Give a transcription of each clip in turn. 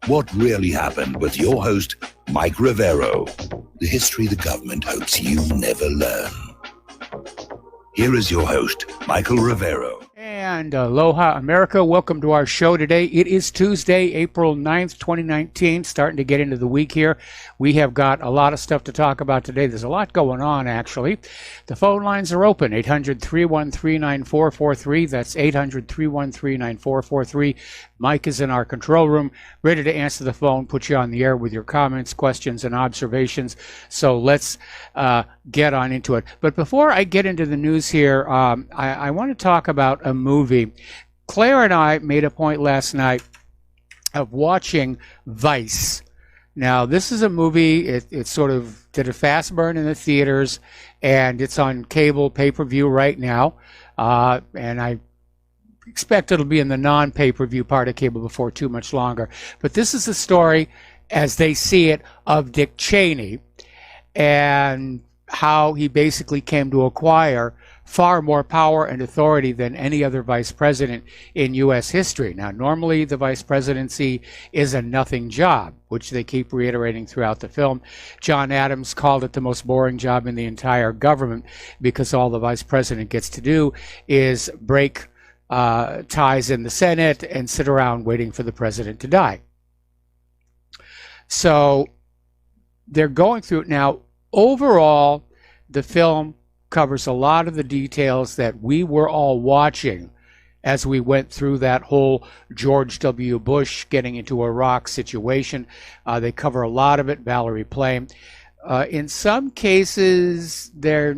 What really happened with your host, Mike Rivero. The history the government hopes you never learn. Here is your host, Michael Rivero. And aloha, America. Welcome to our show today. It is Tuesday, April 9th, 2019, starting to get into the week here. We have got a lot of stuff to talk about today. There's a lot going on, actually. The phone lines are open, 800-313-9443. That's 800-313-9443. Mike is in our control room, ready to answer the phone, put you on the air with your comments, questions, and observations. So let's get on into it. But before I get into the news here, I want to talk about a movie. Claire and I made a point last night of watching Vice. Now, this is a movie, it sort of did a fast burn in the theaters, and it's on cable pay-per-view right now. And I expect it'll be in the non-pay-per-view part of cable before too much longer. But this is the story, as they see it, of Dick Cheney and how he basically came to acquire far more power and authority than any other vice president in U.S. history. Now, normally the vice presidency is a nothing job, which they keep reiterating throughout the film. John Adams called it the most boring job in the entire government because all the vice president gets to do is break ties in the Senate and sit around waiting for the president to die. So they're going through it now. Overall, the film covers a lot of the details that we were all watching as we went through that whole George W. Bush getting into Iraq situation. They cover a lot of it, Valerie Plame. In some cases, they're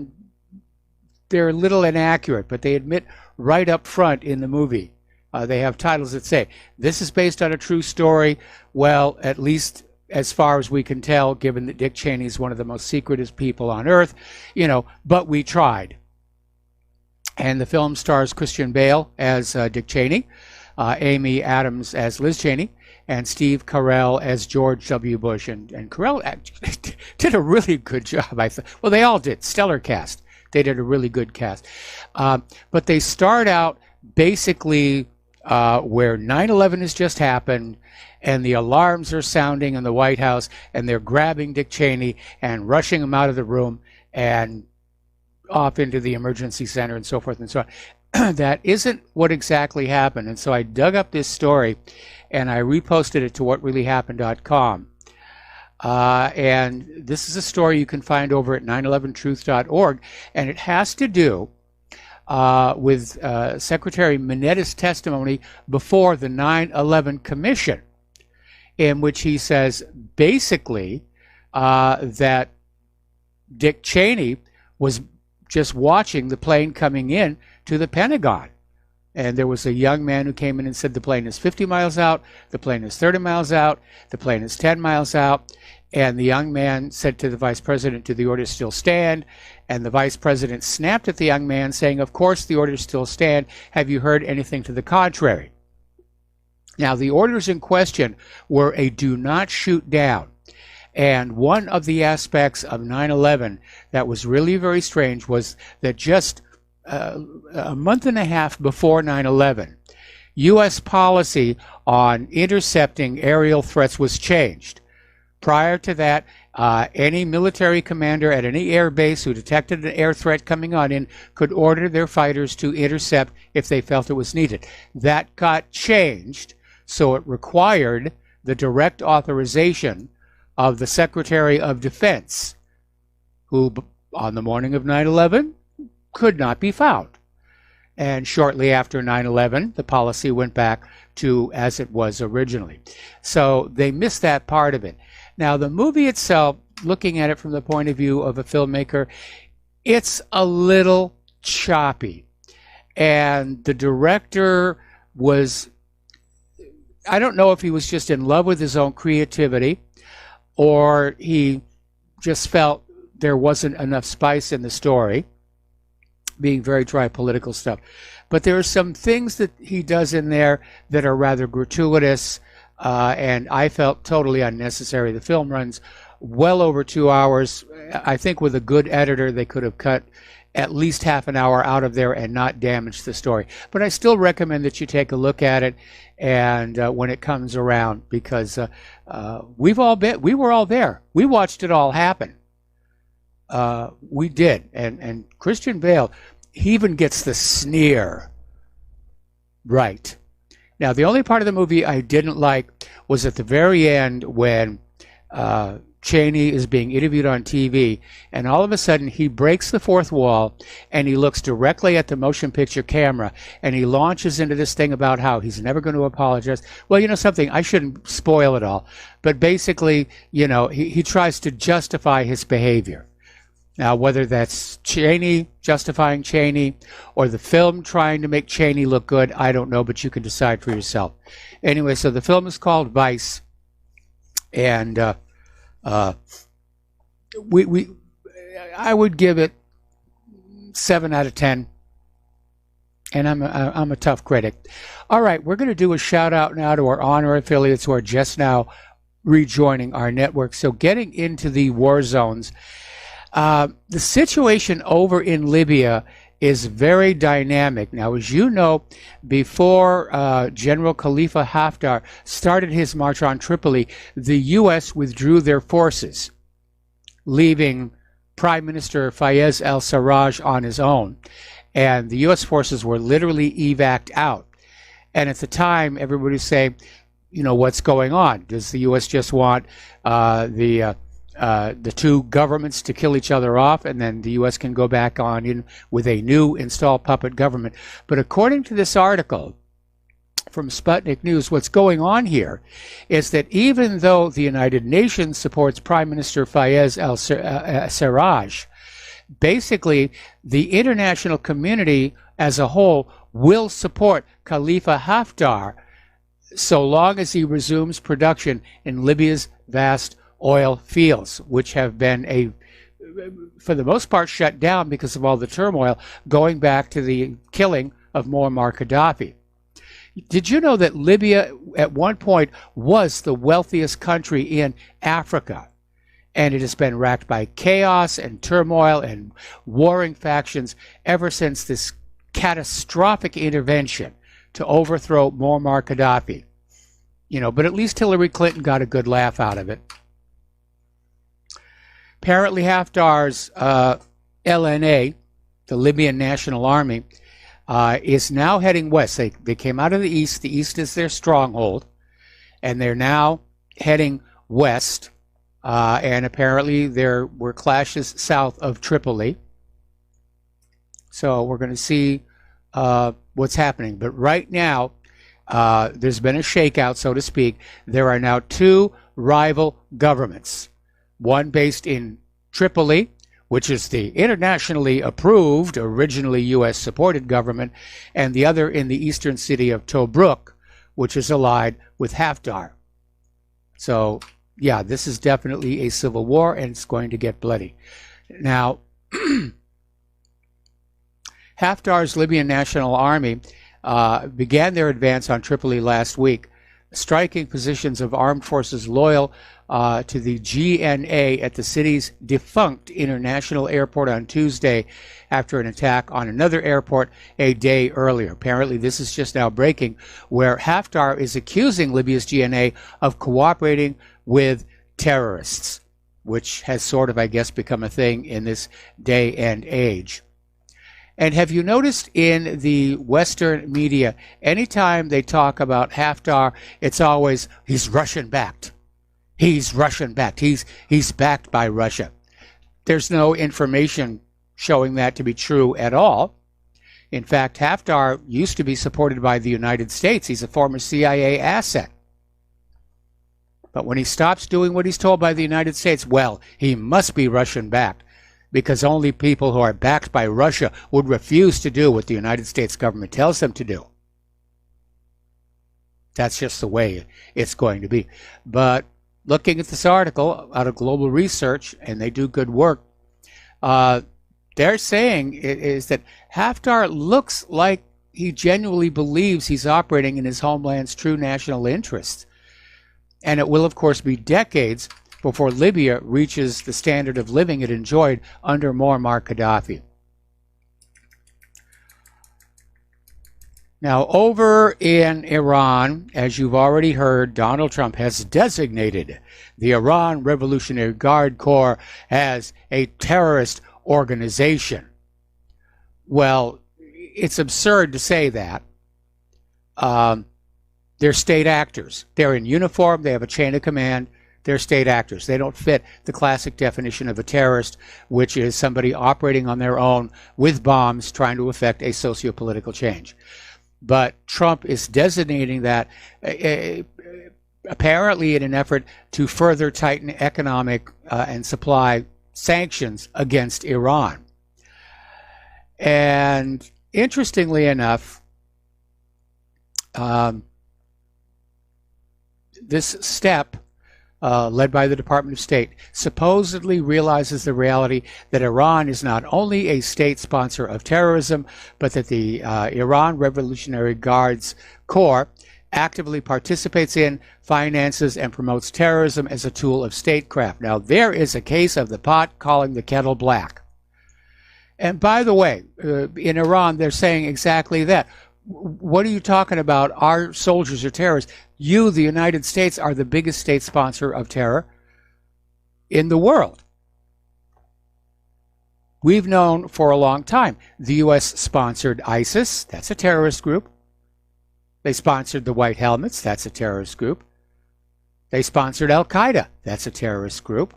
a little inaccurate, but they admit right up front in the movie. They have titles that say, this is based on a true story. Well, at least as far as we can tell, given that Dick Cheney is one of the most secretive people on earth, but we tried. And the film stars Christian Bale as Dick Cheney, Amy Adams as Liz Cheney, and Steve Carell as George W. Bush. And Carell did a really good job, I thought. Well, they all did. Stellar cast. They did a really good cast. But they start out basically where 9/11 has just happened, and the alarms are sounding in the White House, and they're grabbing Dick Cheney and rushing him out of the room and off into the emergency center and so forth and so on. That isn't what exactly happened. And so I dug up this story and I reposted it to whatreallyhappened.com. And this is a story you can find over at 911truth.org, and it has to do with Secretary Mineta's testimony before the 9/11 Commission, in which he says basically that Dick Cheney was just watching the plane coming in to the Pentagon. And there was a young man who came in and said the plane is 50 miles out, the plane is 30 miles out, the plane is 10 miles out. And the young man said to the vice president, do the orders still stand? And the vice president snapped at the young man saying, of course the orders still stand. Have you heard anything to the contrary? Now, the orders in question were a do not shoot down. And one of the aspects of 9/11 that was really very strange was that just a month and a half before 9/11, U.S. policy on intercepting aerial threats was changed. Prior to that, any military commander at any air base who detected an air threat coming on in could order their fighters to intercept if they felt it was needed. That got changed, so it required the direct authorization of the Secretary of Defense, who on the morning of 9/11 could not be found. And shortly after 9/11, the policy went back to as it was originally. So they missed that part of it. Now, the movie itself, looking at it from the point of view of a filmmaker, it's a little choppy. And the director was, I don't know if he was just in love with his own creativity, or he just felt there wasn't enough spice in the story, being very dry political stuff. But there are some things that he does in there that are rather gratuitous, and I felt totally unnecessary. The film runs well over 2 hours. I think with a good editor, they could have cut at least half an hour out of there and not damage the story. But I still recommend that you take a look at it and when it comes around, because we were all there. We watched it all happen. We did. And Christian Bale, he even gets the sneer right. Now, the only part of the movie I didn't like was at the very end when Cheney is being interviewed on TV, and all of a sudden he breaks the fourth wall and he looks directly at the motion picture camera and he launches into this thing about how he's never going to apologize. Well, you know something, I shouldn't spoil it all, but basically, you know, he tries to justify his behavior. Now, whether that's Cheney justifying Cheney or the film trying to make Cheney look good, I don't know, but you can decide for yourself. Anyway, so the film is called Vice, and I would give it 7 out of 10, and I'm a tough critic. All right, we're going to do a shout out now to our honor affiliates who are just now rejoining our network. So getting into the war zones. The situation over in Libya is very dynamic. Now, as you know, before General Khalifa Haftar started his march on Tripoli, the U.S. withdrew their forces, leaving Prime Minister Fayez al-Sarraj on his own. And the U.S. forces were literally evac'd out. And at the time, everybody was saying, you know, what's going on? Does the U.S. just want the two governments to kill each other off, and then the U.S. can go back on in with a new installed puppet government? But according to this article from Sputnik News, what's going on here is that even though the United Nations supports Prime Minister Fayez al-Sarraj, basically the international community as a whole will support Khalifa Haftar so long as he resumes production in Libya's vast oil fields, which have been for the most part shut down because of all the turmoil going back to the killing of Muammar Gaddafi. Did you know that Libya at one point was the wealthiest country in Africa? And it has been racked by chaos and turmoil and warring factions ever since this catastrophic intervention to overthrow Muammar Gaddafi. You know, but at least Hillary Clinton got a good laugh out of it. Apparently Haftar's LNA, the Libyan National Army, is now heading west. They came out of the east. The east is their stronghold, and they're now heading west. And apparently there were clashes south of Tripoli. So we're going to see what's happening. But right now, there's been a shakeout, so to speak. There are now two rival governments. One based in Tripoli, which is the internationally approved, originally U.S. supported government, and the other in the eastern city of Tobruk, which is allied with Haftar. So, yeah, this is definitely a civil war, and it's going to get bloody. Now, Haftar's Libyan National Army began their advance on Tripoli last week, striking positions of armed forces loyal to the GNA at the city's defunct international airport on Tuesday after an attack on another airport a day earlier. Apparently, this is just now breaking, where Haftar is accusing Libya's GNA of cooperating with terrorists, which has sort of, I guess, become a thing in this day and age. And have you noticed in the Western media, anytime they talk about Haftar, it's always, he's Russian-backed. He's Russian-backed. He's backed by Russia. There's no information showing that to be true at all. In fact, Haftar used to be supported by the United States. He's a former CIA asset. But when he stops doing what he's told by the United States, well, he must be Russian-backed, because only people who are backed by Russia would refuse to do what the United States government tells them to do. That's just the way it's going to be. But looking at this article out of Global Research, and they do good work, they're saying is that Haftar looks like he genuinely believes he's operating in his homeland's true national interests. And it will, of course, be decades before Libya reaches the standard of living it enjoyed under Muammar Gaddafi. Now, over in Iran, as you've already heard, Donald Trump has designated the Iran Revolutionary Guard Corps as a terrorist organization. Well, it's absurd to say that. They're state actors. They're in uniform. They have a chain of command. They're state actors. They don't fit the classic definition of a terrorist, which is somebody operating on their own with bombs trying to effect a socio-political change. But Trump is designating that apparently in an effort to further tighten economic and supply sanctions against Iran. And interestingly enough, this step, led by the Department of State, supposedly realizes the reality that Iran is not only a state sponsor of terrorism, but that the Iran Revolutionary Guards Corps actively participates in, finances, and promotes terrorism as a tool of statecraft. Now, there is a case of the pot calling the kettle black. And by the way, in Iran, they're saying exactly that. What are you talking about? Our soldiers are terrorists. You, the United States, are the biggest state sponsor of terror in the world. We've known for a long time. The U.S. sponsored ISIS. That's a terrorist group. They sponsored the White Helmets. That's a terrorist group. They sponsored Al-Qaeda. That's a terrorist group.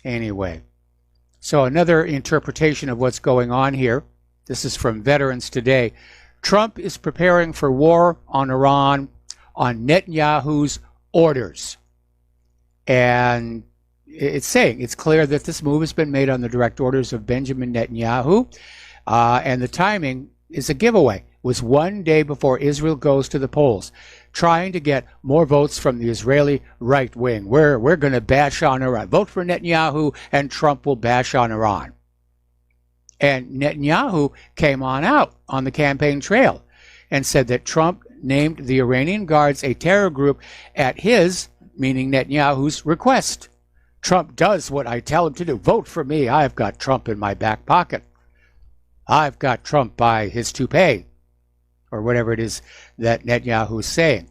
Anyway. So another interpretation of what's going on here, this is from Veterans Today. Trump is preparing for war on Iran on Netanyahu's orders. And it's saying it's clear that this move has been made on the direct orders of Benjamin Netanyahu. And the timing is a giveaway. It was one day before Israel goes to the polls, trying to get more votes from the Israeli right wing. We're going to bash on Iran. Vote for Netanyahu and Trump will bash on Iran. And Netanyahu came on out on the campaign trail and said that Trump named the Iranian Guards a terror group at his, meaning Netanyahu's, request. Trump does what I tell him to do. Vote for me. I've got Trump in my back pocket. I've got Trump by his toupee, or whatever it is that Netanyahu is saying.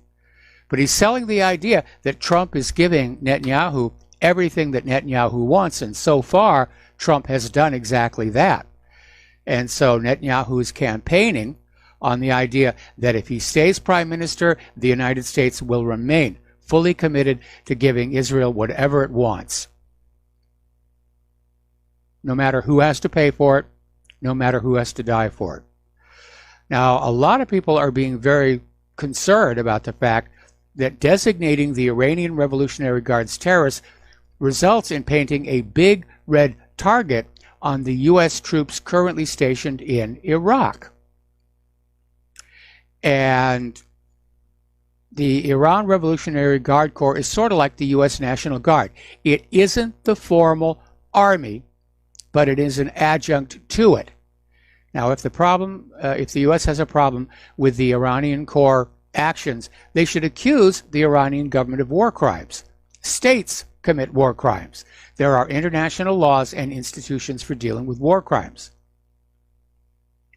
But he's selling the idea that Trump is giving Netanyahu everything that Netanyahu wants, and so far, Trump has done exactly that. And so Netanyahu is campaigning on the idea that if he stays prime minister, the United States will remain fully committed to giving Israel whatever it wants, no matter who has to pay for it, no matter who has to die for it. Now, a lot of people are being very concerned about the fact that designating the Iranian Revolutionary Guards terrorists results in painting a big red target on the U.S. troops currently stationed in Iraq. And the Iran Revolutionary Guard Corps is sort of like the U.S. National Guard. It isn't the formal army, but it is an adjunct to it. Now, if the U.S. has a problem with the Iranian Corps actions, they should accuse the Iranian government of war crimes. States commit war crimes. There are international laws and institutions for dealing with war crimes.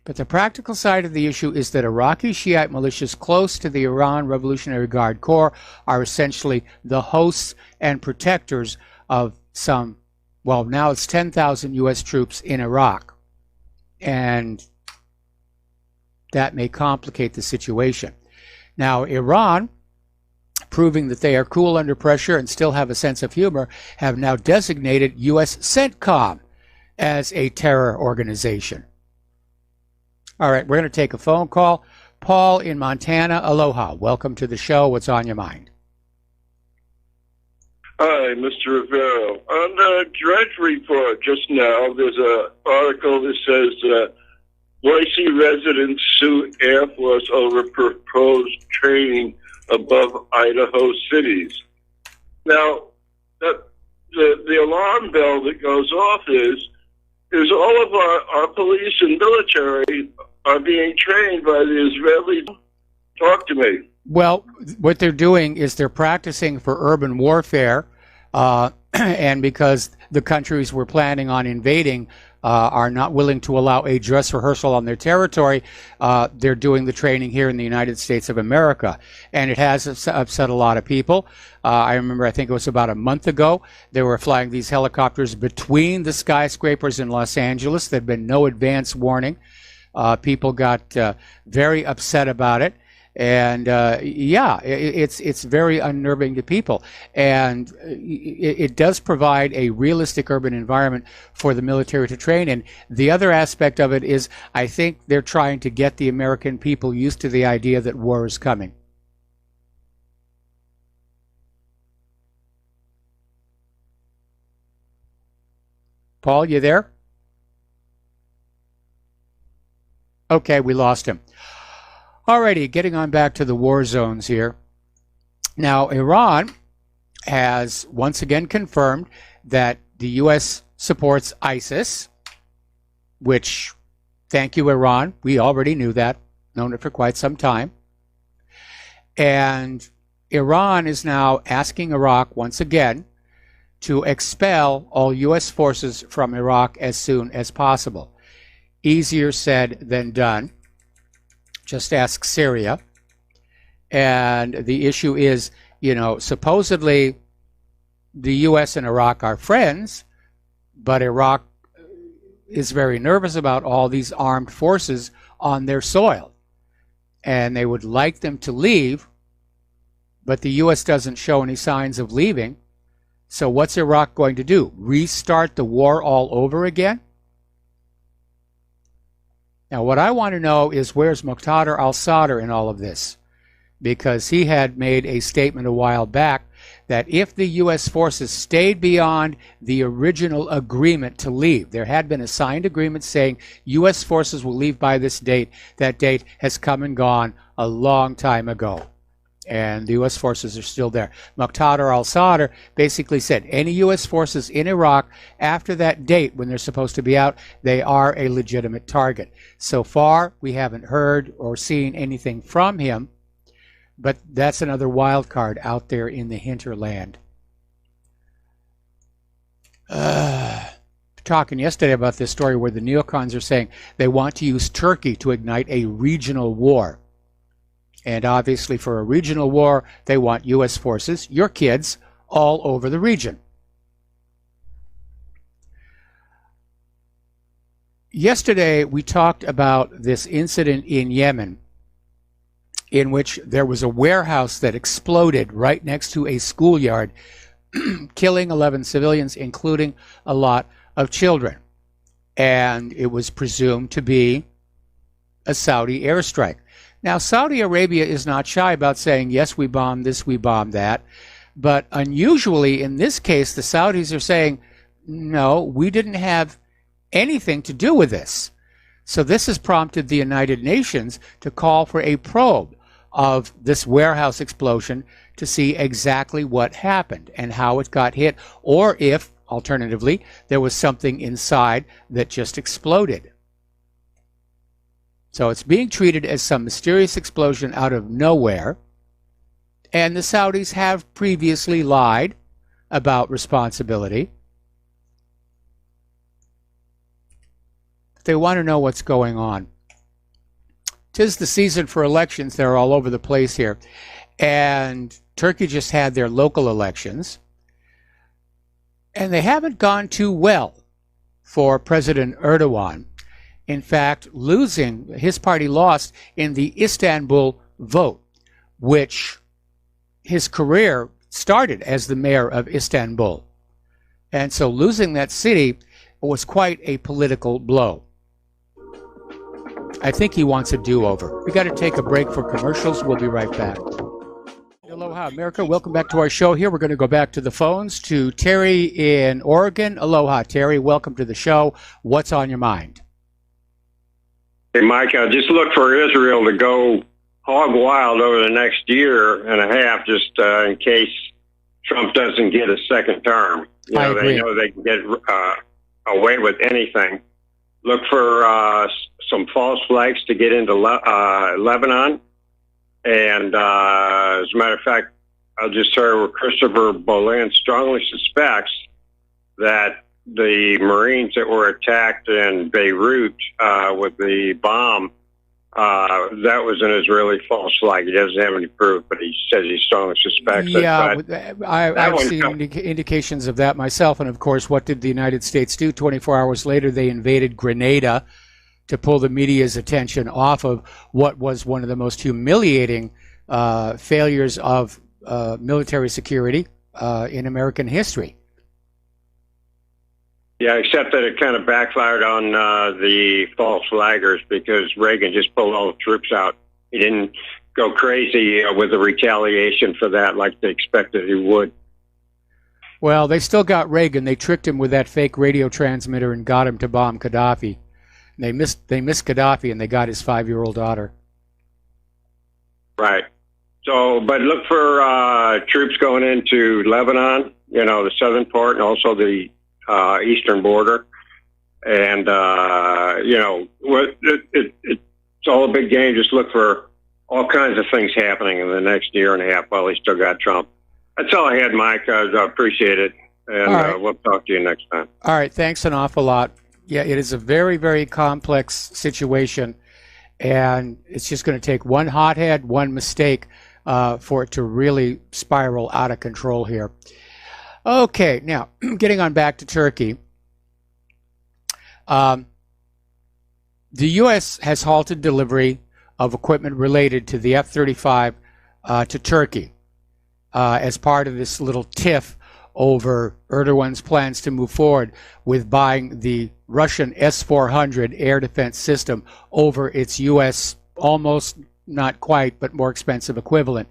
But the practical side of the issue is that Iraqi Shiite militias close to the Iran Revolutionary Guard Corps are essentially the hosts and protectors of some, well, now it's 10,000 U.S. troops in Iraq. And that may complicate the situation. Now, Iran, proving that they are cool under pressure and still have a sense of humor, have now designated U.S. CENTCOM as a terror organization. All right, we're going to take a phone call. Paul in Montana, aloha. Welcome to the show. What's on your mind? Hi, Mr. Rivero. On the Drudge Report just now, there's an article that says Boise residents sue Air Force over proposed training above Idaho cities. Now, the alarm bell that goes off is all of our police and military are being trained by the Israelis. Talk to me. Well, what they're doing is they're practicing for urban warfare, and because the countries we're planning on invading are not willing to allow a dress rehearsal on their territory, they're doing the training here in the United States of America. And it has upset a lot of people. I remember, I think it was about a month ago, they were flying these helicopters between the skyscrapers in Los Angeles. There'd been no advance warning. People got very upset about it. And yeah, it's very unnerving to people, and it does provide a realistic urban environment for the military to train in. The other aspect of it is, I think they're trying to get the American people used to the idea that war is coming. Paul, you there? Okay, we lost him. Alrighty, getting on back to the war zones here. Now, Iran has once again confirmed that the U.S. supports ISIS, which, thank you, Iran. We already knew that, known it for quite some time. And Iran is now asking Iraq once again to expel all U.S. forces from Iraq as soon as possible. Easier said than done. Just ask Syria. And the issue is, you know, supposedly the U.S. and Iraq are friends, but Iraq is very nervous about all these armed forces on their soil. And they would like them to leave, but the U.S. doesn't show any signs of leaving. So what's Iraq going to do? Restart the war all over again? Now, what I want to know is, where's Muqtada al-Sadr in all of this? Because he had made a statement a while back that if the U.S. forces stayed beyond the original agreement to leave, there had been a signed agreement saying U.S. forces will leave by this date. That date has come and gone a long time ago. And the U.S. forces are still there. Muqtada al-Sadr basically said any U.S. forces in Iraq after that date when they're supposed to be out, they are a legitimate target. So far, we haven't heard or seen anything from him, but that's another wild card out there in the hinterland. Talking yesterday about this story where the neocons are saying they want to use Turkey to ignite a regional war. And obviously for a regional war, they want U.S. forces, your kids, all over the region. Yesterday, we talked about this incident in Yemen in which there was a warehouse that exploded right next to a schoolyard, killing 11 civilians, including a lot of children. And it was presumed to be a Saudi airstrike. Now, Saudi Arabia is not shy about saying, yes, we bombed this, we bombed that. But unusually, in this case, the Saudis are saying, no, we didn't have anything to do with this. So this has prompted the United Nations to call for a probe of this warehouse explosion to see exactly what happened and how it got hit, or if, alternatively, there was something inside that just exploded. So it's being treated as some mysterious explosion out of nowhere. And the Saudis have previously lied about responsibility. They want to know what's going on. 'Tis the season for elections. They're all over the place here. And Turkey just had their local elections. And they haven't gone too well for President Erdogan. In fact, his party lost in the Istanbul vote, which his career started as the mayor of Istanbul. And so losing that city was quite a political blow. I think he wants a do-over. We got to take a break for commercials. We'll be right back. Aloha, America. Welcome back to our show here. We're going to go back to the phones to Terry in Oregon. Aloha, Terry. Welcome to the show. What's on your mind? Hey, Mike, just look for Israel to go hog wild over the next year and a half, just in case Trump doesn't get a second term. You know, they know they can get away with anything. Look for some false flags to get into Lebanon. And as a matter of fact, I just heard where Christopher Bolin strongly suspects that the Marines that were attacked in Beirut with the bomb, that was an Israeli false flag. He doesn't have any proof, but he says he strongly suspects it. Yeah, But I've seen indications of that myself. And of course, what did the United States do? 24 hours later, they invaded Grenada to pull the media's attention off of what was one of the most humiliating failures of military security in American history. yeah, except that it kind of backfired on the false flaggers because Reagan just pulled all the troops out. He didn't go crazy with the retaliation for that like they expected he would. Well, they still got Reagan. They tricked him with that fake radio transmitter and got him to bomb Gaddafi. They missed Gaddafi, and they got his 5-year-old daughter. Right. So, but look for troops going into Lebanon, the southern part, and also the eastern border. And, it's all a big game. Just look for all kinds of things happening in the next year and a half while he still got Trump. That's all I had, Mike. I appreciate it. And right. We'll talk to you next time. All right. Thanks an awful lot. Yeah, it is a very, very complex situation. And it's just going to take one hothead, one mistake for it to really spiral out of control here. Okay, now, getting on back to Turkey. The U.S. has halted delivery of equipment related to the F-35 to Turkey as part of this little tiff over Erdogan's plans to move forward with buying the Russian S-400 air defense system over its U.S. almost, not quite, but more expensive equivalent.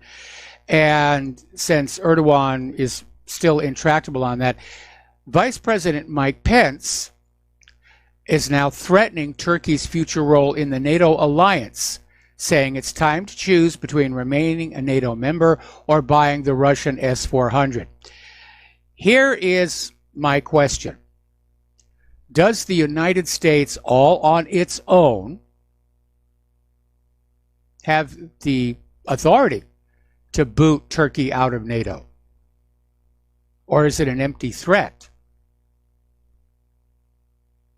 And since Erdogan is still intractable on that, Vice President Mike Pence is now threatening Turkey's future role in the NATO alliance, saying it's time to choose between remaining a NATO member or buying the Russian S-400. Here is my question. Does the United States, all on its own, have the authority to boot Turkey out of NATO? Or is it an empty threat?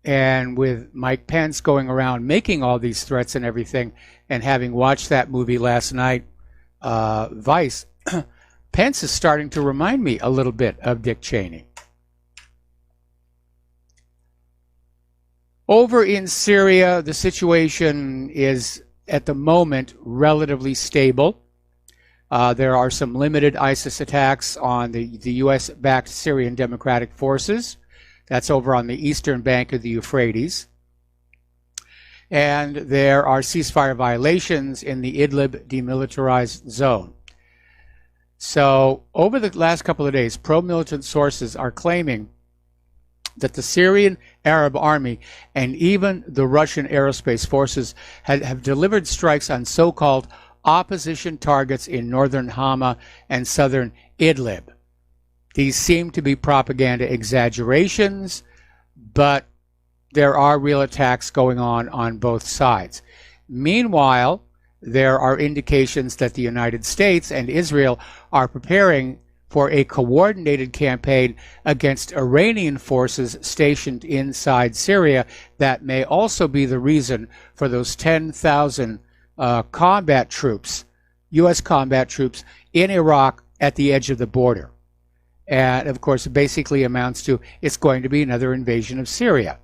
And with Mike Pence going around making all these threats and everything, and having watched that movie last night, Vice, Pence is starting to remind me a little bit of Dick Cheney. Over in Syria, the situation is, at the moment, relatively stable. There are some limited ISIS attacks on the U.S.-backed Syrian Democratic Forces. That's over on the eastern bank of the Euphrates. And there are ceasefire violations in the Idlib demilitarized zone. So over the last couple of days, pro-militant sources are claiming that the Syrian Arab Army and even the Russian aerospace forces have delivered strikes on so-called opposition targets in northern Hama and southern Idlib. These seem to be propaganda exaggerations, but there are real attacks going on both sides. Meanwhile, there are indications that the United States and Israel are preparing for a coordinated campaign against Iranian forces stationed inside Syria that may also be the reason for those 10,000 combat troops, U.S. combat troops in Iraq at the edge of the border. And of course, it basically amounts to it's going to be another invasion of Syria.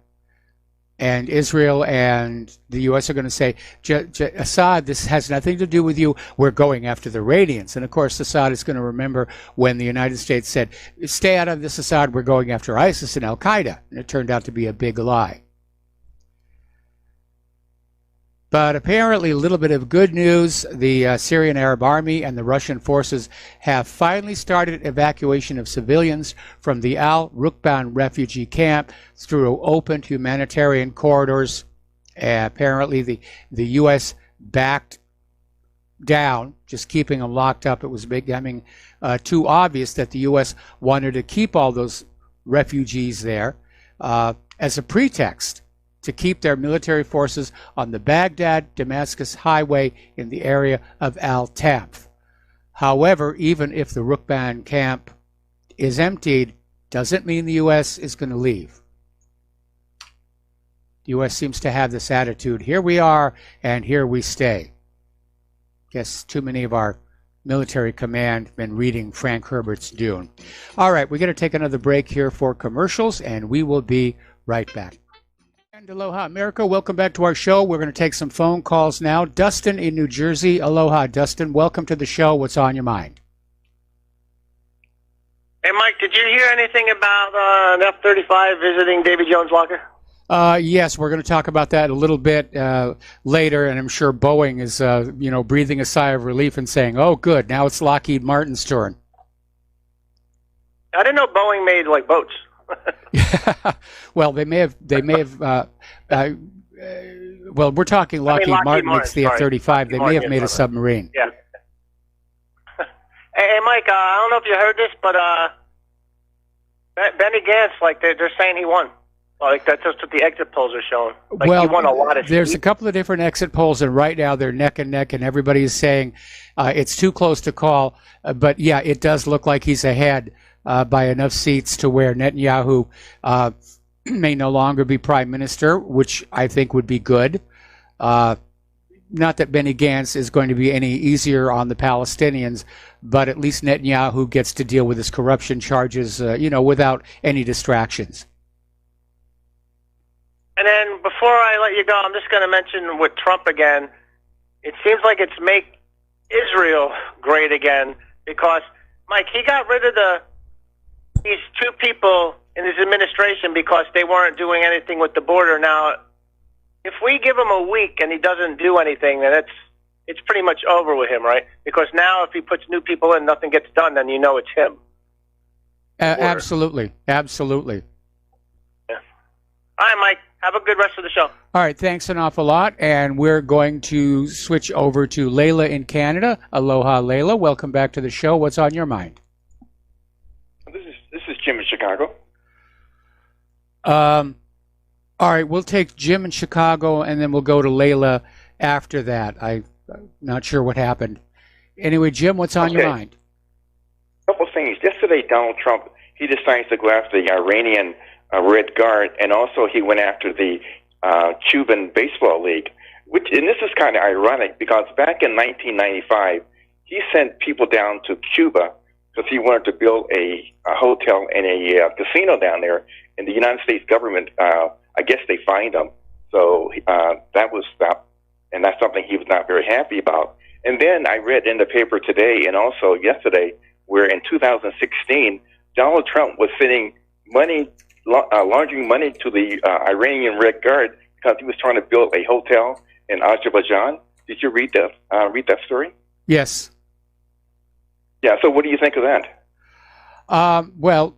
And Israel and the U.S. are going to say, Assad, this has nothing to do with you. We're going after the Iranians. And of course, Assad is going to remember when the United States said, stay out of this, Assad, we're going after ISIS and Al-Qaeda. And it turned out to be a big lie. But apparently, a little bit of good news. The Syrian Arab Army and the Russian forces have finally started evacuation of civilians from the Al-Rukban refugee camp through open humanitarian corridors. Apparently, the U.S. backed down, just keeping them locked up. It was becoming too obvious that the U.S. wanted to keep all those refugees there as a pretext to keep their military forces on the Baghdad-Damascus highway in the area of Al-Tanf. However, even if the Rukban camp is emptied, doesn't mean the U.S. is going to leave. U.S. seems to have this attitude. Here we are, and here we stay. Guess too many of our military command been reading Frank Herbert's Dune. All right, we're going to take another break here for commercials, and we will be right back. And aloha, America. Welcome back to our show. We're going to take some phone calls now. Dustin in New Jersey. Aloha, Dustin. Welcome to the show. What's on your mind? Hey, Mike, did you hear anything about an F-35 visiting Davy Jones' locker? Yes, we're going to talk about that a little bit later, and I'm sure Boeing is, breathing a sigh of relief and saying, "Oh, good, now it's Lockheed Martin's turn." I didn't know Boeing made like boats. Well, they may have. Well, we're talking Lockheed Martin makes the F-35. They may have made a submarine. Yeah. Hey, Mike, I don't know if you heard this, but Benny Gantz, like they're saying he won. Like that's just what the exit polls are showing. Like, well, he won a lot of there's seats. a couple of different exit polls, and right now they're neck and neck, and everybody is saying it's too close to call. But yeah, it does look like he's ahead by enough seats to where Netanyahu may no longer be prime minister, which I think would be good. Not that Benny Gantz is going to be any easier on the Palestinians, but at least Netanyahu gets to deal with his corruption charges, without any distractions. And then before I let you go, I'm just going to mention with Trump again, it seems like it's make Israel great again because, Mike, he got rid of these two people in his administration because they weren't doing anything with the border. Now, if we give him a week and he doesn't do anything, then it's pretty much over with him, right? Because now if he puts new people in, nothing gets done, then you know it's him. Absolutely. Absolutely. Yeah. All right, Mike. Have a good rest of the show. All right, thanks an awful lot. And we're going to switch over to Layla in Canada. Aloha, Layla. Welcome back to the show. What's on your mind? This is Jim in Chicago. All right, we'll take Jim in Chicago, and then we'll go to Layla after that. I'm not sure what happened. Anyway, Jim, what's on your mind? A couple of things. Yesterday, Donald Trump, he decides to go after the Iranian Red Guard, and also he went after the Cuban Baseball League. And this is kind of ironic because back in 1995, he sent people down to Cuba because he wanted to build a hotel and a casino down there. And the United States government, I guess they fined him. So that was stopped, and that's something he was not very happy about. And then I read in the paper today and also yesterday where in 2016, Donald Trump was sending money, laundering money to the Iranian Red Guard because he was trying to build a hotel in Azerbaijan. Did you read that story? Yes. Yeah, so what do you think of that? Well,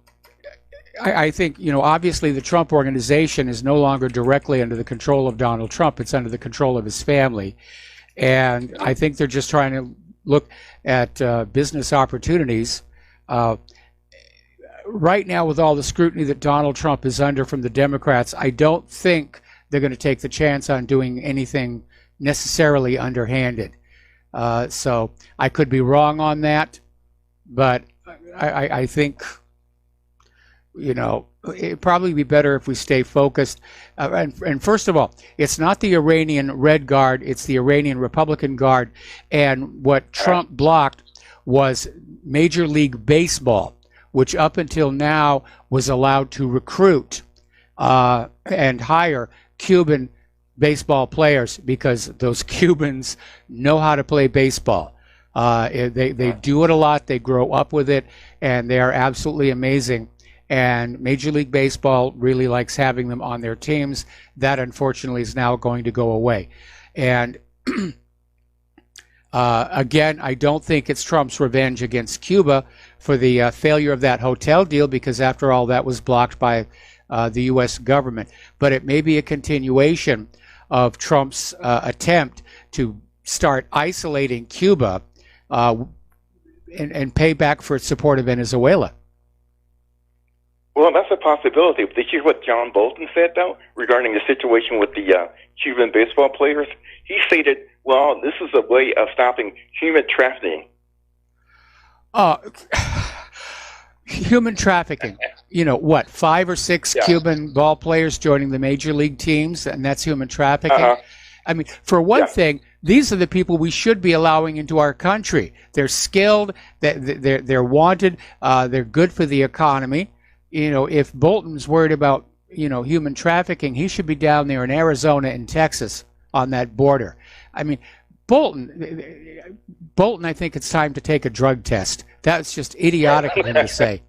I think, obviously the Trump organization is no longer directly under the control of Donald Trump. It's under the control of his family. And I think they're just trying to look at business opportunities. Right now, with all the scrutiny that Donald Trump is under from the Democrats, I don't think they're going to take the chance on doing anything necessarily underhanded. So I could be wrong on that, but I think, it'd probably be better if we stay focused. And first of all, it's not the Iranian Red Guard, it's the Iranian Republican Guard. And what Trump blocked was Major League Baseball, which up until now was allowed to recruit and hire Cuban baseball players because those Cubans know how to play baseball. They do it a lot, they grow up with it, and they are absolutely amazing. And Major League Baseball really likes having them on their teams. That, unfortunately, is now going to go away. And again, I don't think it's Trump's revenge against Cuba for the failure of that hotel deal, because after all, that was blocked by the U.S. government. But it may be a continuation of Trump's attempt to start isolating Cuba and pay back for its support of Venezuela. Well, that's a possibility. Did you hear what John Bolton said, though, regarding the situation with the Cuban baseball players? He stated, well, this is a way of stopping human trafficking. Human trafficking. You know, what, 5 or 6 Cuban ball players joining the major league teams, and that's human trafficking? I mean, for one thing, these are the people we should be allowing into our country. They're skilled, they're wanted, they're good for the economy. You know, if Bolton's worried about, you know, human trafficking, he should be down there in Arizona and Texas on that border. I mean, Bolton, I think it's time to take a drug test. That's just idiotic of him to say.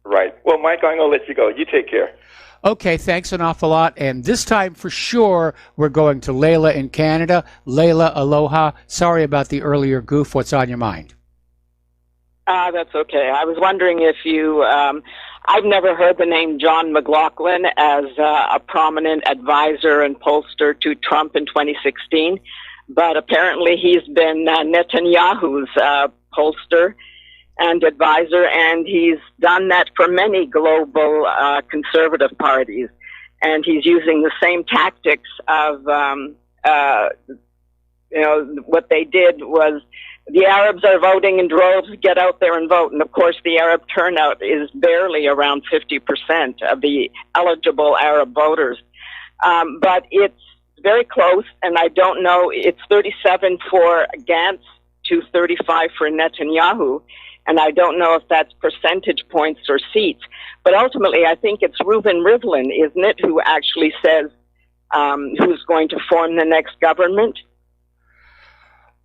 Right. Well, Mike, I'm going to let you go. You take care. Okay, thanks an awful lot. And this time, for sure, we're going to Layla in Canada. Layla, aloha. Sorry about the earlier goof. What's on your mind? That's okay. I was wondering if you... I've never heard the name John McLaughlin as a prominent advisor and pollster to Trump in 2016, but apparently he's been Netanyahu's pollster and advisor, and he's done that for many global conservative parties. And he's using the same tactics of, you know, what they did was the Arabs are voting in droves, get out there and vote. And of course, the Arab turnout is barely around 50% of the eligible Arab voters. But it's very close, and I don't know, it's 37 for Gantz to 35 for Netanyahu. And I don't know if that's percentage points or seats. But ultimately, I think it's Reuven Rivlin, isn't it, who actually says who's going to form the next government?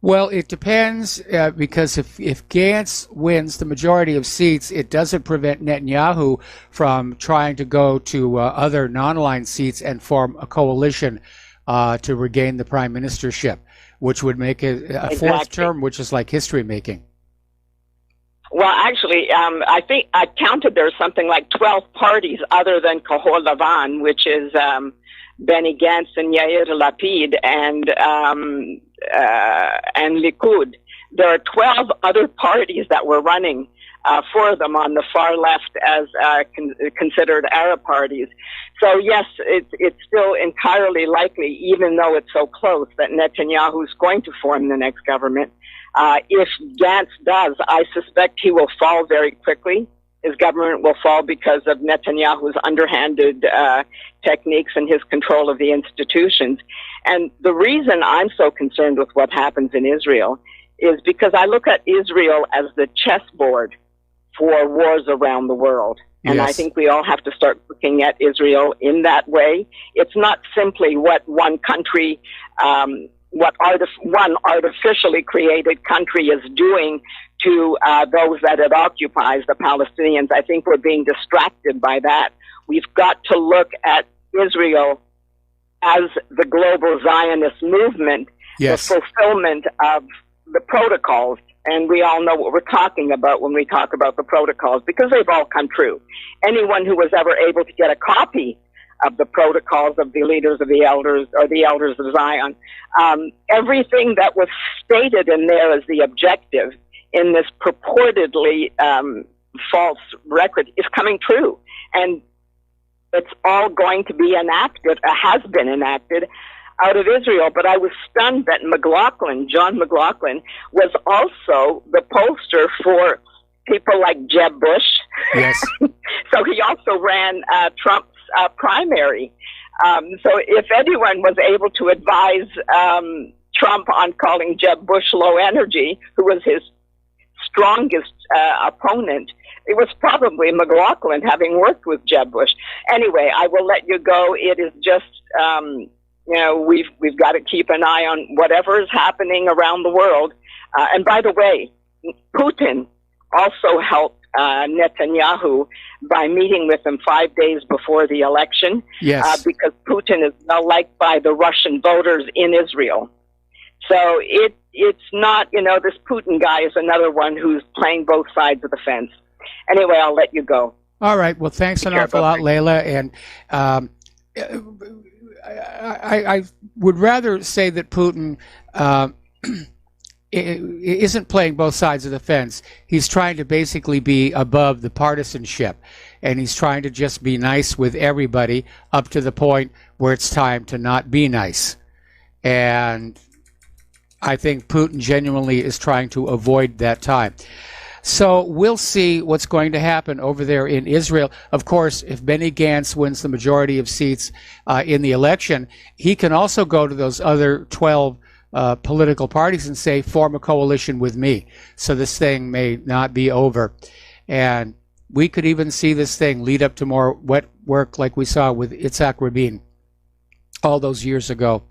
Well, it depends, because if Gantz wins the majority of seats, it doesn't prevent Netanyahu from trying to go to other non-aligned seats and form a coalition to regain the prime ministership, which would make it a fourth term, which is like history making. Well, actually, I think I counted there's something like 12 parties other than Kahol Lavan, which is Benny Gantz and Yair Lapid and Likud. There are 12 other parties that were running for them on the far left as considered Arab parties. So yes, it's still entirely likely, even though it's so close, that Netanyahu is going to form the next government. If Gantz does, I suspect he will fall very quickly. His government will fall because of Netanyahu's underhanded techniques and his control of the institutions. And the reason I'm so concerned with what happens in Israel is because I look at Israel as the chessboard for wars around the world. And I think we all have to start looking at Israel in that way. It's not simply what one country, one artificially created country is doing to those that it occupies, the Palestinians. I think we're being distracted by that. We've got to look at Israel as the global Zionist movement, the fulfillment of the protocols. And we all know what we're talking about when we talk about the protocols, because they've all come true. Anyone who was ever able to get a copy of the protocols of the leaders of the elders or the elders of Zion, everything that was stated in there as the objective in this purportedly false record is coming true. And it's all going to be enacted, has been enacted out of Israel. But I was stunned that John McLaughlin, was also the pollster for people like Jeb Bush. Yes. So he also ran Trump's primary. So if anyone was able to advise Trump on calling Jeb Bush low energy, who was his strongest opponent, it was probably McLaughlin, having worked with Jeb Bush. Anyway, I will let you go. It is just, we've got to keep an eye on whatever is happening around the world. And by the way, Putin also helped Netanyahu by meeting with him 5 days before the election. Yes. Because Putin is well liked by the Russian voters in Israel. So it's not, this Putin guy is another one who's playing both sides of the fence. Anyway, I'll let you go. All right. Well, thanks an awful lot, Layla. And I would rather say that Putin isn't playing both sides of the fence. He's trying to basically be above the partisanship, and he's trying to just be nice with everybody up to the point where it's time to not be nice. And I think Putin genuinely is trying to avoid that time. So we'll see what's going to happen over there in Israel. Of course, if Benny Gantz wins the majority of seats in the election, he can also go to those other 12 political parties and say, form a coalition with me. So this thing may not be over. And we could even see this thing lead up to more wet work like we saw with Itzhak Rabin all those years ago.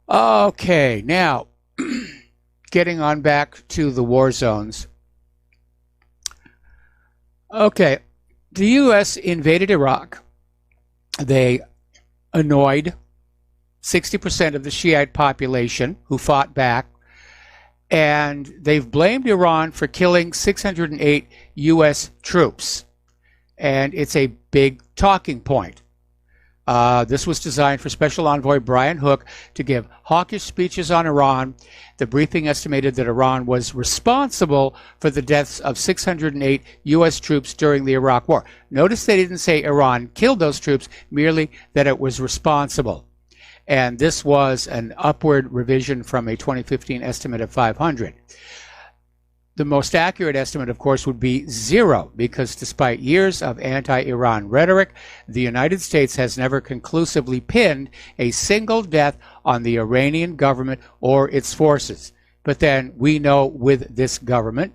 Okay, now getting on back to the war zones. Okay, the U.S. invaded Iraq. They annoyed 60% of the Shiite population who fought back, and they've blamed Iran for killing 608 U.S. troops. And it's a big talking point. This was designed for Special Envoy Brian Hook to give hawkish speeches on Iran. The briefing estimated that Iran was responsible for the deaths of 608 U.S. troops during the Iraq War. Notice they didn't say Iran killed those troops, merely that it was responsible. And this was an upward revision from a 2015 estimate of 500. The most accurate estimate, of course, would be 0, because despite years of anti-Iran rhetoric, the United States has never conclusively pinned a single death on the Iranian government or its forces. But then we know with this government,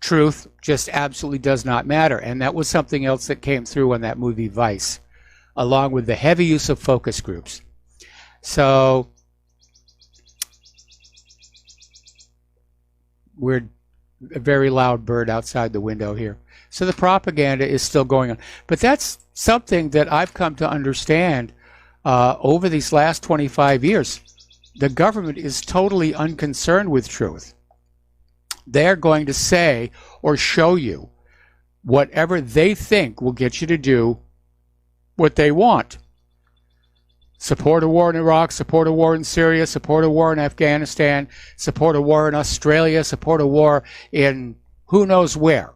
truth just absolutely does not matter. And that was something else that came through on that movie Vice, along with the heavy use of focus groups. So we're a very loud bird outside the window here. So the propaganda is still going on. But that's something that I've come to understand over these last 25 years. The government is totally unconcerned with truth. They're going to say or show you whatever they think will get you to do what they want. Support a war in Iraq, support a war in Syria, support a war in Afghanistan, support a war in Australia, support a war in who knows where.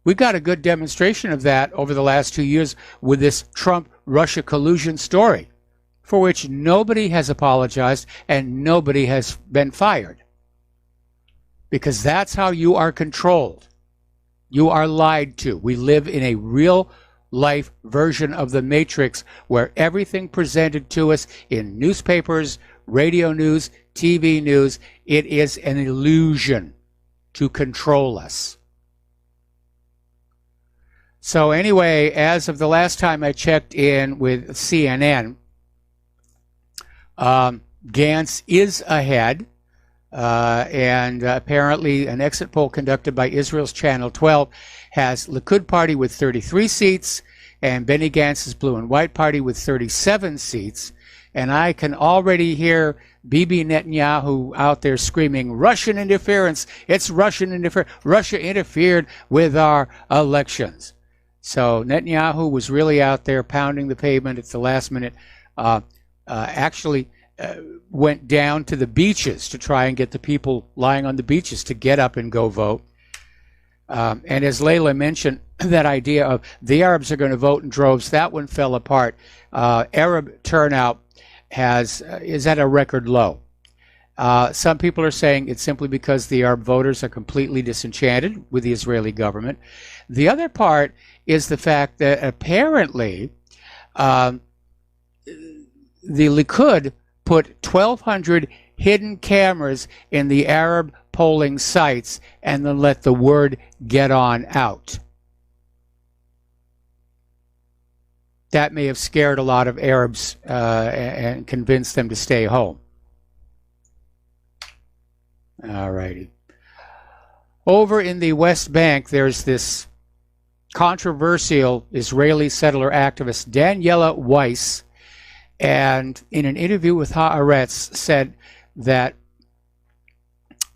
We got a good demonstration of that over the last 2 years with this Trump-Russia collusion story, for which nobody has apologized and nobody has been fired. Because that's how you are controlled. You are lied to. We live in a real life version of the Matrix, where everything presented to us in newspapers, radio news, TV news, it is an illusion to control us. So anyway, as of the last time I checked in with CNN, Gantz is ahead, and apparently an exit poll conducted by Israel's Channel 12 has Likud Party with 33 seats and Benny Gantz's Blue and White Party with 37 seats. And I can already hear Bibi Netanyahu out there screaming, Russian interference, it's Russian interference. Russia interfered with our elections. So Netanyahu was really out there pounding the pavement at the last minute, actually went down to the beaches to try and get the people lying on the beaches to get up and go vote. And as Layla mentioned, that idea of the Arabs are going to vote in droves, that one fell apart. Arab turnout is at a record low. Some people are saying it's simply because the Arab voters are completely disenchanted with the Israeli government. The other part is the fact that apparently the Likud put 1,200 hidden cameras in the Arab polling sites and then let the word get on out. That may have scared a lot of Arabs and convinced them to stay home. All righty. Over in the West Bank, there's this controversial Israeli settler activist, Daniela Weiss, and in an interview with Haaretz said that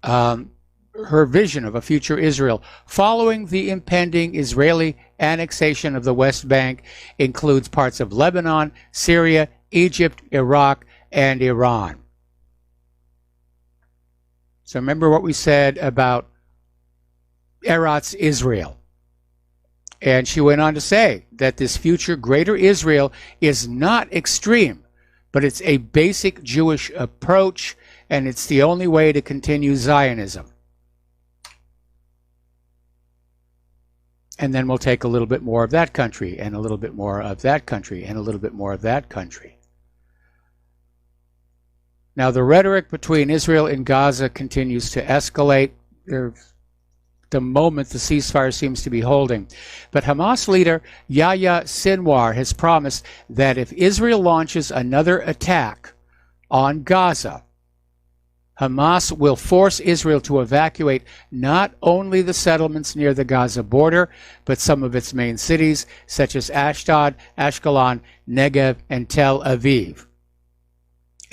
her vision of a future Israel following the impending Israeli annexation of the West Bank includes parts of Lebanon, Syria, Egypt, Iraq, and Iran. So remember what we said about Eretz Israel. And she went on to say that this future greater Israel is not extreme, but it's a basic Jewish approach, and it's the only way to continue Zionism. And then we'll take a little bit more of that country, and a little bit more of that country, and a little bit more of that country. Now, the rhetoric between Israel and Gaza continues to escalate. The moment the ceasefire seems to be holding. But Hamas leader Yahya Sinwar has promised that if Israel launches another attack on Gaza, Hamas will force Israel to evacuate not only the settlements near the Gaza border, but some of its main cities, such as Ashdod, Ashkelon, Negev, and Tel Aviv.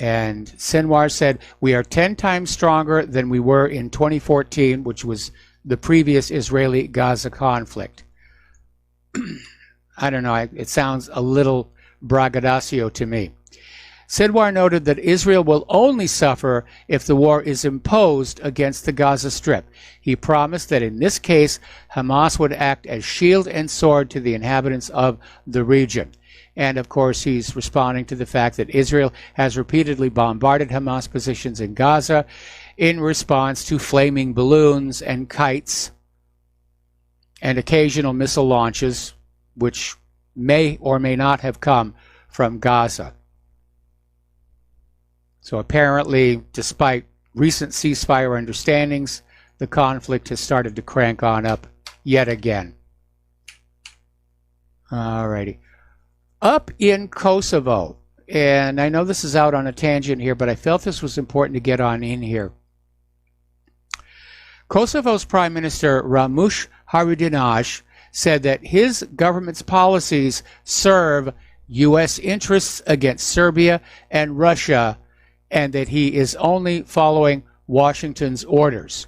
And Sinwar said, "We are 10 times stronger than we were in 2014, which was the previous Israeli-Gaza conflict." I don't know, it sounds a little braggadocio to me. Sinwar noted that Israel will only suffer if the war is imposed against the Gaza Strip. He promised that in this case, Hamas would act as shield and sword to the inhabitants of the region. And of course, he's responding to the fact that Israel has repeatedly bombarded Hamas positions in Gaza in response to flaming balloons and kites and occasional missile launches, which may or may not have come from Gaza. So apparently, despite recent ceasefire understandings, the conflict has started to crank on up yet again. Alrighty. Up in Kosovo, and I know this is out on a tangent here, but I felt this was important to get on in here. Kosovo's Prime Minister Ramush Haradinaj said that his government's policies serve U.S. interests against Serbia and Russia, and that he is only following Washington's orders.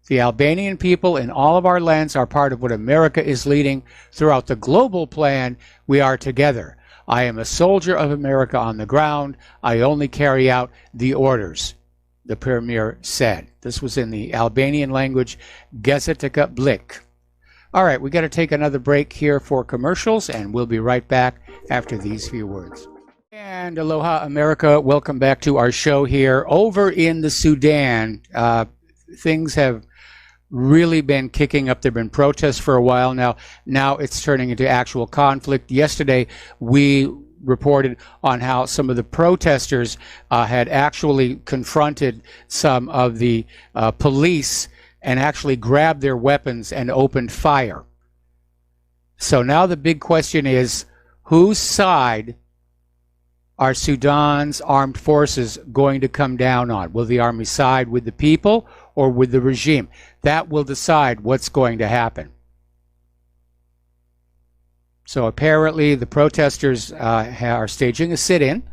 The Albanian people in all of our lands are part of what America is leading. Throughout the global plan, we are together. I am a soldier of America on the ground. I only carry out the orders, the premier said. This was in the Albanian language, Gazetica Blik. All right, we got to take another break here for commercials, and we'll be right back after these few words. And aloha, America. Welcome back to our show here. Over in the Sudan, things have really been kicking up. There have been protests for a while now. Now it's turning into actual conflict. Yesterday, we reported on how some of the protesters had actually confronted some of the police and actually grabbed their weapons and opened fire. So now the big question is, whose side are Sudan's armed forces going to come down on? Will the army side with the people or with the regime? That will decide what's going to happen. So apparently the protesters are staging a sit-in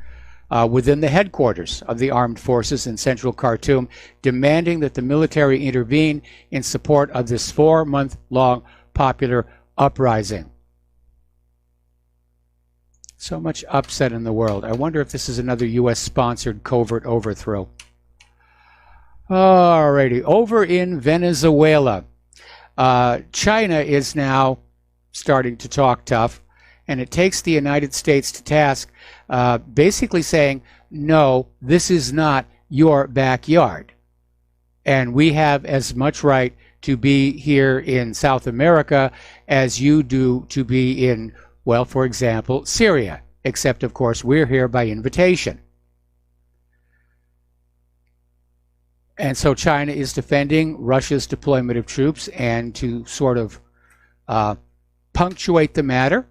within the headquarters of the armed forces in central Khartoum, demanding that the military intervene in support of this 4-month-long popular uprising. So much upset in the world. I wonder if this is another U.S.-sponsored covert overthrow. Alrighty, over in Venezuela, China is now starting to talk tough, and it takes the United States to task, basically saying, no, this is not your backyard. And we have as much right to be here in South America as you do to be in, well, for example, Syria, except, of course, we're here by invitation. And so China is defending Russia's deployment of troops, and to sort of punctuate the matter,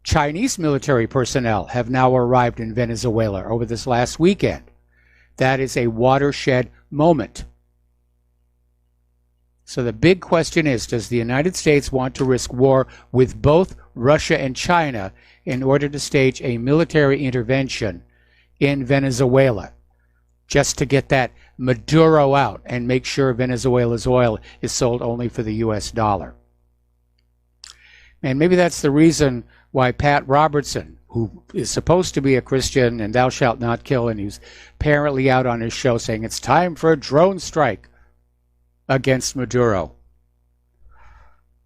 Chinese military personnel have now arrived in Venezuela over this last weekend. That is a watershed moment. So the big question is, does the United States want to risk war with both Russia and China in order to stage a military intervention in Venezuela, just to get that Maduro out and make sure Venezuela's oil is sold only for the US dollar? And maybe that's the reason why Pat Robertson, who is supposed to be a Christian and thou shalt not kill, and he's apparently out on his show saying it's time for a drone strike against Maduro.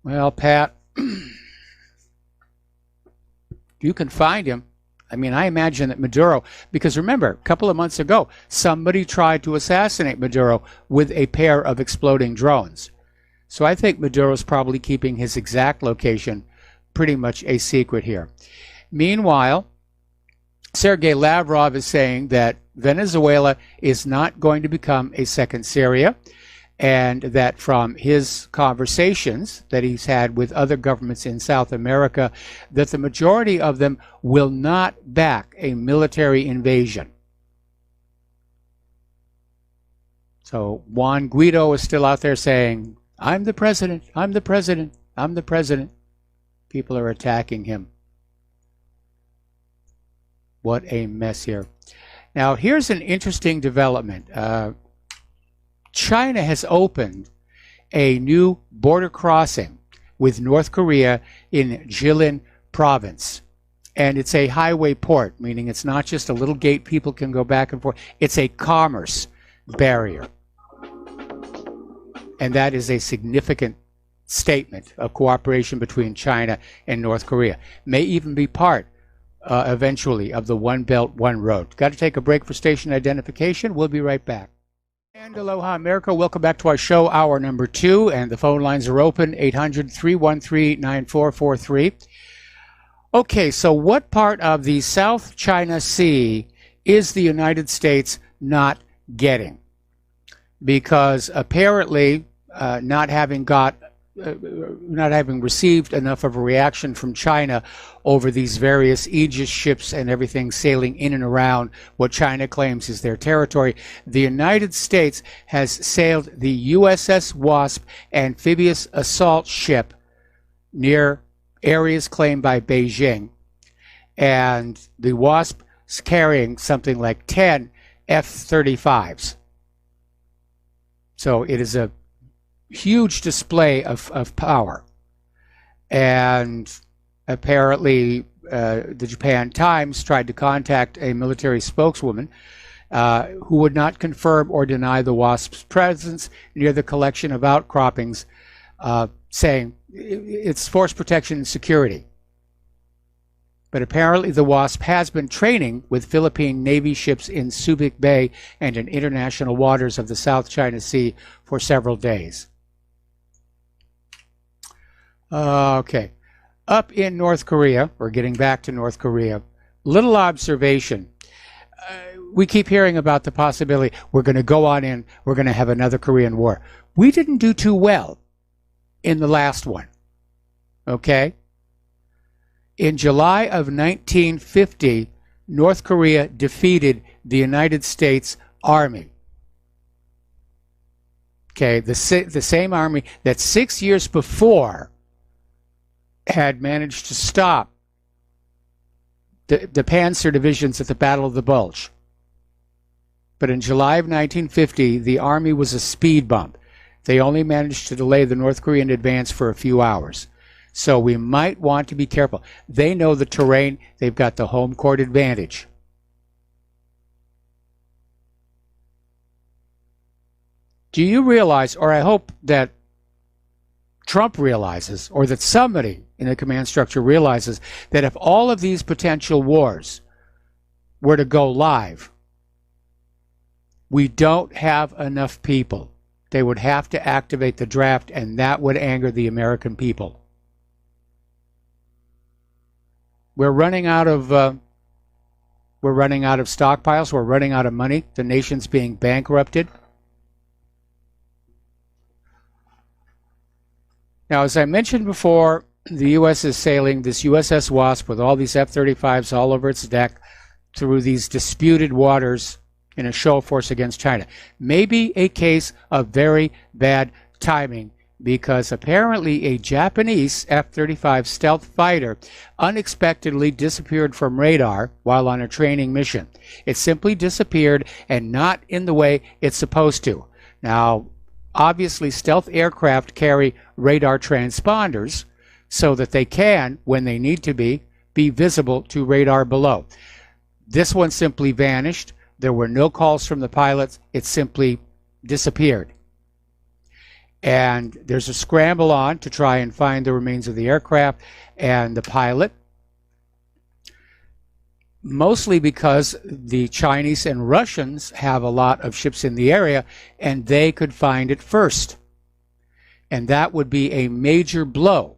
Well, Pat, you can find him. I mean, I imagine that Maduro, because remember, a couple of months ago, somebody tried to assassinate Maduro with a pair of exploding drones. So I think Maduro's probably keeping his exact location pretty much a secret here. Meanwhile, Sergei Lavrov is saying that Venezuela is not going to become a second Syria, and that from his conversations that he's had with other governments in South America, that the majority of them will not back a military invasion. So Juan Guaido is still out there saying, I'm the president, I'm the president, I'm the president. People are attacking him. What a mess here. Now, here's an interesting development. China has opened a new border crossing with North Korea in Jilin province. And it's a highway port, meaning it's not just a little gate people can go back and forth. It's a commerce barrier. And that is a significant statement of cooperation between China and North Korea. May even be part, eventually, of the One Belt, One Road. Got to take a break for station identification. We'll be right back. And aloha, America. Welcome back to our show, hour number 2. And the phone lines are open, 800-313-9443. Okay, so what part of the South China Sea is the United States not getting? Because apparently, not having received enough of a reaction from China over these various Aegis ships and everything sailing in and around what China claims is their territory, the United States has sailed the USS Wasp amphibious assault ship near areas claimed by Beijing. And the Wasp is carrying something like 10 F-35s. So it is a huge display of power. And apparently the Japan Times tried to contact a military spokeswoman who would not confirm or deny the Wasp's presence near the collection of outcroppings, saying it's force protection and security. But apparently the Wasp has been training with Philippine Navy ships in Subic Bay and in international waters of the South China Sea for several days. Okay. Up in North Korea, we're getting back to North Korea, little observation. We keep hearing about the possibility we're going to go on in, we're going to have another Korean War. We didn't do too well in the last one. Okay? In July of 1950, North Korea defeated the United States Army. Okay, the same army that 6 years before had managed to stop the Panzer divisions at the Battle of the Bulge. But in July of 1950, the army was a speed bump. They only managed to delay the North Korean advance for a few hours. So we might want to be careful. They know the terrain. They've got the home court advantage. Do you realize, or I hope that Trump realizes, or that somebody in the command structure realizes, that if all of these potential wars were to go live, we don't have enough people. They would have to activate the draft, and that would anger the American people. We're running out of stockpiles. We're running out of money. The nation's being bankrupted. Now, as I mentioned before, the U.S. is sailing this USS Wasp with all these F-35s all over its deck through these disputed waters in a show of force against China. Maybe a case of very bad timing, because apparently a Japanese F-35 stealth fighter unexpectedly disappeared from radar while on a training mission. It simply disappeared, and not in the way it's supposed to. Now, obviously, stealth aircraft carry radar transponders so that they can, when they need to be visible to radar below. This one simply vanished. There were no calls from the pilots. It simply disappeared. And there's a scramble on to try and find the remains of the aircraft and the pilot, mostly because the Chinese and Russians have a lot of ships in the area, and they could find it first. And that would be a major blow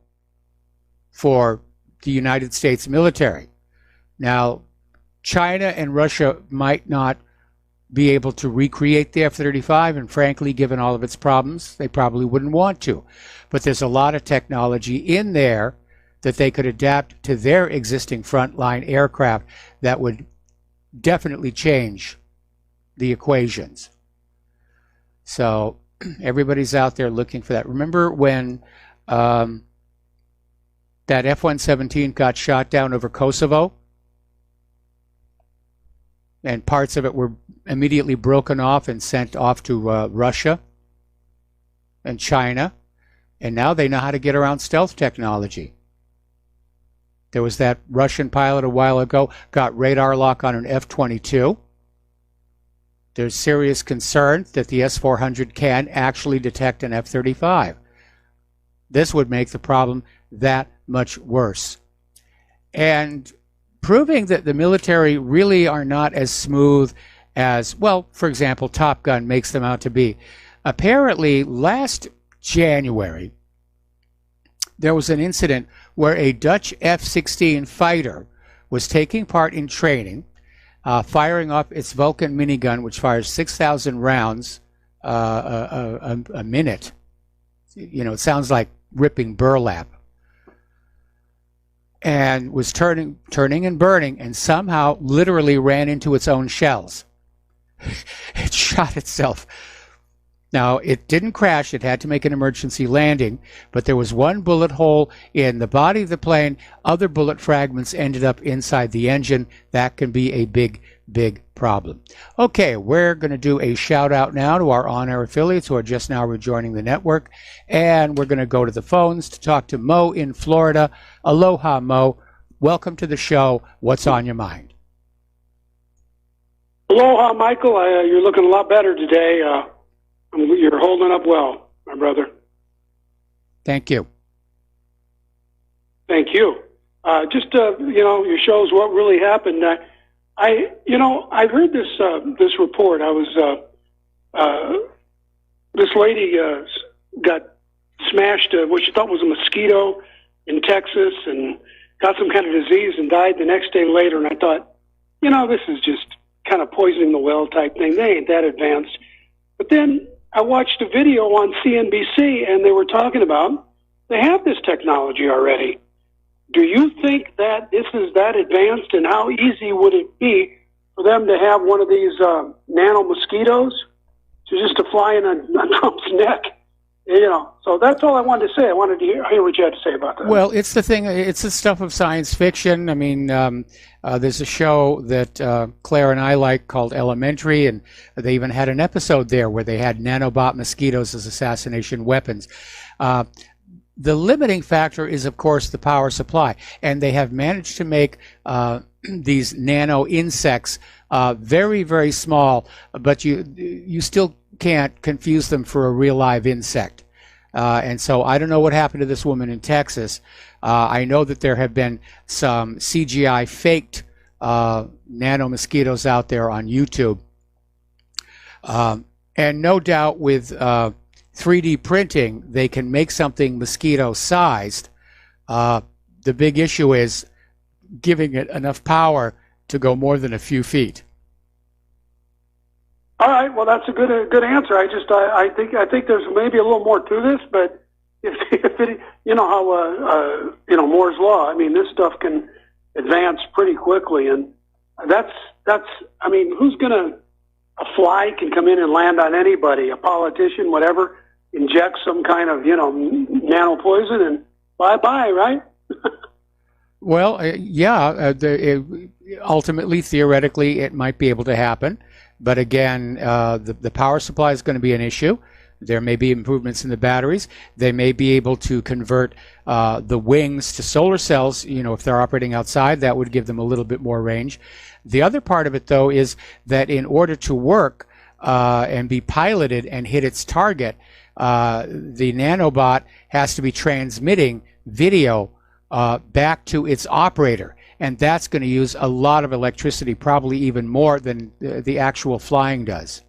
for the United States military. Now, China and Russia might not be able to recreate the F-35, and frankly, given all of its problems, they probably wouldn't want to. But there's a lot of technology in there that they could adapt to their existing frontline aircraft that would definitely change the equations. So everybody's out there looking for that. Remember when that F-117 got shot down over Kosovo? And parts of it were immediately broken off and sent off to Russia and China. And now they know how to get around stealth technology. There was that Russian pilot a while ago, got radar lock on an F-22. There's serious concern that the S-400 can actually detect an F-35. This would make the problem that much worse. And proving that the military really are not as smooth as, well, for example, Top Gun makes them out to be. Apparently, last January, there was an incident where a Dutch F-16 fighter was taking part in training, firing off its Vulcan minigun, which fires 6,000 rounds a minute. You know, it sounds like ripping burlap. And was turning and burning, and somehow literally ran into its own shells. It shot itself. Now, it didn't crash. It had to make an emergency landing, but there was one bullet hole in the body of the plane. Other bullet fragments ended up inside the engine. That can be a big, big problem. Okay, we're going to do a shout out now to our on-air affiliates who are just now rejoining the network, and we're going to go to the phones to talk to Mo in Florida. Aloha, Mo. Welcome to the show. What's on your mind? Aloha, Michael. You're looking a lot better today. You're holding up well, my brother. Thank you. Thank you. Your shows what really happened. I heard this report. This lady got smashed, what she thought was a mosquito in Texas, and got some kind of disease and died the next day later. And I thought, this is just kind of poisoning the well type thing. They ain't that advanced. But then I watched a video on CNBC, and they were talking about they have this technology already. Do you think that this is that advanced, and how easy would it be for them to have one of these nano mosquitoes to fly in on Trump's neck? So that's all I wanted to say. I wanted to hear what you had to say about that. Well, it's the thing. It's the stuff of science fiction. I mean, there's a show that Claire and I like called Elementary, and they even had an episode there where they had nanobot mosquitoes as assassination weapons. The limiting factor is, of course, the power supply, and they have managed to make these nano insects very, very small, but you still can't confuse them for a real live insect. And so I don't know what happened to this woman in Texas. I know that there have been some CGI faked nano mosquitoes out there on YouTube. And no doubt with 3D printing, they can make something mosquito-sized. The big issue is giving it enough power to go more than a few feet. All right, well, that's a good answer. I think there's maybe a little more to this, but if it, how Moore's law. I mean, this stuff can advance pretty quickly, and that's. I mean, a fly can come in and land on anybody, a politician, whatever, inject some kind of nano poison, and bye, right? Well, ultimately, theoretically, it might be able to happen. But again, the power supply is going to be an issue. There may be improvements in the batteries. They may be able to convert the wings to solar cells. If they're operating outside, that would give them a little bit more range. The other part of it, though, is that in order to work and be piloted and hit its target, the nanobot has to be transmitting video back to its operator. And that's going to use a lot of electricity, probably even more than the actual flying does.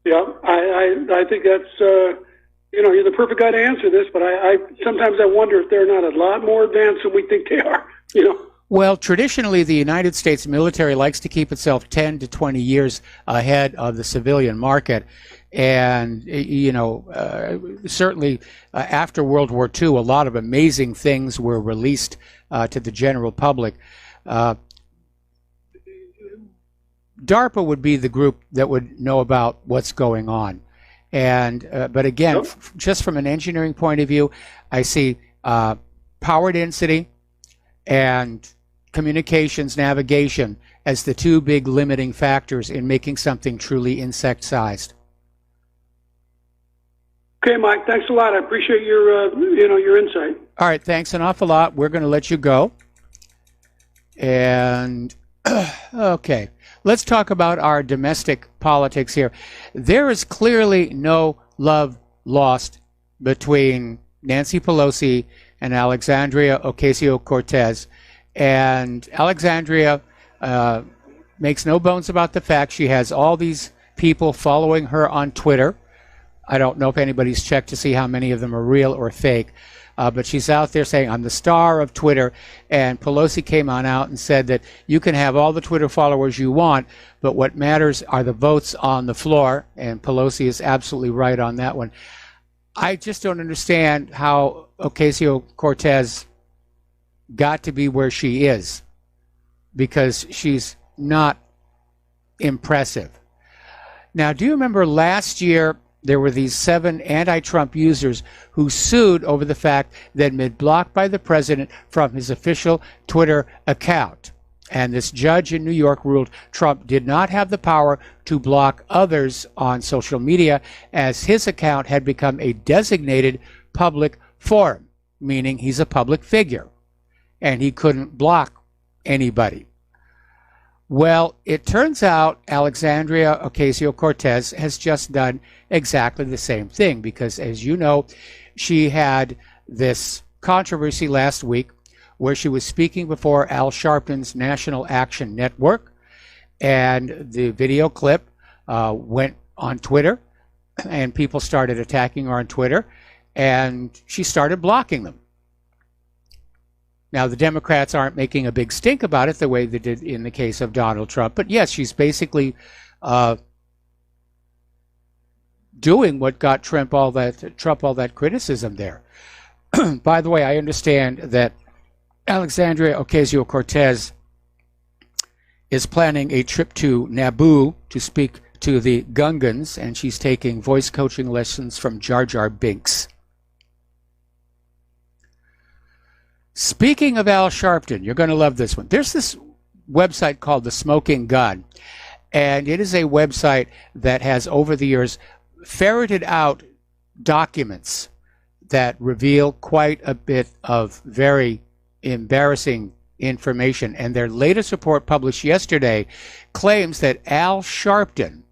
Yeah, I think that's, you're the perfect guy to answer this, but I sometimes I wonder if they're not a lot more advanced than we think they are, Well, traditionally, the United States military likes to keep itself 10 to 20 years ahead of the civilian market. And, certainly after World War II, a lot of amazing things were released to the general public. DARPA would be the group that would know about what's going on. And but again, just from an engineering point of view, I see power density and communications navigation as the two big limiting factors in making something truly insect-sized. Okay, Mike, thanks a lot. I appreciate your insight. All right, thanks an awful lot. We're going to let you go. And okay, let's talk about our domestic politics here. There is clearly no love lost between Nancy Pelosi and Alexandria Ocasio-Cortez. And Alexandria makes no bones about the fact she has all these people following her on Twitter. I don't know if anybody's checked to see how many of them are real or fake, but she's out there saying, I'm the star of Twitter. And Pelosi came on out and said that you can have all the Twitter followers you want, but what matters are the votes on the floor. And Pelosi is absolutely right on that one. I just don't understand how Ocasio-Cortez got to be where she is, because she's not impressive. Now, do you remember last year there were these 7 anti-Trump users who sued over the fact that they'd been blocked by the president from his official Twitter account? And this judge in New York ruled Trump did not have the power to block others on social media, as his account had become a designated public forum, meaning he's a public figure, and he couldn't block anybody. Well, it turns out Alexandria Ocasio-Cortez has just done exactly the same thing, because, as you know, she had this controversy last week where she was speaking before Al Sharpton's National Action Network, and the video clip went on Twitter, and people started attacking her on Twitter, and she started blocking them. Now, the Democrats aren't making a big stink about it the way they did in the case of Donald Trump. But yes, she's basically doing what got Trump all that criticism there. By the way, I understand that Alexandria Ocasio-Cortez is planning a trip to Naboo to speak to the Gungans, and she's taking voice coaching lessons from Jar Jar Binks. Speaking of Al Sharpton, you're going to love this one. There's this website called The Smoking Gun, and it is a website that has, over the years, ferreted out documents that reveal quite a bit of very embarrassing information. And their latest report, published yesterday, claims that Al Sharpton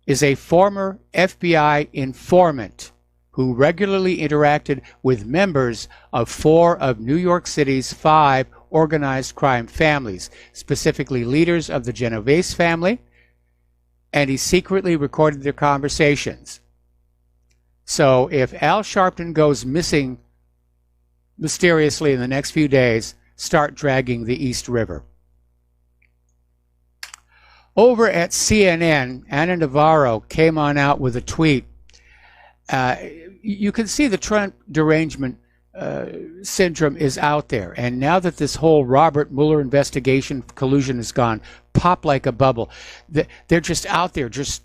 is a former FBI informant who regularly interacted with members of 4 of New York City's 5 organized crime families, specifically leaders of the Genovese family, and he secretly recorded their conversations. So if Al Sharpton goes missing mysteriously in the next few days, start dragging the East River. Over at CNN, Ana Navarro came on out with a tweet. You can see the Trump derangement syndrome is out there. And now that this whole Robert Mueller investigation collusion has gone pop like a bubble, they're just out there just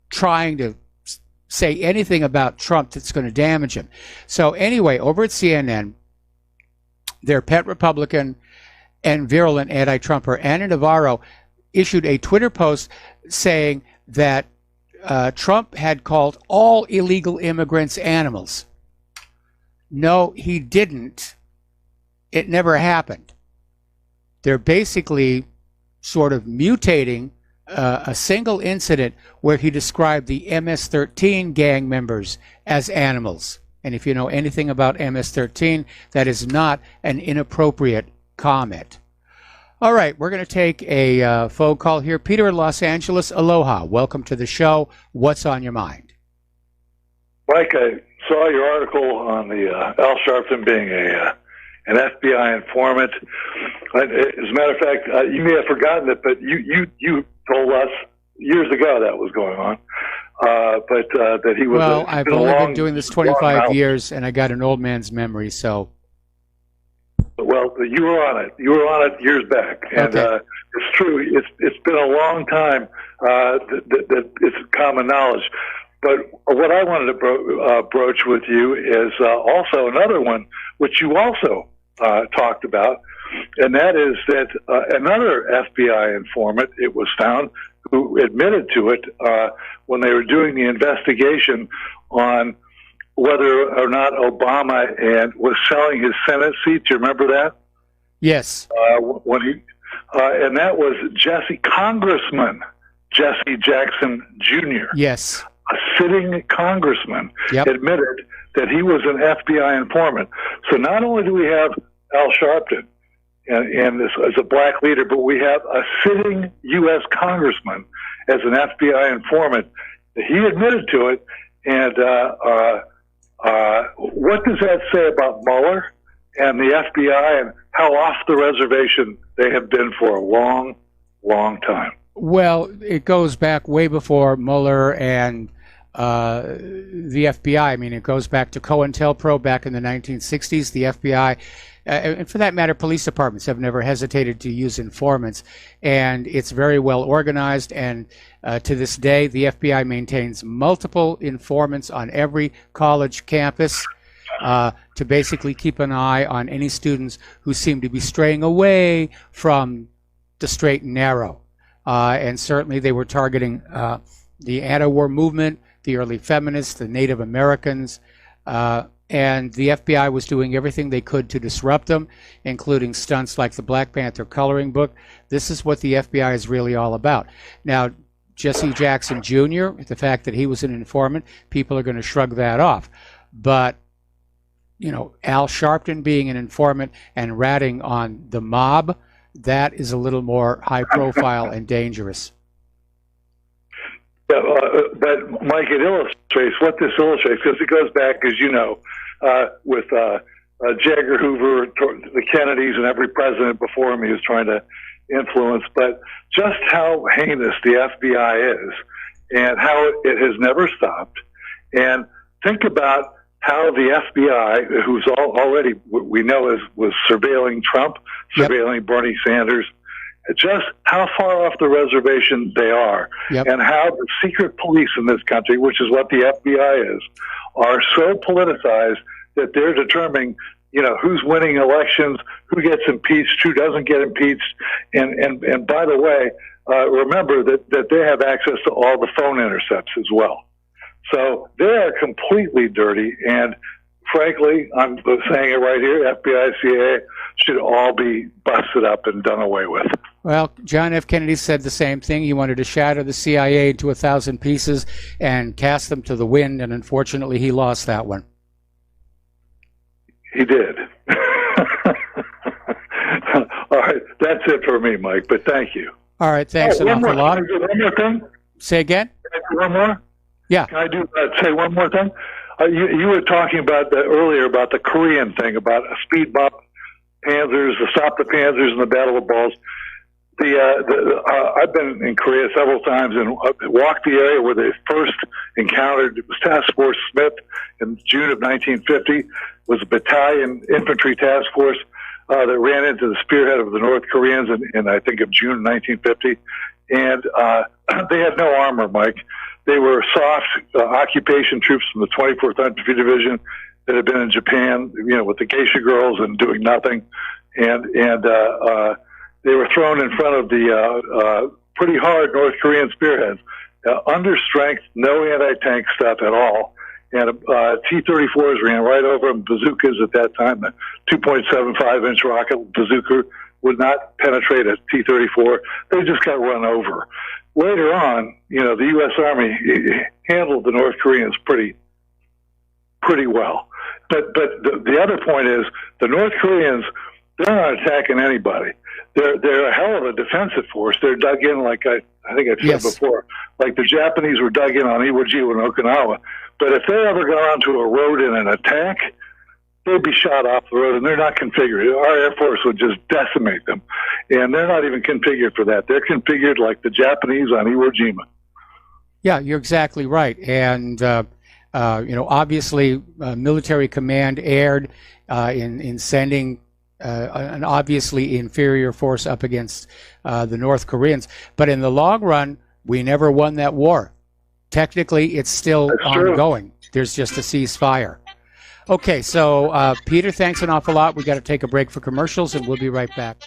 trying to say anything about Trump that's going to damage him. So anyway, over at CNN, their pet Republican and virulent anti-Trumper Ana Navarro issued a Twitter post saying that Trump had called all illegal immigrants animals. No, he didn't. It never happened. They're basically sort of mutating a single incident where he described the MS-13 gang members as animals. And if you know anything about MS-13, that is not an inappropriate comment. All right, we're going to take a phone call here. Peter in Los Angeles, aloha. Welcome to the show. What's on your mind? Mike, I saw your article on the Al Sharpton being an FBI informant. As a matter of fact, you may have forgotten it, but you told us years ago that was going on. But that he was. Well, I've only been doing this 25 years, and I got an old man's memory, so. Well, you were on it. You were on it years back, and it's true. It's been a long time that it's common knowledge. But what I wanted to broach with you is also another one, which you also talked about, and that is that another FBI informant, it was found, who admitted to it when they were doing the investigation on whether or not Obama was selling his Senate seat. Do you remember that? Yes. When he and that was Congressman Jesse Jackson Jr. Yes. A sitting congressman admitted that he was an FBI informant. So not only do we have Al Sharpton and this as a black leader, but we have a sitting U.S. congressman as an FBI informant. He admitted to it, and what does that say about Mueller and the FBI and how off the reservation they have been for a long, long time? Well, it goes back way before Mueller and the FBI. I mean, it goes back to COINTELPRO back in the 1960s. The FBI, and for that matter, police departments have never hesitated to use informants. And it's very well organized. And to this day, the FBI maintains multiple informants on every college campus to basically keep an eye on any students who seem to be straying away from the straight and narrow. And certainly they were targeting the anti-war movement, the early feminists, the Native Americans, and the FBI was doing everything they could to disrupt them, including stunts like the Black Panther coloring book. This is what the FBI is really all about. Now, Jesse Jackson Jr., the fact that he was an informant, people are going to shrug that off. But, you know, Al Sharpton being an informant and ratting on the mob, that is a little more high profile and dangerous. Yeah, but Mike, it illustrates what this illustrates, because it goes back, as you know, with J. Edgar Hoover, the Kennedys, and every president before him he was trying to influence. But just how heinous the FBI is, and how it has never stopped. And think about how the FBI, who's already, we know, was surveilling Trump, surveilling Bernie Sanders, just how far off the reservation they are, and how the secret police in this country, which is what the FBI is, are so politicized that they're determining, you know, who's winning elections, who gets impeached, who doesn't get impeached, and by the way, remember that they have access to all the phone intercepts as well. So they are completely dirty, and frankly, I'm saying it right here, FBI, CIA should all be busted up and done away with. Well, John F. Kennedy said the same thing. He wanted to shatter the CIA into 1,000 pieces and cast them to the wind, and unfortunately he lost that one. He did. All right, that's it for me, Mike, but thank you. All right, thanks an awful lot. Can I do one more thing? Say again? Can I do one more? Yeah. Can I say one more thing? You were talking about earlier about the Korean thing, about a speed bump, Panzers, the stop the Panzers and the Battle of Balls. I've been in Korea several times and walked the area where they first encountered, it was Task Force Smith in June of 1950, it was a battalion infantry task force that ran into the spearhead of the North Koreans in I think of June 1950. And they had no armor, Mike. They were soft occupation troops from the 24th Infantry Division that had been in Japan, you know, with the geisha girls and doing nothing. And they were thrown in front of the pretty hard North Korean spearheads. Under strength, no anti-tank stuff at all. And T-34s ran right over them. Bazookas at that time, the 2.75-inch rocket bazooka would not penetrate a T-34. They just got run over. Later on, you know, the U.S. Army handled the North Koreans pretty well. But the other point is the North Koreans they're not attacking anybody. They're a hell of a defensive force. They're dug in, like I think I said before, like the Japanese were dug in on Iwo Jima and Okinawa. But if they ever got onto a road in an attack, they'd be shot off the road, and they're not configured. Our Air Force would just decimate them, and they're not even configured for that. They're configured like the Japanese on Iwo Jima. Yeah, you're exactly right. And obviously, military command erred in sending an obviously inferior force up against the North Koreans. But in the long run, we never won that war. Technically, it's still ongoing. There's just a ceasefire. Okay, so Peter, thanks an awful lot. We got to take a break for commercials, and we'll be right back.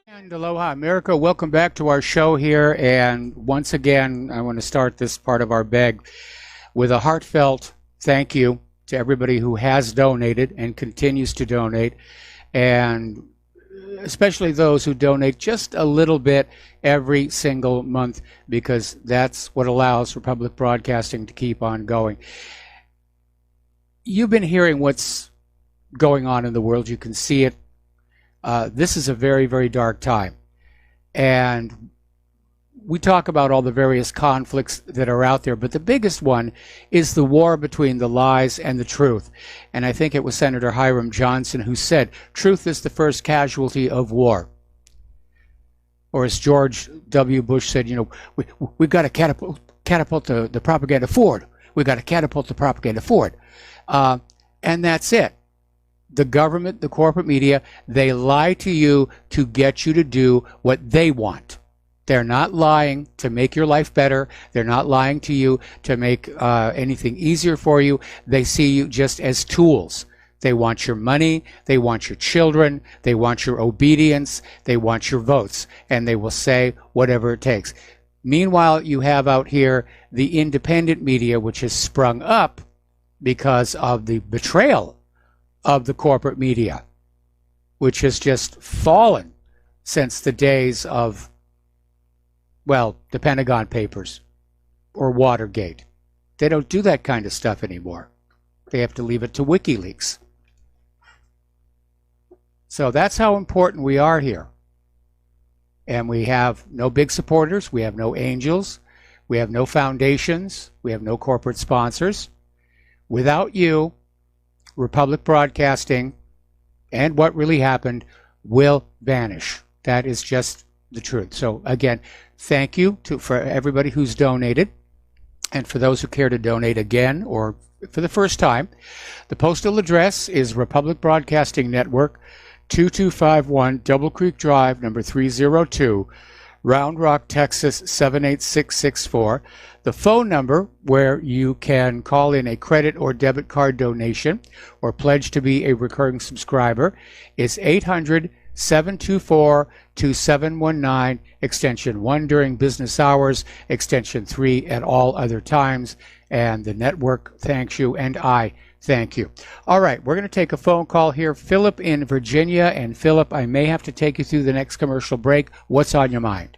And aloha, America. Welcome back to our show here. And once again, I want to start this part of our beg with a heartfelt thank you to everybody who has donated and continues to donate, and especially those who donate just a little bit every single month, because that's what allows for public broadcasting to keep on going. You've been hearing what's going on in the world. You can see it. This is a very, very dark time. And we talk about all the various conflicts that are out there, but the biggest one is the war between the lies and the truth. And I think it was Senator Hiram Johnson who said, truth is the first casualty of war. Or as George W. Bush said, we've got to catapult the propaganda forward. We've got to catapult the propaganda forward. And that's it. The government, the corporate media, they lie to you to get you to do what they want. They're not lying to make your life better. They're not lying to you to make anything easier for you. They see you just as tools. They want your money. They want your children. They want your obedience. They want your votes. And they will say whatever it takes. Meanwhile, you have out here the independent media, which has sprung up because of the betrayal of the corporate media, which has just fallen since the days of, well, the Pentagon Papers or Watergate. They don't do that kind of stuff anymore. They have to leave it to WikiLeaks. So that's how important we are here. And we have no big supporters. We have no angels. We have no foundations. We have no corporate sponsors. Without you, Republic Broadcasting and what really happened will vanish. That is just the truth. So again, thank you for everybody who's donated, and for those who care to donate again or for the first time. The postal address is Republic Broadcasting Network, 2251 Double Creek Drive, number 302, Round Rock, Texas 78664. The phone number where you can call in a credit or debit card donation or pledge to be a recurring subscriber is 800-724-2719, extension 1 during business hours, extension 3 at all other times. And the network thanks you, and I thank you. All right, we're going to take a phone call here. Philip in Virginia. And Philip, I may have to take you through the next commercial break. What's on your mind?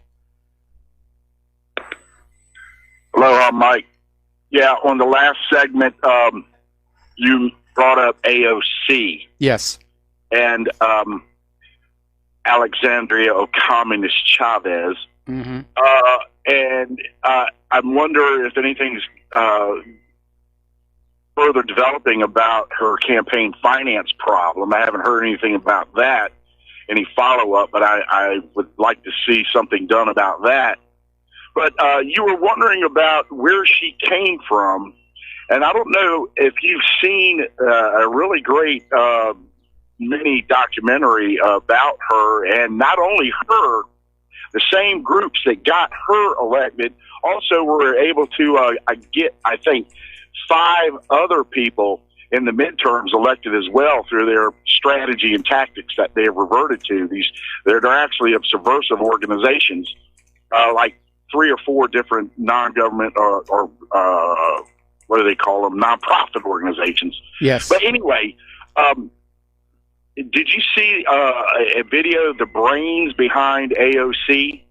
Hello, I'm Mike. Yeah, on the last segment, you brought up AOC. Yes. And Alexandria Ocasio Chavez. Mm-hmm. And I wonder if anything's further developing about her campaign finance problem. I haven't heard anything about that, any follow-up, but I would like to see something done about that. But you were wondering about where she came from, and I don't know if you've seen a really great mini documentary about her, and not only her, the same groups that got her elected also were able to get, I think, 5 other people in the midterms elected as well through their strategy and tactics that they have reverted to. They're actually of subversive organizations, like 3 or 4 different non-government or what do they call them? Nonprofit organizations. Yes. But anyway, did you see a video of the brains behind AOC?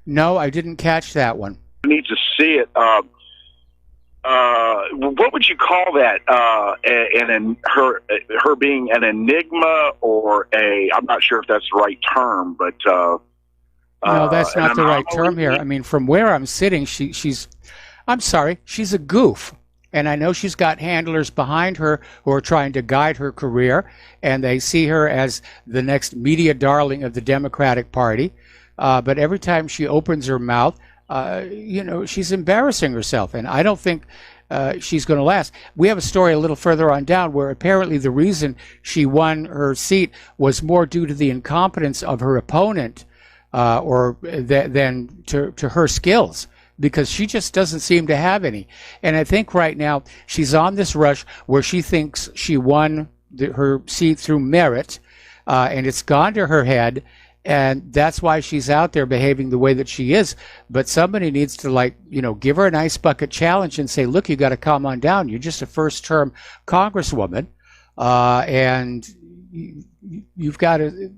No, I didn't catch that one. You need to see it. what would you call that? Her being an enigma or I'm not sure if that's the right term, but no, that's not the right term here. I mean, from where I'm sitting, she's a goof. And I know she's got handlers behind her who are trying to guide her career, and they see her as the next media darling of the Democratic Party. But every time she opens her mouth, she's embarrassing herself, and I don't think she's going to last. We have a story a little further on down where apparently the reason she won her seat was more due to the incompetence of her opponent than to her skills, because she just doesn't seem to have any. And I think right now she's on this rush where she thinks she won her seat through merit, and it's gone to her head, and that's why she's out there behaving the way that she is. But somebody needs to, give her an ice bucket challenge and say, look, you got to calm on down. You're just a first-term congresswoman, and you've got to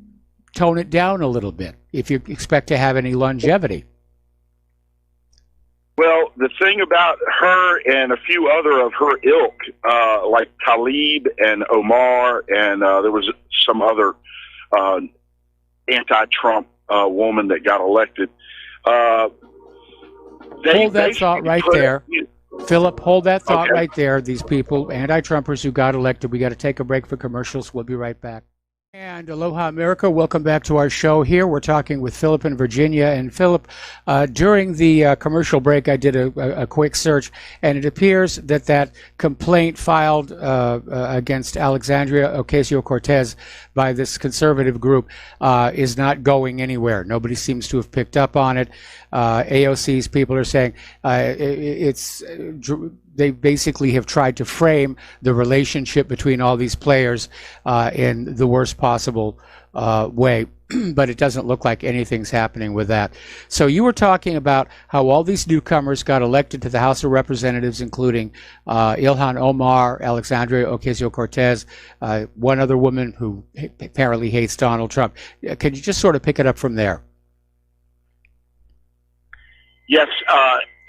tone it down a little bit if you expect to have any longevity. Well, the thing about her and a few other of her ilk, like Talib and Omar, and there was some other anti-Trump woman that got elected. Hold that thought right there. Philip, hold that thought right there. These people, anti-Trumpers who got elected. We got to take a break for commercials. We'll be right back. And aloha, America. Welcome back to our show here. We're talking with Philip in Virginia. And Philip, during the commercial break, I did a quick search, and it appears that complaint filed against Alexandria Ocasio-Cortez by this conservative group is not going anywhere. Nobody seems to have picked up on it. AOC's people are saying they basically have tried to frame the relationship between all these players in the worst possible way, but it doesn't look like anything's happening with that. So you were talking about how all these newcomers got elected to the House of Representatives, including Ilhan Omar, Alexandria Ocasio-Cortez, one other woman who apparently hates Donald Trump. Could you just sort of pick it up from there? Yes,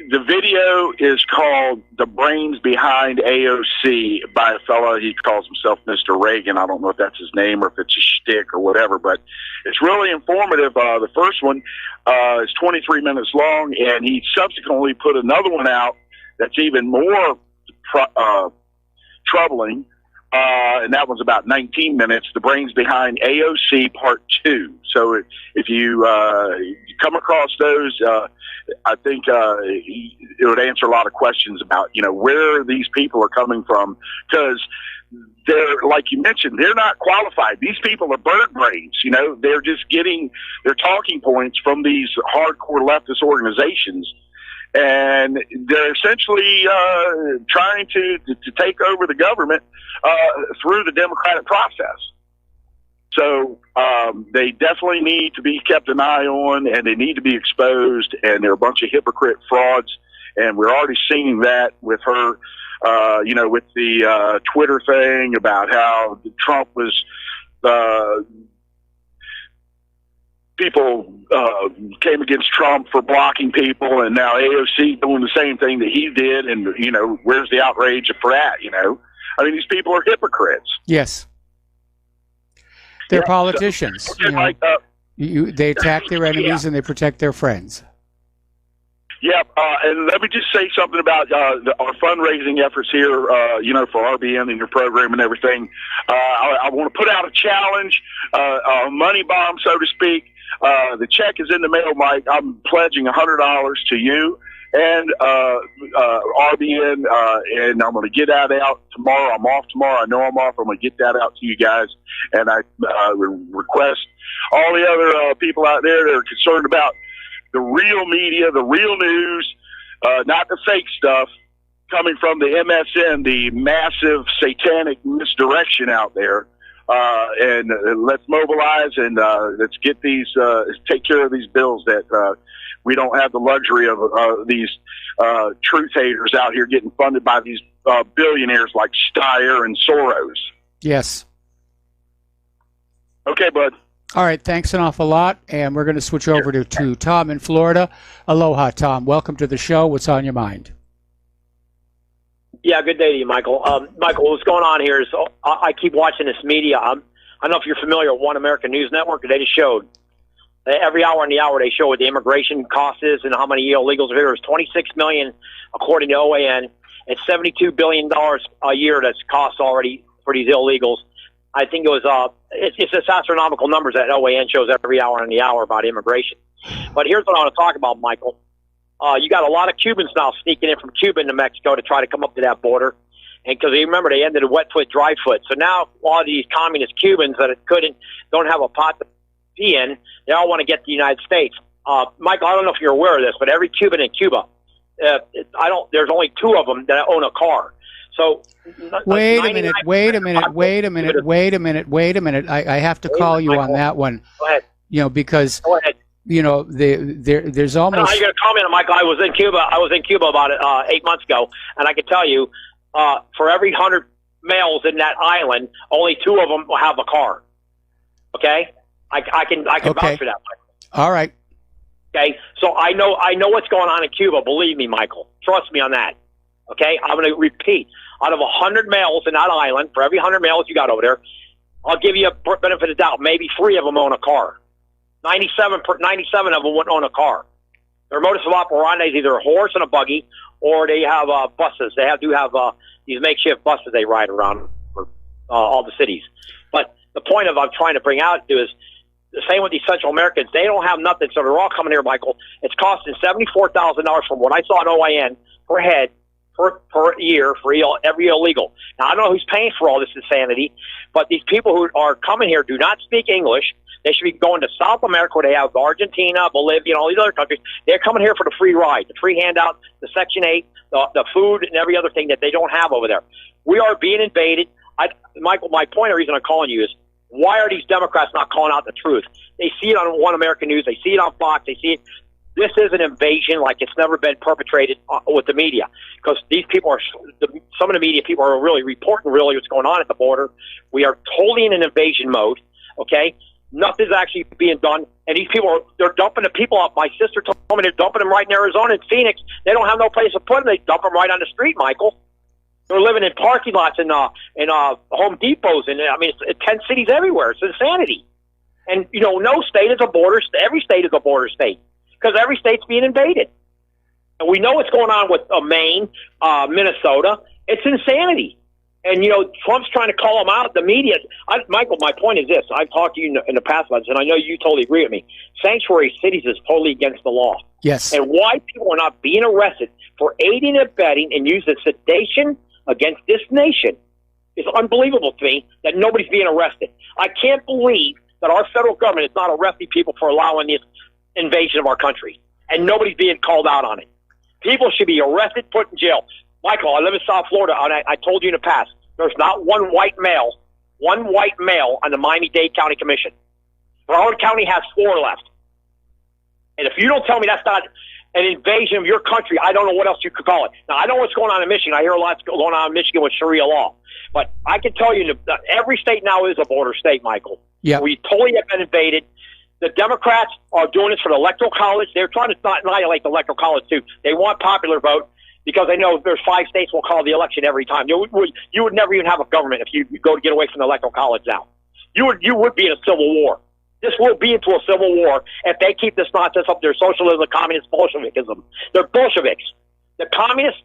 the video is called "The Brains Behind AOC" by a fellow. He calls himself Mr. Reagan. I don't know if that's his name or if it's a shtick or whatever, but it's really informative. The first one is 23 minutes long, and he subsequently put another one out that's even more troubling, and that one's about 19 minutes. "The Brains Behind AOC Part 2. So if you come across those, I think it would answer a lot of questions about, where these people are coming from, because they're, like you mentioned, they're not qualified. These people are bird brains. They're just getting their talking points from these hardcore leftist organizations, and they're essentially trying to take over the government through the democratic process. So they definitely need to be kept an eye on, and they need to be exposed, and they're a bunch of hypocrite frauds, and we're already seeing that with her, with the Twitter thing about how Trump was people came against Trump for blocking people, and now AOC doing the same thing that he did, and, where's the outrage for that, I mean, these people are hypocrites. Yes. They're politicians. They attack their enemies and they protect their friends. Yeah, and let me just say something about our fundraising efforts here, for RBN and your program and everything. I want to put out a challenge, a money bomb, so to speak. The check is in the mail, Mike. I'm pledging $100 to you and RBN, and I'm going to get that out tomorrow. I'm off tomorrow. I know I'm off. I'm going to get that out to you guys, and I request all the other people out there that are concerned about the real media, the real news, not the fake stuff coming from the MSN, the massive satanic misdirection out there. And let's mobilize and let's get these, take care of these bills that we don't have the luxury of these truth haters out here getting funded by these billionaires like Steyer and Soros. Yes. Okay, bud. All right, thanks an awful lot, and we're going to switch over to Tom in Florida. Aloha, Tom. Welcome to the show. What's on your mind? Yeah, good day to you, Michael. Michael, what's going on here is I keep watching this media. I don't know if you're familiar with One American News Network. They just showed every hour on the hour they show what the immigration cost is and how many illegals are here. It's $26 million according to OAN. It's $72 billion a year that's cost already for these illegals. I think it was it's just astronomical numbers that OAN shows every hour on the hour about immigration. But here's what I want to talk about, Michael. You got a lot of Cubans now sneaking in from Cuba into Mexico to try to come up to that border. And because you remember, they ended a wet foot, dry foot. So now a lot of these communist Cubans that don't have a pot to pee in, they all want to get to the United States. Michael, I don't know if you're aware of this, but every Cuban in Cuba, there's only 2 of them that own a car. So wait a minute. I have to call you on that one. Go ahead. Because Go ahead. There's almost. I don't know how you're going to comment, Michael. I was in Cuba about 8 months ago, and I can tell you, for every 100 males in that island, only 2 of them will have a car. Okay, I can vouch for that, Michael. All right. Okay, so I know what's going on in Cuba. Believe me, Michael. Trust me on that. Okay, I'm going to repeat. Out of 100 males in that island, for every 100 males you got over there, I'll give you a benefit of the doubt. Maybe 3 of them own a car. 97 of them wouldn't own a car. Their modus operandi is either a horse and a buggy, or they have buses. They do have these makeshift buses they ride around for all the cities. But the point of I'm trying to bring out is the same with these Central Americans. They don't have nothing, so they're all coming here, Michael. It's costing $74,000 from what I saw in OAN per head per year for every illegal. Now, I don't know who's paying for all this insanity, but these people who are coming here do not speak English. They should be going to South America where they have Argentina, Bolivia, and all these other countries. They're coming here for the free ride, the free handout, the Section 8, the food, and every other thing that they don't have over there. We are being invaded. Michael, my point of reason I'm calling you is, why are these Democrats not calling out the truth? They see it on One American News. They see it on Fox. They see it. This is an invasion like it's never been perpetrated with the media, because these people some of the media people are really reporting really what's going on at the border. We are totally in an invasion mode, okay? Nothing's actually being done, and these people they're dumping the people up. My sister told me they're dumping them right in Arizona and Phoenix. They don't have no place to put them. They dump them right on the street, Michael. They're living in parking lots and Home Depots, and I mean, it's 10 cities everywhere. It's insanity. And no state is a border. Every state is a border state, because every state's being invaded. And we know what's going on with Maine, Minnesota. It's insanity. And, Trump's trying to call them out. The media. Michael, my point is this. I've talked to you in the past about this, and I know you totally agree with me. Sanctuary cities is totally against the law. Yes. And why people are not being arrested for aiding and abetting and using sedation against this nation is unbelievable to me, that nobody's being arrested. I can't believe that our federal government is not arresting people for allowing this invasion of our country, and nobody's being called out on it. People should be arrested, put in jail. Michael, I live in South Florida, and I told you in the past, there's not one white male on the Miami-Dade County Commission. Broward County has 4 left. And if you don't tell me that's not an invasion of your country, I don't know what else you could call it. Now, I know what's going on in Michigan. I hear a lot's going on in Michigan with Sharia law. But I can tell you that every state now is a border state, Michael. Yeah. We totally have been invaded. The Democrats are doing this for the Electoral College. They're trying to annihilate the Electoral College, too. They want popular vote because they know there's 5 states will call the election every time. You would never even have a government if you go to get away from the Electoral College now. You would be in a civil war. This will be into a civil war if they keep this nonsense up. Their socialism, communist Bolshevikism. They're Bolsheviks. The Communist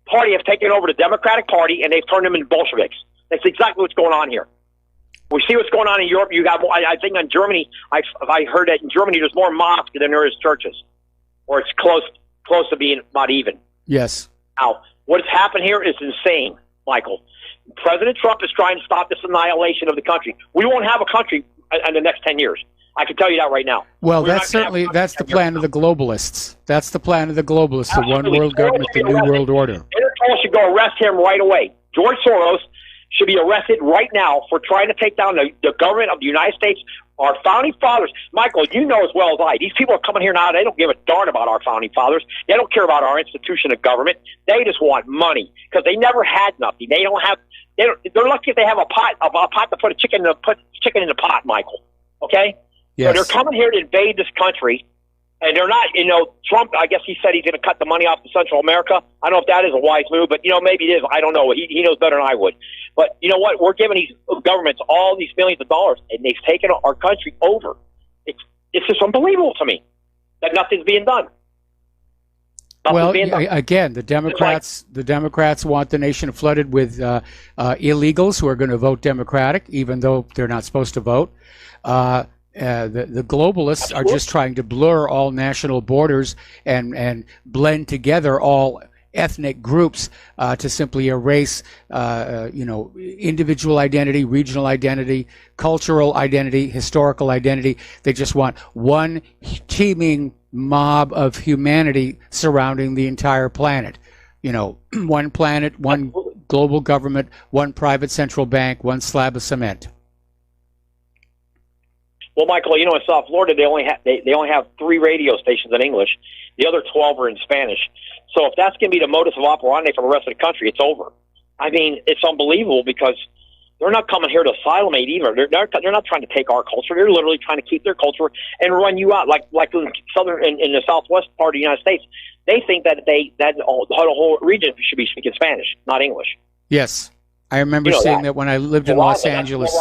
Party have taken over the Democratic Party, and they've turned them into Bolsheviks. That's exactly what's going on here. We see what's going on in Europe. You got, I think, in Germany. I heard that in Germany there's more mosques than there is churches, or it's close to being about even. Yes. Now, what's happened here is insane, Michael. President Trump is trying to stop this annihilation of the country. We won't have a country in the next 10 years. I can tell you that right now. Well, that's the plan of the globalists. That's the plan of the globalists, the one world government, the new world order. Interpol should go arrest him right away. George Soros should be arrested right now for trying to take down the government of the United States, our founding fathers. Michael, you know as well as I, these people are coming here now, they don't give a darn about our founding fathers. They don't care about our institution of government. They just want money, because they never had nothing. They're lucky if they have a pot to put chicken in the pot, Michael. Okay? Yes. So they're coming here to invade this country, And they're not, Trump, I guess he said he's going to cut the money off to Central America. I don't know if that is a wise move, but, maybe it is. I don't know. He knows better than I would. But you know what? We're giving these governments all these millions of dollars, and they've taken our country over. It's just unbelievable to me that nothing's being done. Again, the Democrats want the nation flooded with illegals who are going to vote Democratic, even though they're not supposed to vote. The globalists are just trying to blur all national borders and blend together all ethnic groups to simply erase, individual identity, regional identity, cultural identity, historical identity. They just want one teeming mob of humanity surrounding the entire planet. One planet, one global government, one private central bank, one slab of cement. Well, Michael, in South Florida, they only have 3 radio stations in English. The other 12 are in Spanish. So if that's going to be the modus of operandi for the rest of the country, it's over. I mean, it's unbelievable because they're not coming here to asylumate either. They're not trying to take our culture. They're literally trying to keep their culture and run you out, like in the southwest part of the United States. They think that the whole region should be speaking Spanish, not English. Yes, I remember seeing that when I lived in Los Angeles.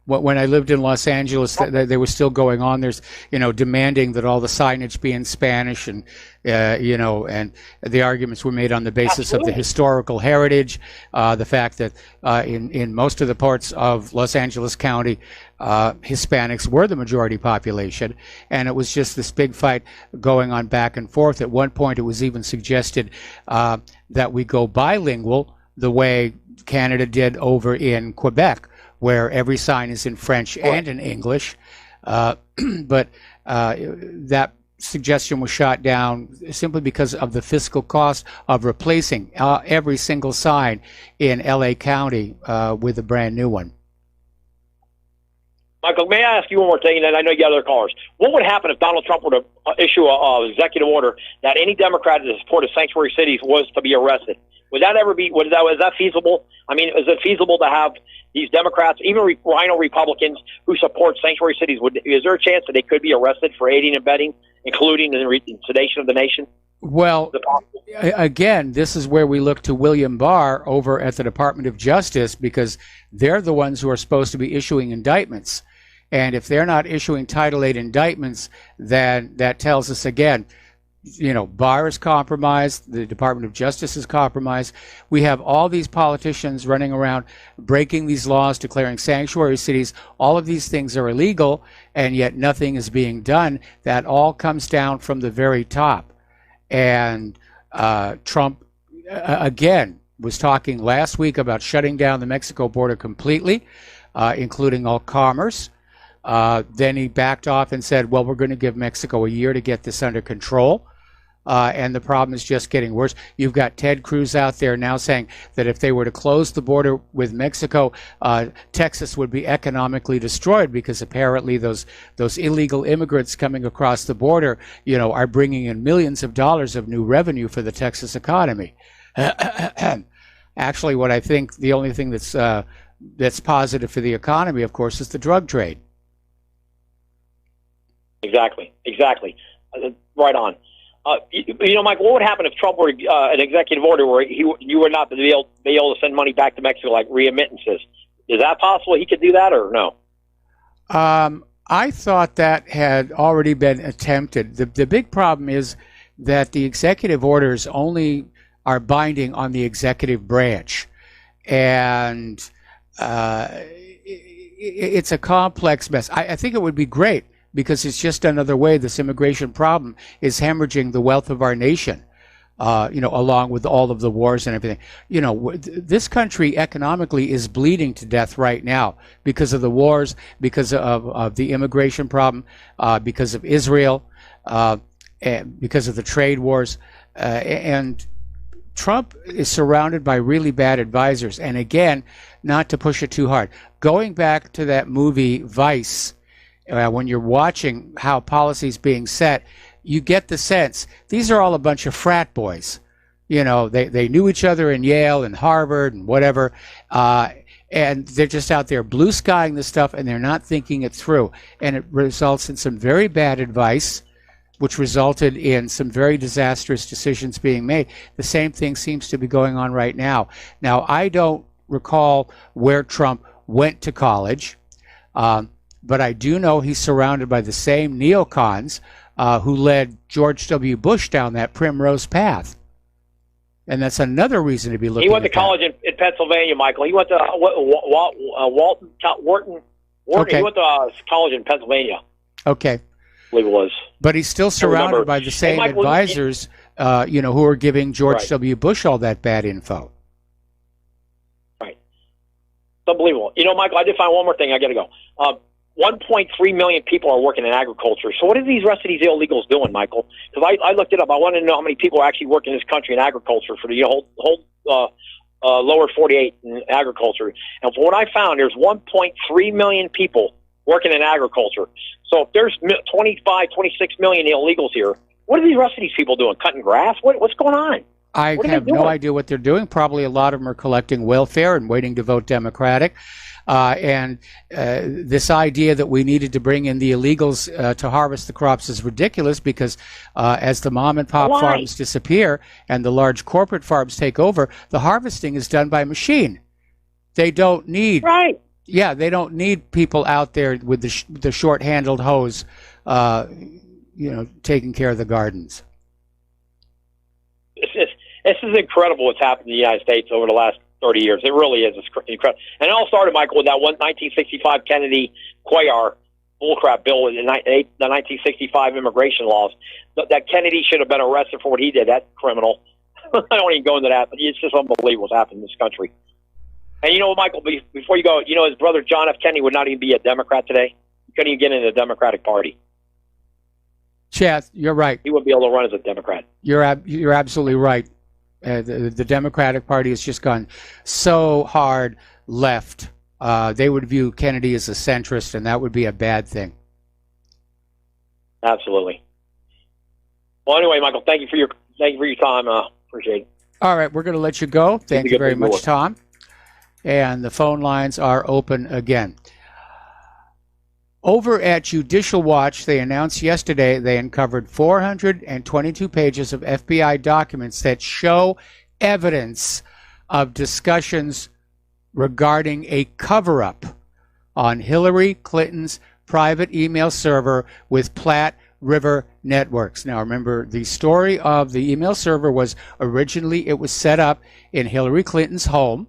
When I lived in Los Angeles, they were still going on. There's, demanding that all the signage be in Spanish, and and the arguments were made on the basis of the historical heritage, the fact that in most of the parts of Los Angeles County, Hispanics were the majority population, and it was just this big fight going on back and forth. At one point, it was even suggested that we go bilingual the way Canada did over in Quebec, where every sign is in French and in English. But that suggestion was shot down simply because of the fiscal cost of replacing every single sign in LA County with a brand new one. Michael, may I ask you one more thing, and then I know you got other callers. What would happen if Donald Trump were to issue an executive order that any Democrat that supported sanctuary cities was to be arrested? Would that ever be? Is that feasible? I mean, is it feasible to have these Democrats, even Rhino Republicans who support sanctuary cities? Is there a chance that they could be arrested for aiding and abetting, including the sedation of the nation? Well, again, this is where we look to William Barr over at the Department of Justice, because they're the ones who are supposed to be issuing indictments. And if they're not issuing Title VIII indictments, then that tells us again, Barr is compromised, the Department of Justice is compromised. We have all these politicians running around breaking these laws, declaring sanctuary cities. All of these things are illegal, and yet nothing is being done. That all comes down from the very top. And Trump, again, was talking last week about shutting down the Mexico border completely, including all commerce. Then he backed off and said, well, we're going to give Mexico a year to get this under control. And the problem is just getting worse. You've got Ted Cruz out there now saying that if they were to close the border with Mexico, Texas would be economically destroyed, because apparently those illegal immigrants coming across the border, are bringing in millions of dollars of new revenue for the Texas economy. Actually, what I think the only thing that's positive for the economy, of course, is the drug trade. Exactly. Right on. Mike, what would happen if Trump were an executive order where you were not to be able to send money back to Mexico, like remittances? Is that possible? He could do that, or no? I thought that had already been attempted. The big problem is that the executive orders only are binding on the executive branch, and it's a complex mess. I think it would be great, because it's just another way this immigration problem is hemorrhaging the wealth of our nation, along with all of the wars and everything. This country economically is bleeding to death right now because of the wars, because of the immigration problem, because of Israel, and because of the trade wars. And Trump is surrounded by really bad advisors. And again, not to push it too hard, going back to that movie Vice, when you're watching how policy is being set, you get the sense these are all a bunch of frat boys. They knew each other in Yale and Harvard and whatever, and they're just out there blue skying this stuff, and they're not thinking it through. And it results in some very bad advice which resulted in some very disastrous decisions being made. The same thing seems to be going on right now. Now, I don't recall where Trump went to college, but I do know he's surrounded by the same neocons who led George W. Bush down that primrose path. And that's another reason to be looking. He went to at college in Pennsylvania, Michael. He went to Wharton. Okay. He went to college in Pennsylvania. Okay. I believe it was. But he's still surrounded by the same Michael, advisors, who are giving George Right. W. Bush all that bad info. Right. It's unbelievable. You know, Michael, I did find one more thing. I got to go. 1.3 million people are working in agriculture. So what are these rest of these illegals doing, Michael? Because I looked it up. I wanted to know how many people are actually working in this country in agriculture for the whole lower 48 in agriculture. And from what I found, there's 1.3 million people working in agriculture. So if there's 25, 26 million illegals here, what are the rest of these people doing? Cutting grass? What's going on? I have no idea what they're doing. Probably a lot of them are collecting welfare and waiting to vote Democratic. This idea that we needed to bring in the illegals to harvest the crops is ridiculous because as the mom and pop farms disappear and the large corporate farms take over, the harvesting is done by machine. They don't need they don't need people out there with the short-handled hose, taking care of the gardens. This is incredible what's happened in the United States over the last 30 years. It really is. It's incredible. And it all started, Michael, with that 1965 Kennedy Cuellar bullcrap bill in the 1965 immigration laws. That Kennedy should have been arrested for what he did, that criminal. I don't even go into that, but it's just unbelievable what's happened in this country. And you know, Michael, before you go, you know, his brother John F. Kennedy would not even be a Democrat today. He couldn't even get into the Democratic Party. Chad, you're right. He wouldn't be able to run as a Democrat. You're absolutely right. The Democratic Party has just gone so hard left. They would view Kennedy as a centrist, and that would be a bad thing. Absolutely. Well, anyway, Michael, thank you for your time. Appreciate it. All right, we're going to let you go. Thank you very much, Tom. And the phone lines are open again. Over at Judicial Watch, they announced yesterday they uncovered 422 pages of FBI documents that show evidence of discussions regarding a cover-up on Hillary Clinton's private email server with Platte River Networks. Now, remember, the story of the email server was originally it was set up in Hillary Clinton's home,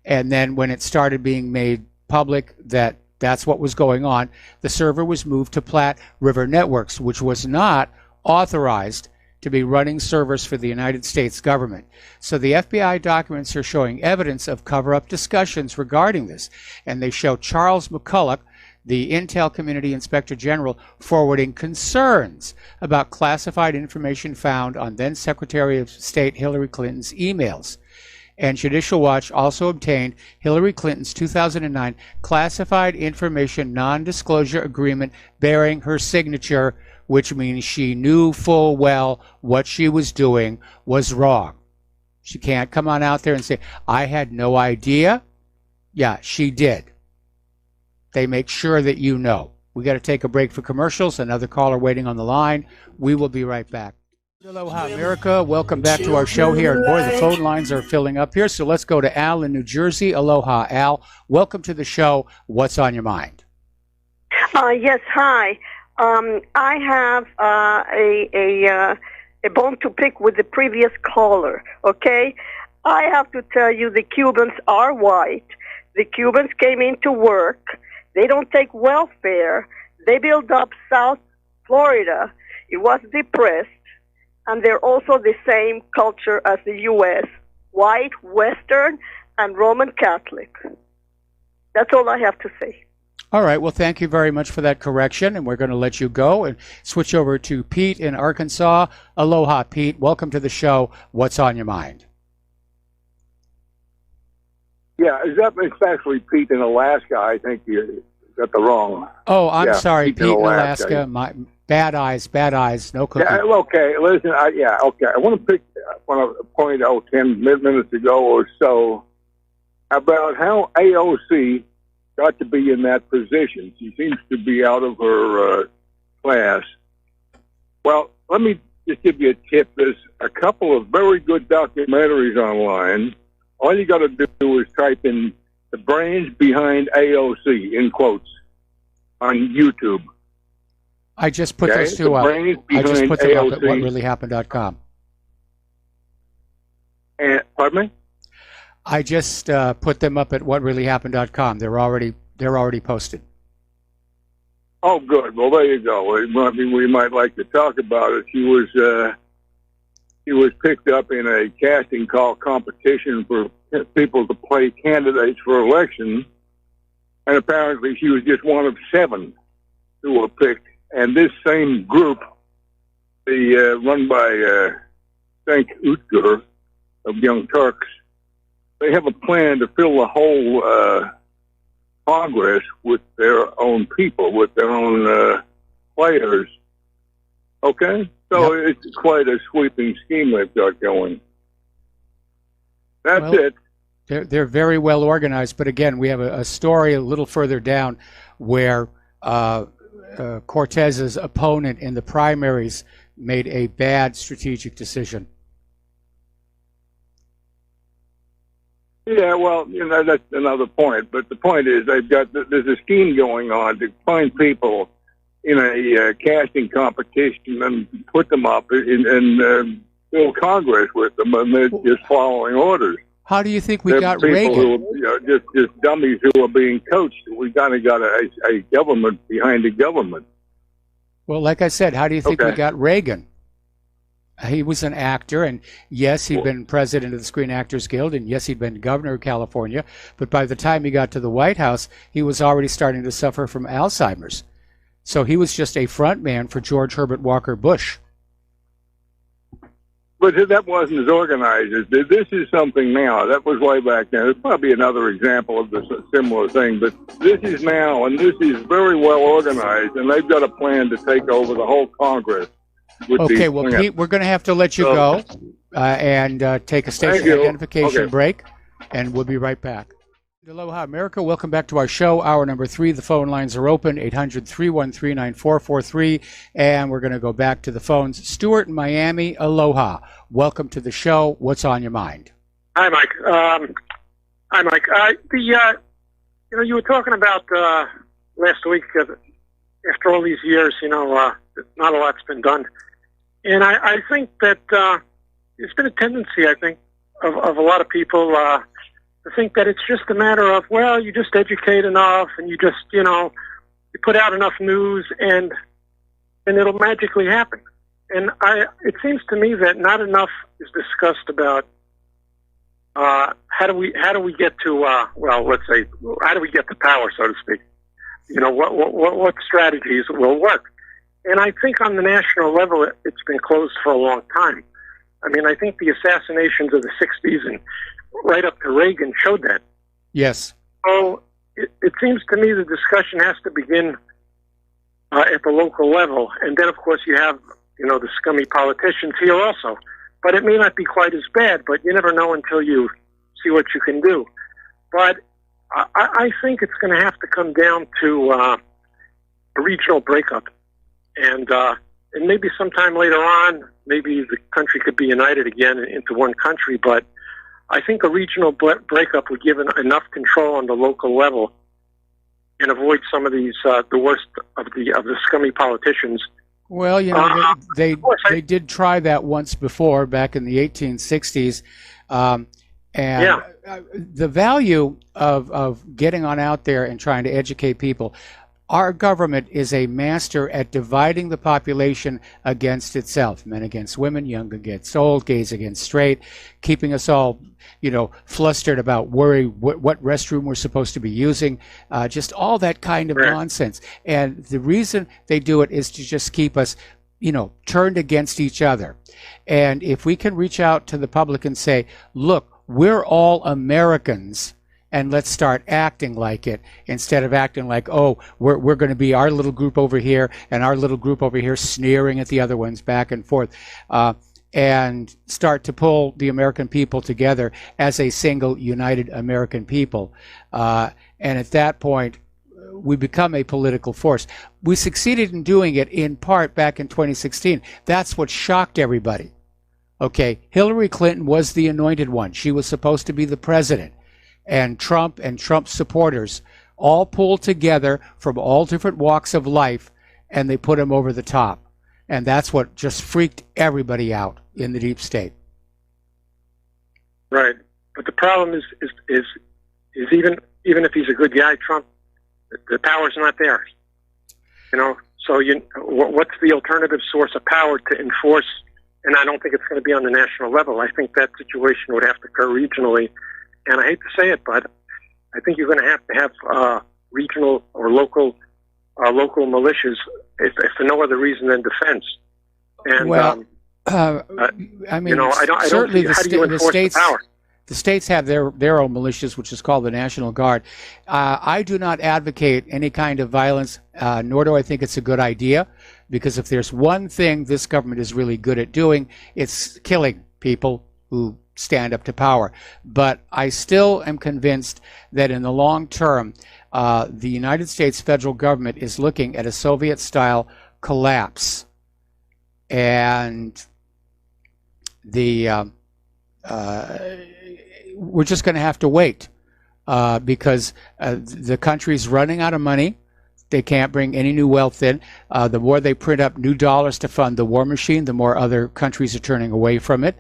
and then when it started being made public that that's what was going on, the server was moved to Platte River Networks, which was not authorized to be running servers for the United States government. So the FBI documents are showing evidence of cover-up discussions regarding this, and they show Charles McCulloch, the Intel Community Inspector General, forwarding concerns about classified information found on then Secretary of State Hillary Clinton's emails. And Judicial Watch also obtained Hillary Clinton's 2009 classified information non-disclosure agreement bearing her signature, which means she knew full well what she was doing was wrong. She can't come on out there and say, I had no idea. Yeah, she did. They make sure that you know. We got to take a break for commercials. Another caller waiting on the line. We will be right back. Aloha, America. Welcome back to our show here. And boy, the phone lines are filling up here. So let's go to Al in New Jersey. Aloha, Al. Welcome to the show. What's on your mind? Yes, hi. I have a bone to pick with the previous caller, okay? I have to tell you the Cubans are white. The Cubans came into work. They don't take welfare. They built up South Florida. It was depressed. And they're also the same culture as the U.S., white, Western, and Roman Catholic. That's all I have to say. All right. Well, thank you very much for that correction, and we're going to let you go and switch over to Pete in Arkansas. Aloha, Pete. Welcome to the show. What's on your mind? Yeah, it's actually Pete in Alaska. I think you got the wrong. Oh, I'm sorry, Pete in Alaska. My bad eyes, no cookie. Yeah, okay. Listen, okay. I want to point out 10 minutes ago or so about how AOC got to be in that position. She seems to be out of her class. Well, let me just give you a tip. There's a couple of very good documentaries online. All you got to do is type in "the brains behind AOC" in quotes on YouTube. I just put those two up. I just put them up at whatreallyhappened.com. And pardon me? I just put them up at whatreallyhappened.com. They're already posted. Oh, good. Well, there you go. We might like to talk about it. She was picked up in a casting call competition for people to play candidates for election, and apparently she was just one of 7 who were picked. And this same group, run by Cenk Uygur of Young Turks, they have a plan to fill the whole Congress with their own people, with their own players. Okay? So it's quite a sweeping scheme they've got going. That's it. They're very well organized, but again, we have a story a little further down where Cortez's opponent in the primaries made a bad strategic decision. Yeah, well, that's another point. But the point is, there's a scheme going on to find people in a casting competition and put them up and fill Congress with them, and they're just following orders. How do you think we got Reagan? Who are, just dummies who are being coached. We kind of got a government behind the government. Well, like I said, how do you think we got Reagan? He was an actor, and yes, he'd been president of the Screen Actors Guild, and yes, he'd been governor of California, but by the time he got to the White House, he was already starting to suffer from Alzheimer's. So he was just a front man for George Herbert Walker Bush. But that wasn't as organized as this is something now. That was way back then. There's probably another example of this similar thing, but this is now, and this is very well organized, and they've got a plan to take over the whole Congress. Okay, well, Pete, we're going to have to let you go and take a station identification break, and we'll be right back. Aloha, America. Welcome back to our show, hour number 3. The phone lines are open, 800-313-9443, and we're going to go back to the phones. Stuart in Miami, aloha. Welcome to the show. What's on your mind? Hi, Mike. You were talking about last week, after all these years, not a lot's been done. And I think that there's been a tendency, I think, of a lot of people to think that it's just a matter of, well, you just educate enough and you just, you put out enough news and it'll magically happen. And it seems to me that not enough is discussed about how do we get to, let's say, how do we get to power, so to speak? What strategies will work? And I think on the national level, it's been closed for a long time. I mean, I think the assassinations of the 60s and right up to Reagan showed that. Yes. So it seems to me the discussion has to begin at the local level. And then, of course, you have, the scummy politicians here also. But it may not be quite as bad, but you never know until you see what you can do. But I think it's going to have to come down to a regional breakup. And maybe sometime later on, maybe the country could be united again into one country. But I think a regional breakup would give enough control on the local level and avoid some of these the worst of the scummy politicians. Well, they did try that once before, back in the 1860s. The value of getting on out there and trying to educate people. Our government is a master at dividing the population against itself. Men against women, young against old, gays against straight, keeping us all, flustered about what restroom we're supposed to be using, just all that kind of nonsense. And the reason they do it is to just keep us, turned against each other. And if we can reach out to the public and say, look, we're all Americans, and let's start acting like it instead of acting like, oh, we're going to be our little group over here and our little group over here sneering at the other ones back and forth, and start to pull the American people together as a single united American people. And at that point, we become a political force. We succeeded in doing it in part back in 2016. That's what shocked everybody. Okay, Hillary Clinton was the anointed one. She was supposed to be the president. And Trump's supporters all pulled together from all different walks of life, and they put him over the top. And that's what just freaked everybody out in the deep state. Right. But the problem is even if he's a good guy, Trump, the power's not there. You know, so what's the alternative source of power to enforce? And I don't think it's going to be on the national level. I think that situation would have to occur regionally. And I hate to say it, but I think you're going to have regional or local militias, if for no other reason than defense. And I mean, I don't certainly see how do you enforce the power. The states have their own militias, which is called the National Guard. I do not advocate any kind of violence, nor do I think it's a good idea, because if there's one thing this government is really good at doing, it's killing people who stand up to power. But I still am convinced that in the long term, the United States federal government is looking at a Soviet-style collapse. And we're just going to have to wait because the country's running out of money. They can't bring any new wealth in. The more they print up new dollars to fund the war machine, the more other countries are turning away from it.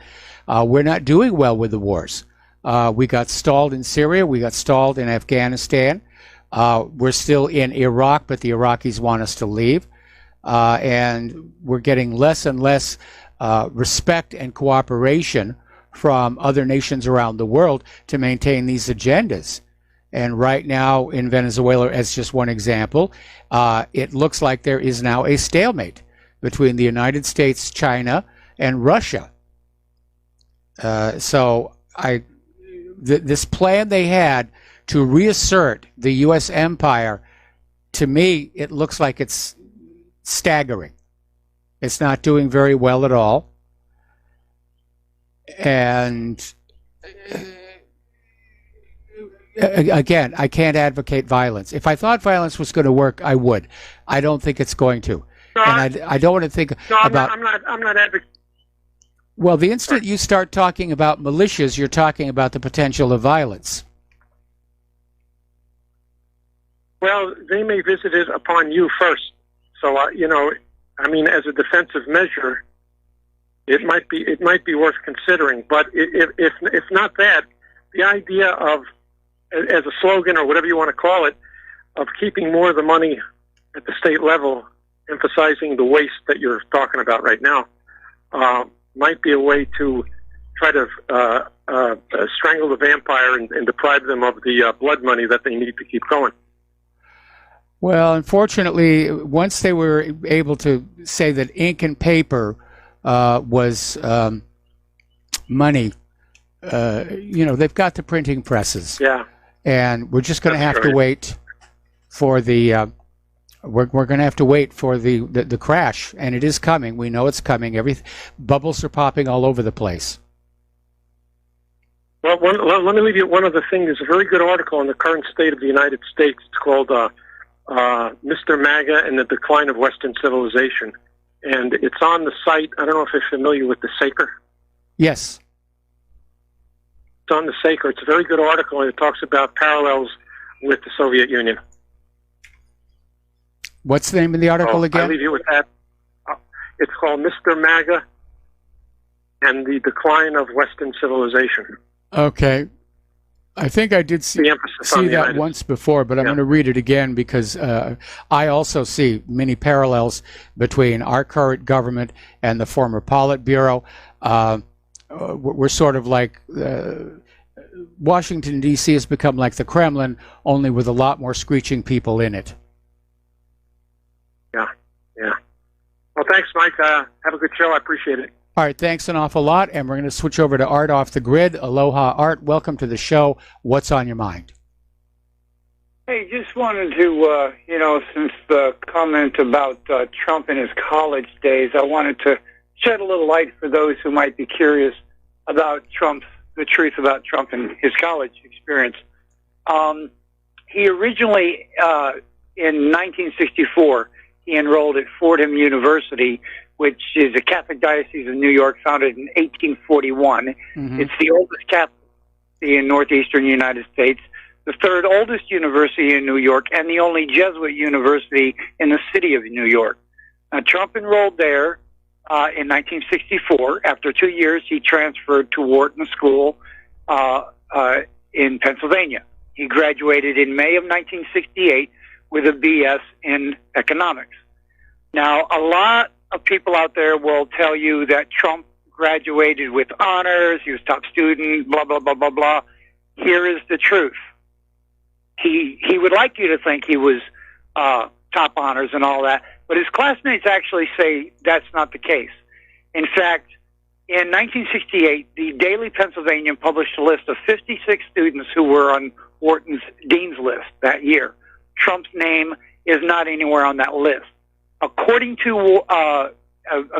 We're not doing well with the wars. We got stalled in Syria. We got stalled in Afghanistan. We're still in Iraq, but the Iraqis want us to leave. And we're getting less and less respect and cooperation from other nations around the world to maintain these agendas. And right now in Venezuela, as just one example, it looks like there is now a stalemate between the United States, China, and Russia. So this plan they had to reassert the U.S. empire, to me, it looks like it's staggering. It's not doing very well at all. And again, I can't advocate violence. If I thought violence was going to work, I would. I don't think it's going to. No, and I don't want to think about... I'm not advocating. Well, the instant you start talking about militias, you're talking about the potential of violence. Well, they may visit it upon you first. So, I mean, as a defensive measure, it might be worth considering. But if not that, the idea of, as a slogan or whatever you want to call it, of keeping more of the money at the state level, emphasizing the waste that you're talking about right now, might be a way to try to strangle the vampire and deprive them of the blood money that they need to keep going. Well, unfortunately, once they were able to say that ink and paper was money, they've got the printing presses. Yeah. And we're just going to have to wait for the we're going to have to wait for the crash, and it is coming. We know it's coming. Bubbles are popping all over the place. Well, let me leave you one other thing. There's a very good article on the current state of the United States. It's called Mr. MAGA and the Decline of Western Civilization. And it's on the site. I don't know if you're familiar with the Saker. Yes. It's on the Saker. It's a very good article, and it talks about parallels with the Soviet Union. What's the name of the article again? I'll leave you with that. It's called Mr. MAGA and the Decline of Western Civilization. Okay. I think I did see that once before, but I'm going to read it again because I also see many parallels between our current government and the former Politburo. We're sort of like Washington, D.C. has become like the Kremlin, only with a lot more screeching people in it. Yeah. Well, thanks, Mike. Have a good show. I appreciate it. All right, thanks an awful lot. And we're going to switch over to Art off the grid. Aloha, Art. Welcome to the show. What's on your mind? Hey, just wanted to, since the comment about Trump in his college days, I wanted to shed a little light for those who might be curious about the truth about Trump and his college experience. He originally, in 1964, he enrolled at Fordham University, which is a Catholic diocese in New York, founded in 1841. It's the oldest Catholic in northeastern United States, the third oldest university in New York, and the only Jesuit university in the city of New York. Now, Trump enrolled there in 1964. After 2 years, he transferred to Wharton School in Pennsylvania. He graduated in May of 1968 with a BS in economics. Now, a lot of people out there will tell you that Trump graduated with honors, he was top student, blah, blah, blah, blah, blah. Here is the truth. He would like you to think he was top honors and all that, but his classmates actually say that's not the case. In fact, in 1968, the Daily Pennsylvanian published a list of 56 students who were on Wharton's dean's list that year. Trump's name is not anywhere on that list. According to a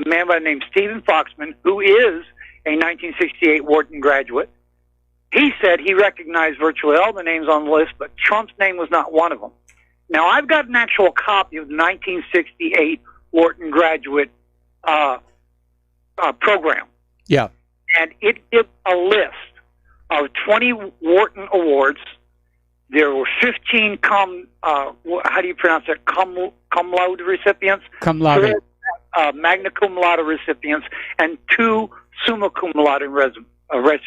man by the name Stephen Foxman, who is a 1968 Wharton graduate, he said he recognized virtually all the names on the list, but Trump's name was not one of them. Now, I've got an actual copy of the 1968 Wharton graduate program. Yeah. And it gives a list of 20 Wharton awards. There were 15 how do you pronounce that? Cum laude recipients. Cum laude. Magna cum laude recipients, and 2 summa cum laude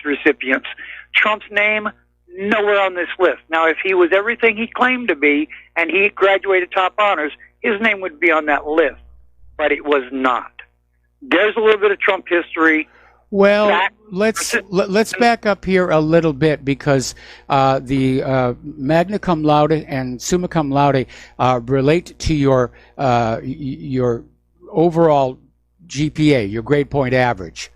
recipients. Trump's name, nowhere on this list. Now, if he was everything he claimed to be and he graduated top honors, his name would be on that list. But it was not. There's a little bit of Trump history. Well, let's back up here a little bit, because the magna cum laude and summa cum laude relate to your overall GPA, your grade point average,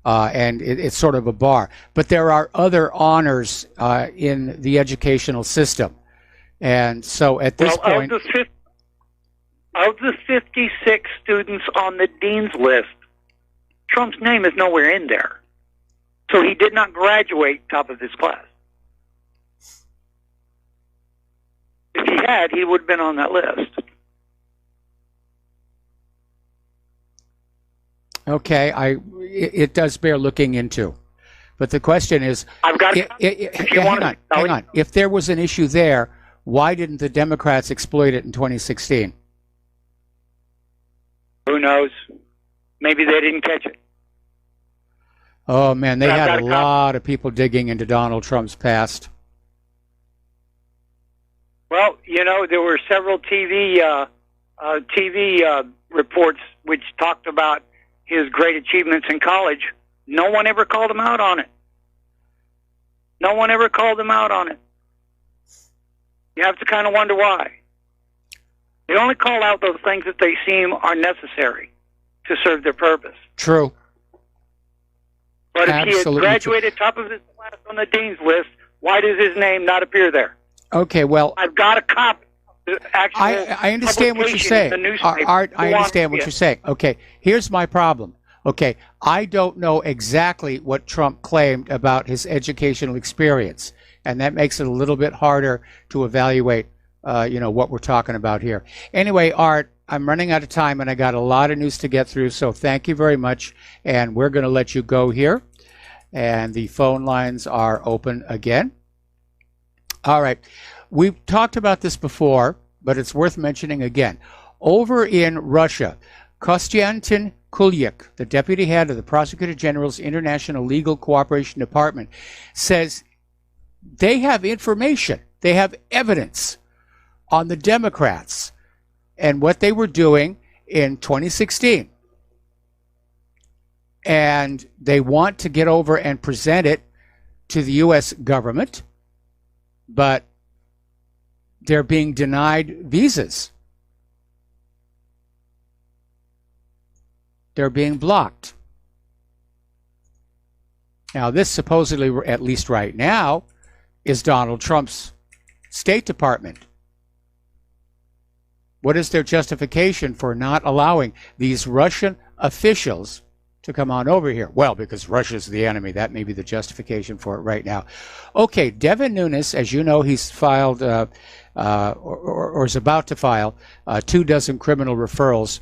and it's sort of a bar. But there are other honors in the educational system, and so at this point, of the 56 students on the dean's list, Trump's name is nowhere in there. So he did not graduate top of his class. If he had, he would have been on that list. Okay, it does bear looking into. But the question is, I've got hang on. If there was an issue there, why didn't the Democrats exploit it in 2016? Who knows? Maybe they didn't catch it. Oh, man, they had a lot of people digging into Donald Trump's past. Well, you know, there were several TV reports which talked about his great achievements in college. No one ever called him out on it. No one ever called him out on it. You have to kind of wonder why. They only call out those things that they seem are necessary to serve their purpose. True. But if he had graduated top of his class on the dean's list, why does his name not appear there? Okay, well, I've got a copy of the actual I understand what you're saying. Art, I understand what you're saying. Okay, here's my problem. Okay, I don't know exactly what Trump claimed about his educational experience, and that makes it a little bit harder to evaluate what we're talking about here. Anyway, Art, I'm running out of time, and I got a lot of news to get through, so thank you very much, and we're going to let you go here, and the phone lines are open again. All right, we've talked about this before, but it's worth mentioning again. Over in Russia, Konstantin Kulyuk, the deputy head of the Prosecutor General's International Legal Cooperation Department, says they have information, they have evidence on the Democrats and what they were doing in 2016. And they want to get over and present it to the U.S. government, but they're being denied visas. They're being blocked. Now, this supposedly, at least right now, is Donald Trump's State Department. What is their justification for not allowing these Russian officials to come on over here? Well, because Russia's the enemy. That may be the justification for it right now. Okay, Devin Nunes, as you know, he's filed or is about to file 24 criminal referrals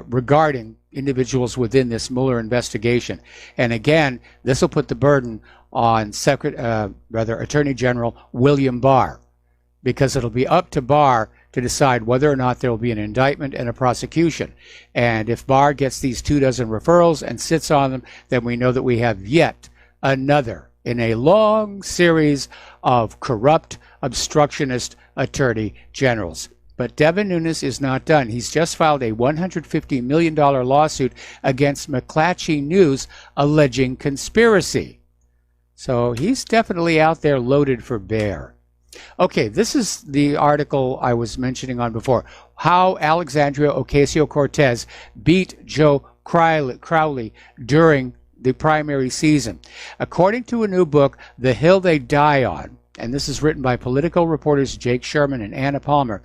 regarding individuals within this Mueller investigation. And again, this will put the burden on Attorney General William Barr, because it'll be up to Barr to decide whether or not there will be an indictment and a prosecution. And if Barr gets these 24 referrals and sits on them, then we know that we have yet another in a long series of corrupt, obstructionist attorney generals. But Devin Nunes is not done. He's just filed a $150 million lawsuit against McClatchy News alleging conspiracy. So he's definitely out there loaded for bear. Okay, this is the article I was mentioning on before. How Alexandria Ocasio-Cortez beat Joe Crowley during the primary season. According to a new book, The Hill They Die On, and this is written by political reporters Jake Sherman and Anna Palmer,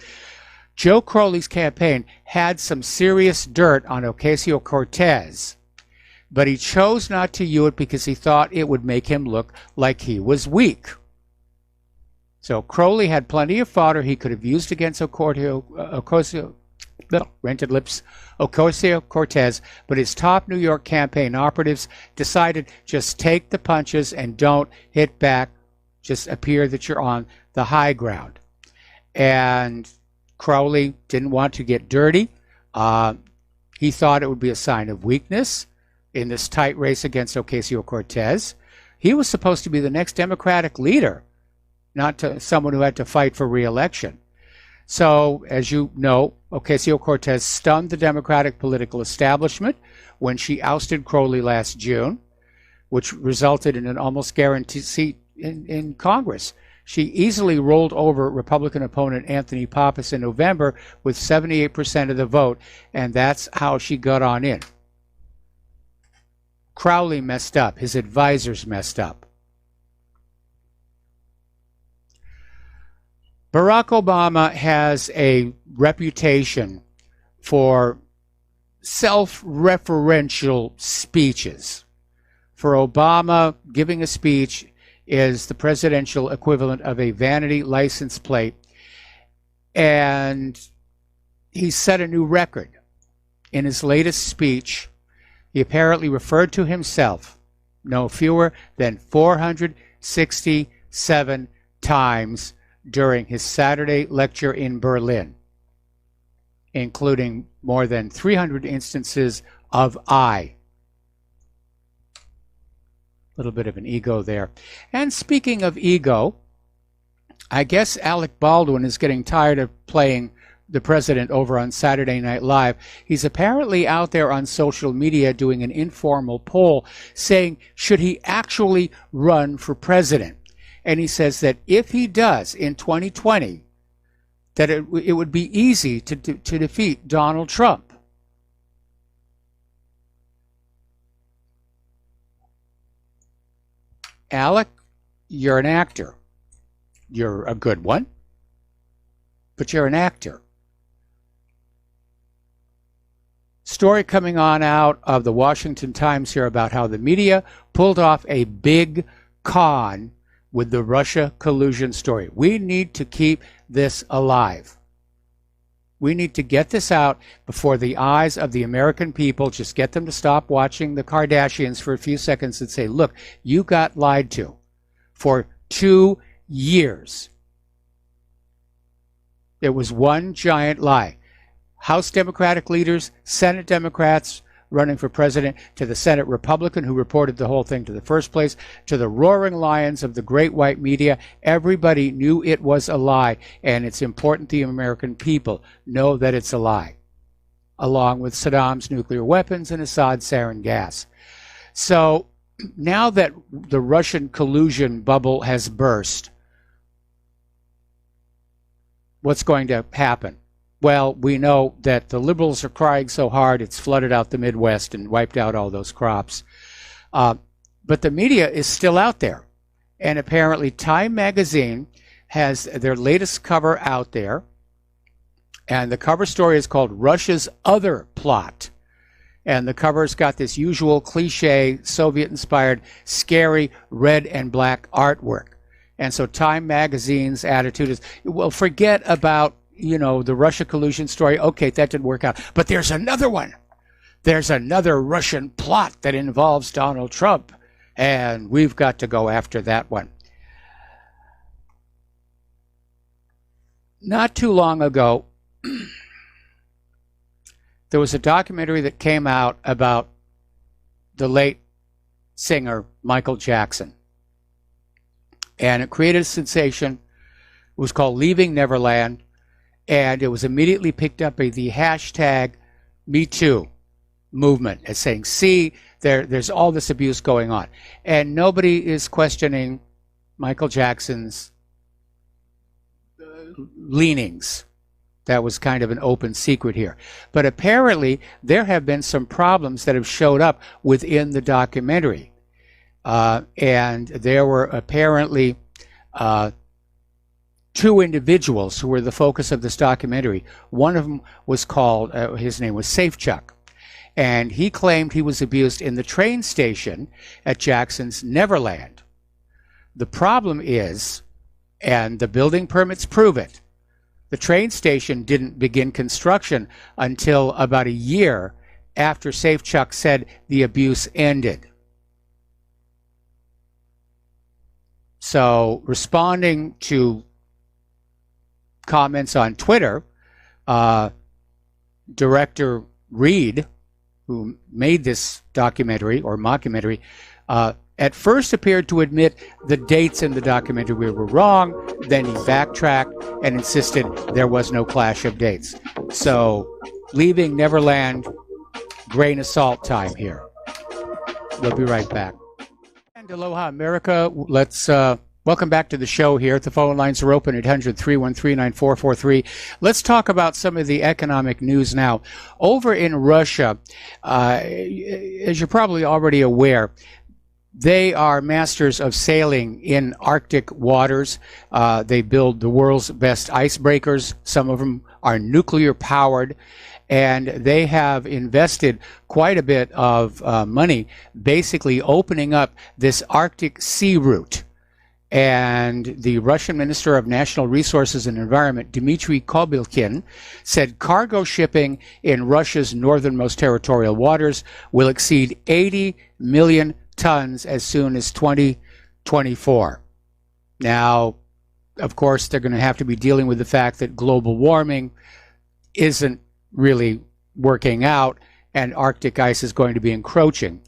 Joe Crowley's campaign had some serious dirt on Ocasio-Cortez, but he chose not to use it because he thought it would make him look like he was weak. So Crowley had plenty of fodder he could have used against Ocasio-Cortez, but his top New York campaign operatives decided just take the punches and don't hit back, just appear that you're on the high ground. And Crowley didn't want to get dirty. He thought it would be a sign of weakness in this tight race against Ocasio-Cortez. He was supposed to be the next Democratic leader, not someone who had to fight for re-election. So, as you know, Ocasio-Cortez stunned the Democratic political establishment when she ousted Crowley last June, which resulted in an almost guaranteed seat in Congress. She easily rolled over Republican opponent Anthony Pappas in November with 78% of the vote, and that's how she got on in. Crowley messed up. His advisors messed up. Barack Obama has a reputation for self-referential speeches. For Obama, giving a speech is the presidential equivalent of a vanity license plate, and he set a new record. In his latest speech, he apparently referred to himself no fewer than 467 times during his Saturday lecture in Berlin, including more than 300 instances of I. A little bit of an ego there. And speaking of ego, I guess Alec Baldwin is getting tired of playing the president over on Saturday Night Live. He's apparently out there on social media doing an informal poll saying, should he actually run for president? And he says that if he does in 2020, that it would be easy to defeat Donald Trump. Alec, you're an actor. You're a good one, but you're an actor. Story coming on out of the Washington Times here about how the media pulled off a big con with the Russia collusion story. We need to keep this alive. We need to get this out before the eyes of the American people. Just get them to stop watching the Kardashians for a few seconds and say, look, you got lied to for 2 years. It was one giant lie. House Democratic leaders, Senate Democrats running for president, to the Senate Republican who reported the whole thing to the first place, to the roaring lions of the great white media, everybody knew it was a lie, and it's important the American people know that it's a lie, along with Saddam's nuclear weapons and Assad's sarin gas. So now that the Russian collusion bubble has burst, what's going to happen? Well, we know that the liberals are crying so hard it's flooded out the Midwest and wiped out all those crops. But the media is still out there. And apparently Time magazine has their latest cover out there. And the cover story is called Russia's Other Plot. And the cover's got this usual cliche Soviet-inspired scary red and black artwork. And so Time Magazine's attitude is, well, forget about, the Russia collusion story. Okay, that didn't work out. But there's another one. There's another Russian plot that involves Donald Trump. And we've got to go after that one. Not too long ago, there was a documentary that came out about the late singer Michael Jackson. And it created a sensation. It was called Leaving Neverland. And it was immediately picked up by the hashtag #MeToo movement as saying, see, there's all this abuse going on. And nobody is questioning Michael Jackson's leanings. That was kind of an open secret here. But apparently, there have been some problems that have showed up within the documentary. And there were apparently 2 individuals who were the focus of this documentary. One of them was called, his name was Safechuck. And he claimed he was abused in the train station at Jackson's Neverland. The problem is, and the building permits prove it, the train station didn't begin construction until about a year after Safechuck said the abuse ended. So, responding to comments on Twitter, director Reed, who made this documentary or mockumentary, at first appeared to admit the dates in the documentary were wrong. Then he backtracked and insisted there was no clash of dates. So, Leaving Neverland, grain of salt time here. We'll be right back. And aloha, America. Let's welcome back to the show here. The phone lines are open at 800-313-9443. Let's talk about some of the economic news now. Over in Russia, as you're probably already aware, they are masters of sailing in Arctic waters. They build the world's best icebreakers. Some of them are nuclear powered. And they have invested quite a bit of money basically opening up this Arctic sea route. And the Russian Minister of National Resources and Environment, Dmitry Kobilkin, said cargo shipping in Russia's northernmost territorial waters will exceed 80 million tons as soon as 2024. Now, of course, they're going to have to be dealing with the fact that global warming isn't really working out and Arctic ice is going to be encroaching.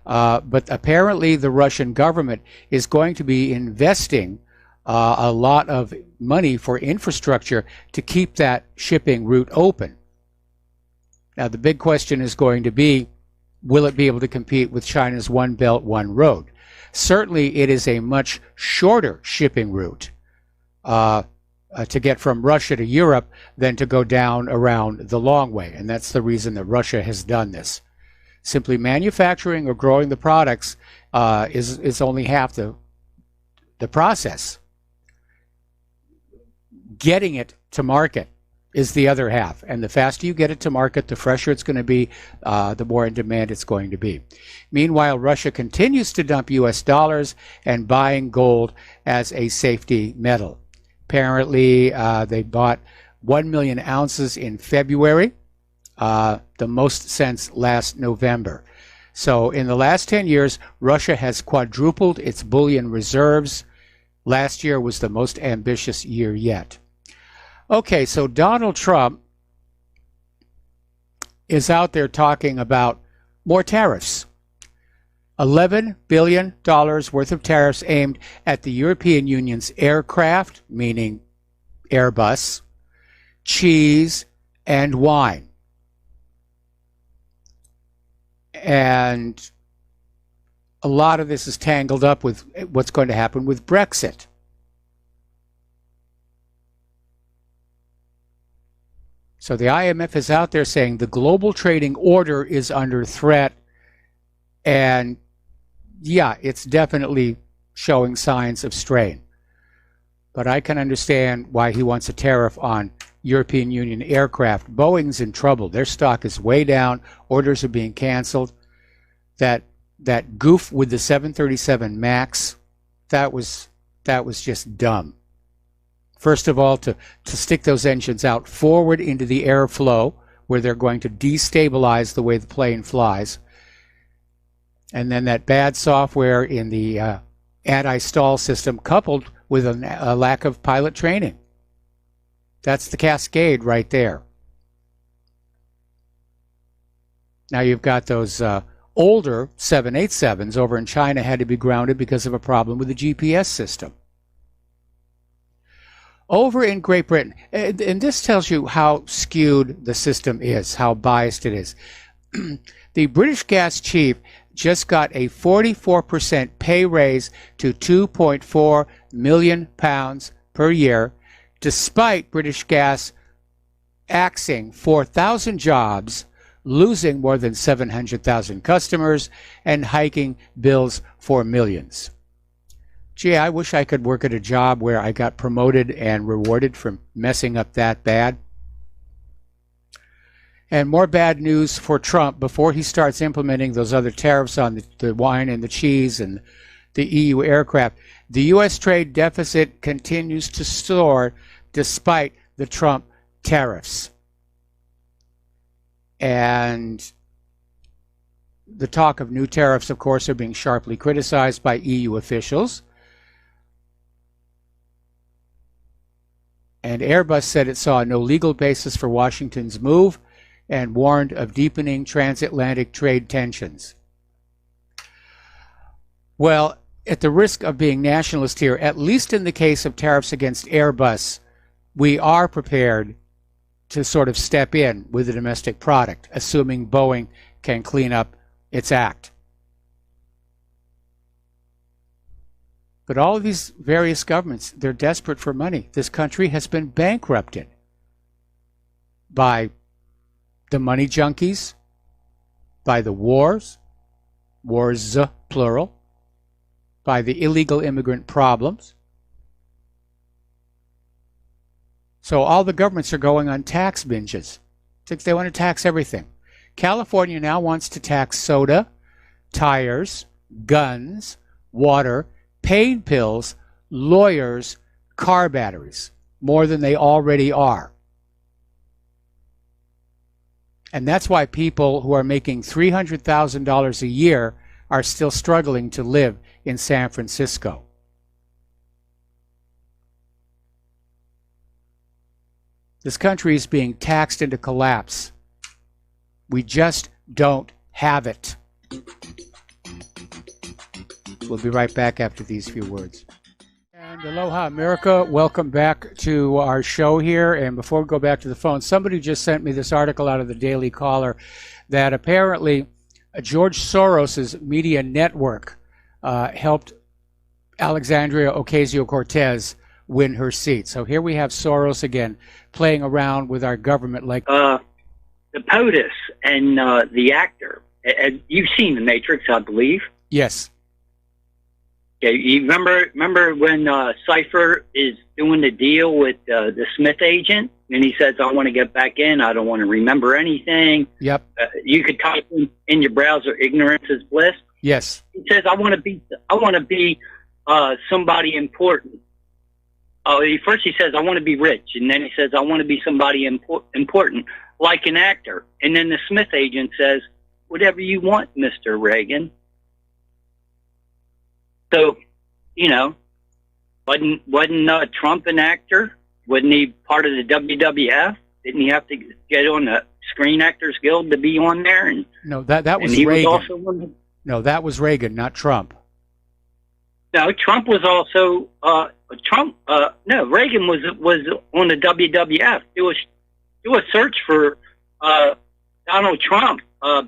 But apparently the Russian government is going to be investing a lot of money for infrastructure to keep that shipping route open. Now, the big question is going to be, will it be able to compete with China's One Belt, One Road? Certainly, it is a much shorter shipping route to get from Russia to Europe than to go down around the long way. And that's the reason that Russia has done this. Simply manufacturing or growing the products is only half the process. Getting it to market is the other half. And the faster you get it to market, the fresher it's going to be, the more in demand it's going to be. Meanwhile, Russia continues to dump U.S. dollars and buying gold as a safety metal. Apparently, they bought 1 million ounces in February, the most since last November. So in the last 10 years, Russia has quadrupled its bullion reserves. Last year was the most ambitious year yet. Okay, so Donald Trump is out there talking about more tariffs. $11 billion worth of tariffs aimed at the European Union's aircraft, meaning Airbus, cheese, and wine. And a lot of this is tangled up with what's going to happen with Brexit. So the IMF is out there saying the global trading order is under threat. And yeah, it's definitely showing signs of strain. But I can understand why he wants a tariff on European Union aircraft. Boeing's in trouble. Their stock is way down. Orders are being canceled. That goof with the 737 MAX, that was just dumb. First of all, to stick those engines out forward into the airflow where they're going to destabilize the way the plane flies. And then that bad software in the anti-stall system coupled with a lack of pilot training. That's the cascade right there. Now you've got those older 787s over in China had to be grounded because of a problem with the GPS system. Over in Great Britain, and this tells you how skewed the system is, how biased it is. The British gas chief just got a 44% pay raise to £2.4 million per year, despite British Gas axing 4,000 jobs, losing more than 700,000 customers, and hiking bills for millions. Gee, I wish I could work at a job where I got promoted and rewarded for messing up that bad. And more bad news for Trump before he starts implementing those other tariffs on the wine and the cheese and the EU aircraft. The U.S. trade deficit continues to soar despite the Trump tariffs. And the talk of new tariffs, of course, are being sharply criticized by EU officials. And Airbus said it saw no legal basis for Washington's move and warned of deepening transatlantic trade tensions. Well, at the risk of being nationalist here, at least in the case of tariffs against Airbus, we are prepared to sort of step in with a domestic product, assuming Boeing can clean up its act. But all of these various governments, they're desperate for money. This country has been bankrupted by the money junkies, by the wars plural, by the illegal immigrant problems. So all the governments are going on tax binges. They want to tax everything. California now wants to tax soda, tires, guns, water, pain pills, lawyers, car batteries, more than they already are. And that's why people who are making $300,000 a year are still struggling to live in San Francisco. This country is being taxed into collapse. We just don't have it. We'll be right back after these few words. And aloha, America. Welcome back to our show here. And before we go back to the phone, somebody just sent me this article out of the Daily Caller that apparently George Soros's media network helped Alexandria Ocasio-Cortez win her seat. So here we have Soros again playing around with our government like... the POTUS and the actor. You've seen The Matrix, I believe. Yes. Yeah, you remember when Cypher is doing the deal with the Smith agent, and he says, "I want to get back in. I don't want to remember anything." Yep. You could type in your browser, "Ignorance is bliss." Yes. He says, "I want to be somebody important." First he says, "I want to be rich," and then he says, "I want to be somebody important, like an actor." And then the Smith agent says, "Whatever you want, Mr. Reagan." So, wasn't Trump an actor? Wasn't he part of the WWF? Didn't he have to get on the Screen Actors Guild to be on there? And no, that was Reagan. No, that was Reagan, not Trump. No, Trump was also Reagan was on the WWF. Do a search for Donald Trump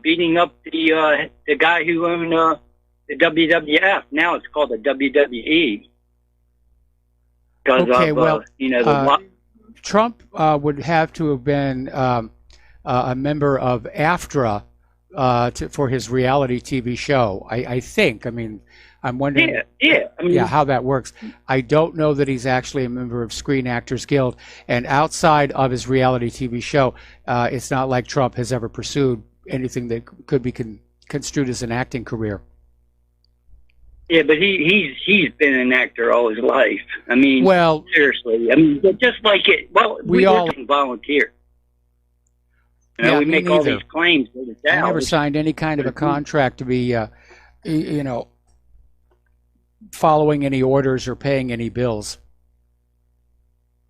beating up the guy who owned the WWF. Now it's called the WWE. Trump would have to have been a member of AFTRA for his reality TV show. I think. I mean, I'm wondering. Yeah. I mean, how that works. I don't know that he's actually a member of Screen Actors Guild. And outside of his reality TV show, it's not like Trump has ever pursued anything that could be construed as an acting career. Yeah, but he's been an actor all his life. I mean, well, seriously. I mean, just like it. Well, we all volunteer. You know, we make all these claims. I never signed any kind of a contract to be, following any orders or paying any bills.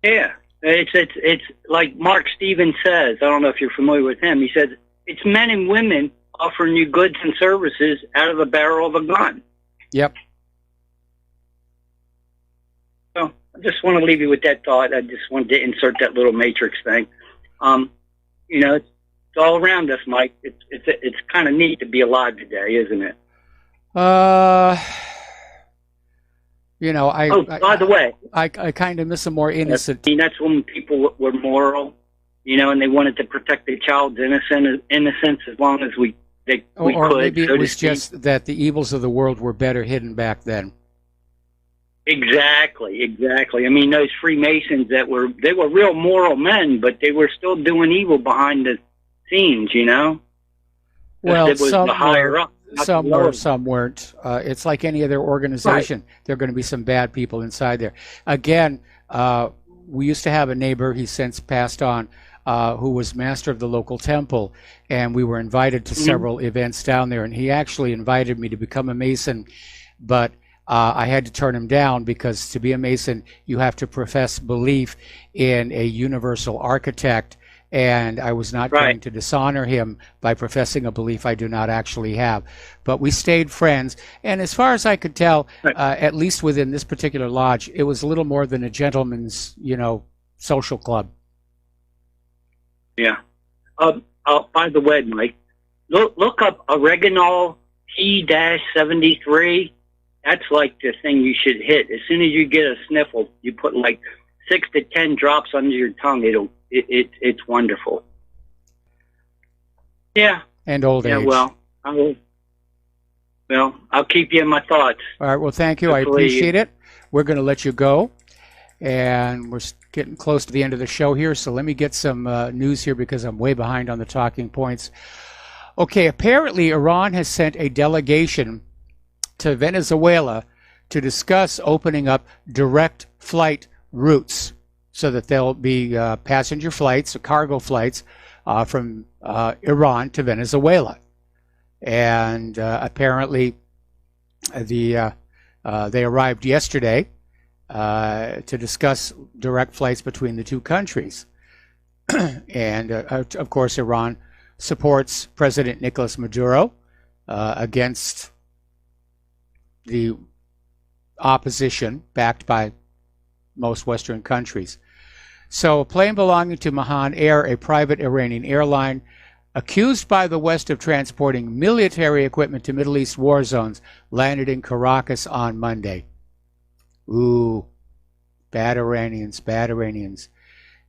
Yeah, it's like Mark Stevens says. I don't know if you're familiar with him. He says it's men and women offering you goods and services out of the barrel of a gun. Yep. So I just want to leave you with that thought. I just wanted to insert that little matrix thing. It's all around us, Mike. It's kind of neat to be alive today, isn't it? By the way, I kind of miss a more innocent. I mean, that's when people were moral, and they wanted to protect their child's innocence as long as we could. Maybe it was just that the evils of the world were better hidden back then. Exactly. I mean, those Freemasons they were real moral men, but they were still doing evil behind the scenes, Well, some were, some weren't. It's like any other organization. Right. There are going to be some bad people inside there. Again, we used to have a neighbor, he's since passed on, who was master of the local temple, and we were invited to several events down there, and he actually invited me to become a Mason, but I had to turn him down because to be a Mason, you have to profess belief in a universal architect, and I was not going to dishonor him by professing a belief I do not actually have. But we stayed friends, and as far as I could tell, at least within this particular lodge, it was a little more than a gentleman's, social club. Yeah. By the way, Mike, look up oregano P-73. That's like the thing you should hit. As soon as you get a sniffle, you put like 6 to 10 drops under your tongue. It's wonderful. Yeah. And old age. Yeah, well, I'll keep you in my thoughts. All right, well, thank you. Hopefully, I appreciate it. We're going to let you go, and we're getting close to the end of the show here, so let me get some news here because I'm way behind on the talking points. Okay, apparently Iran has sent a delegation to Venezuela to discuss opening up direct flight routes so that there'll be passenger flights or cargo flights from Iran to Venezuela. And apparently they arrived yesterday to discuss direct flights between the two countries. And of course, Iran supports President Nicolas Maduro against the opposition backed by most Western countries. So a plane belonging to Mahan Air, a private Iranian airline, accused by the West of transporting military equipment to Middle East war zones, landed in Caracas on Monday. Ooh, bad Iranians, bad Iranians.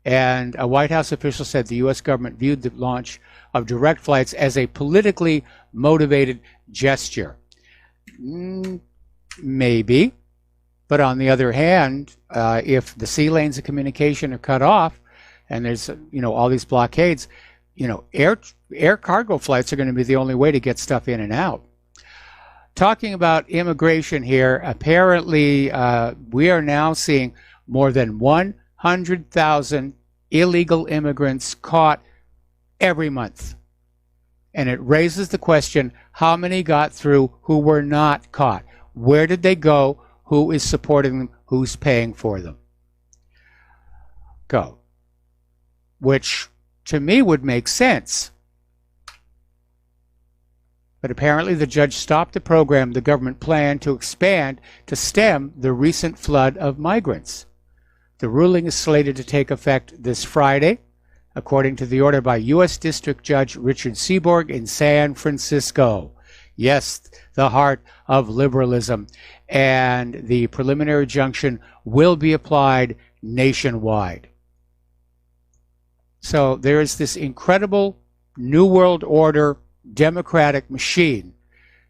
And a White House official said the U.S. government viewed the launch of direct flights as a politically motivated gesture. Maybe. But on the other hand, if the sea lanes of communication are cut off and there's, all these blockades, air cargo flights are going to be the only way to get stuff in and out. Talking about immigration here, apparently we are now seeing more than 100,000 illegal immigrants caught every month. And it raises the question, how many got through who were not caught? Where did they go? Who is supporting them? Who's paying for them? Go. Which, to me, would make sense. But apparently the judge stopped the program the government planned to expand to stem the recent flood of migrants. The ruling is slated to take effect this Friday, according to the order by U.S. District Judge Richard Seaborg in San Francisco. Yes, the heart of liberalism. And the preliminary injunction will be applied nationwide. So there is this incredible New World Order democratic machine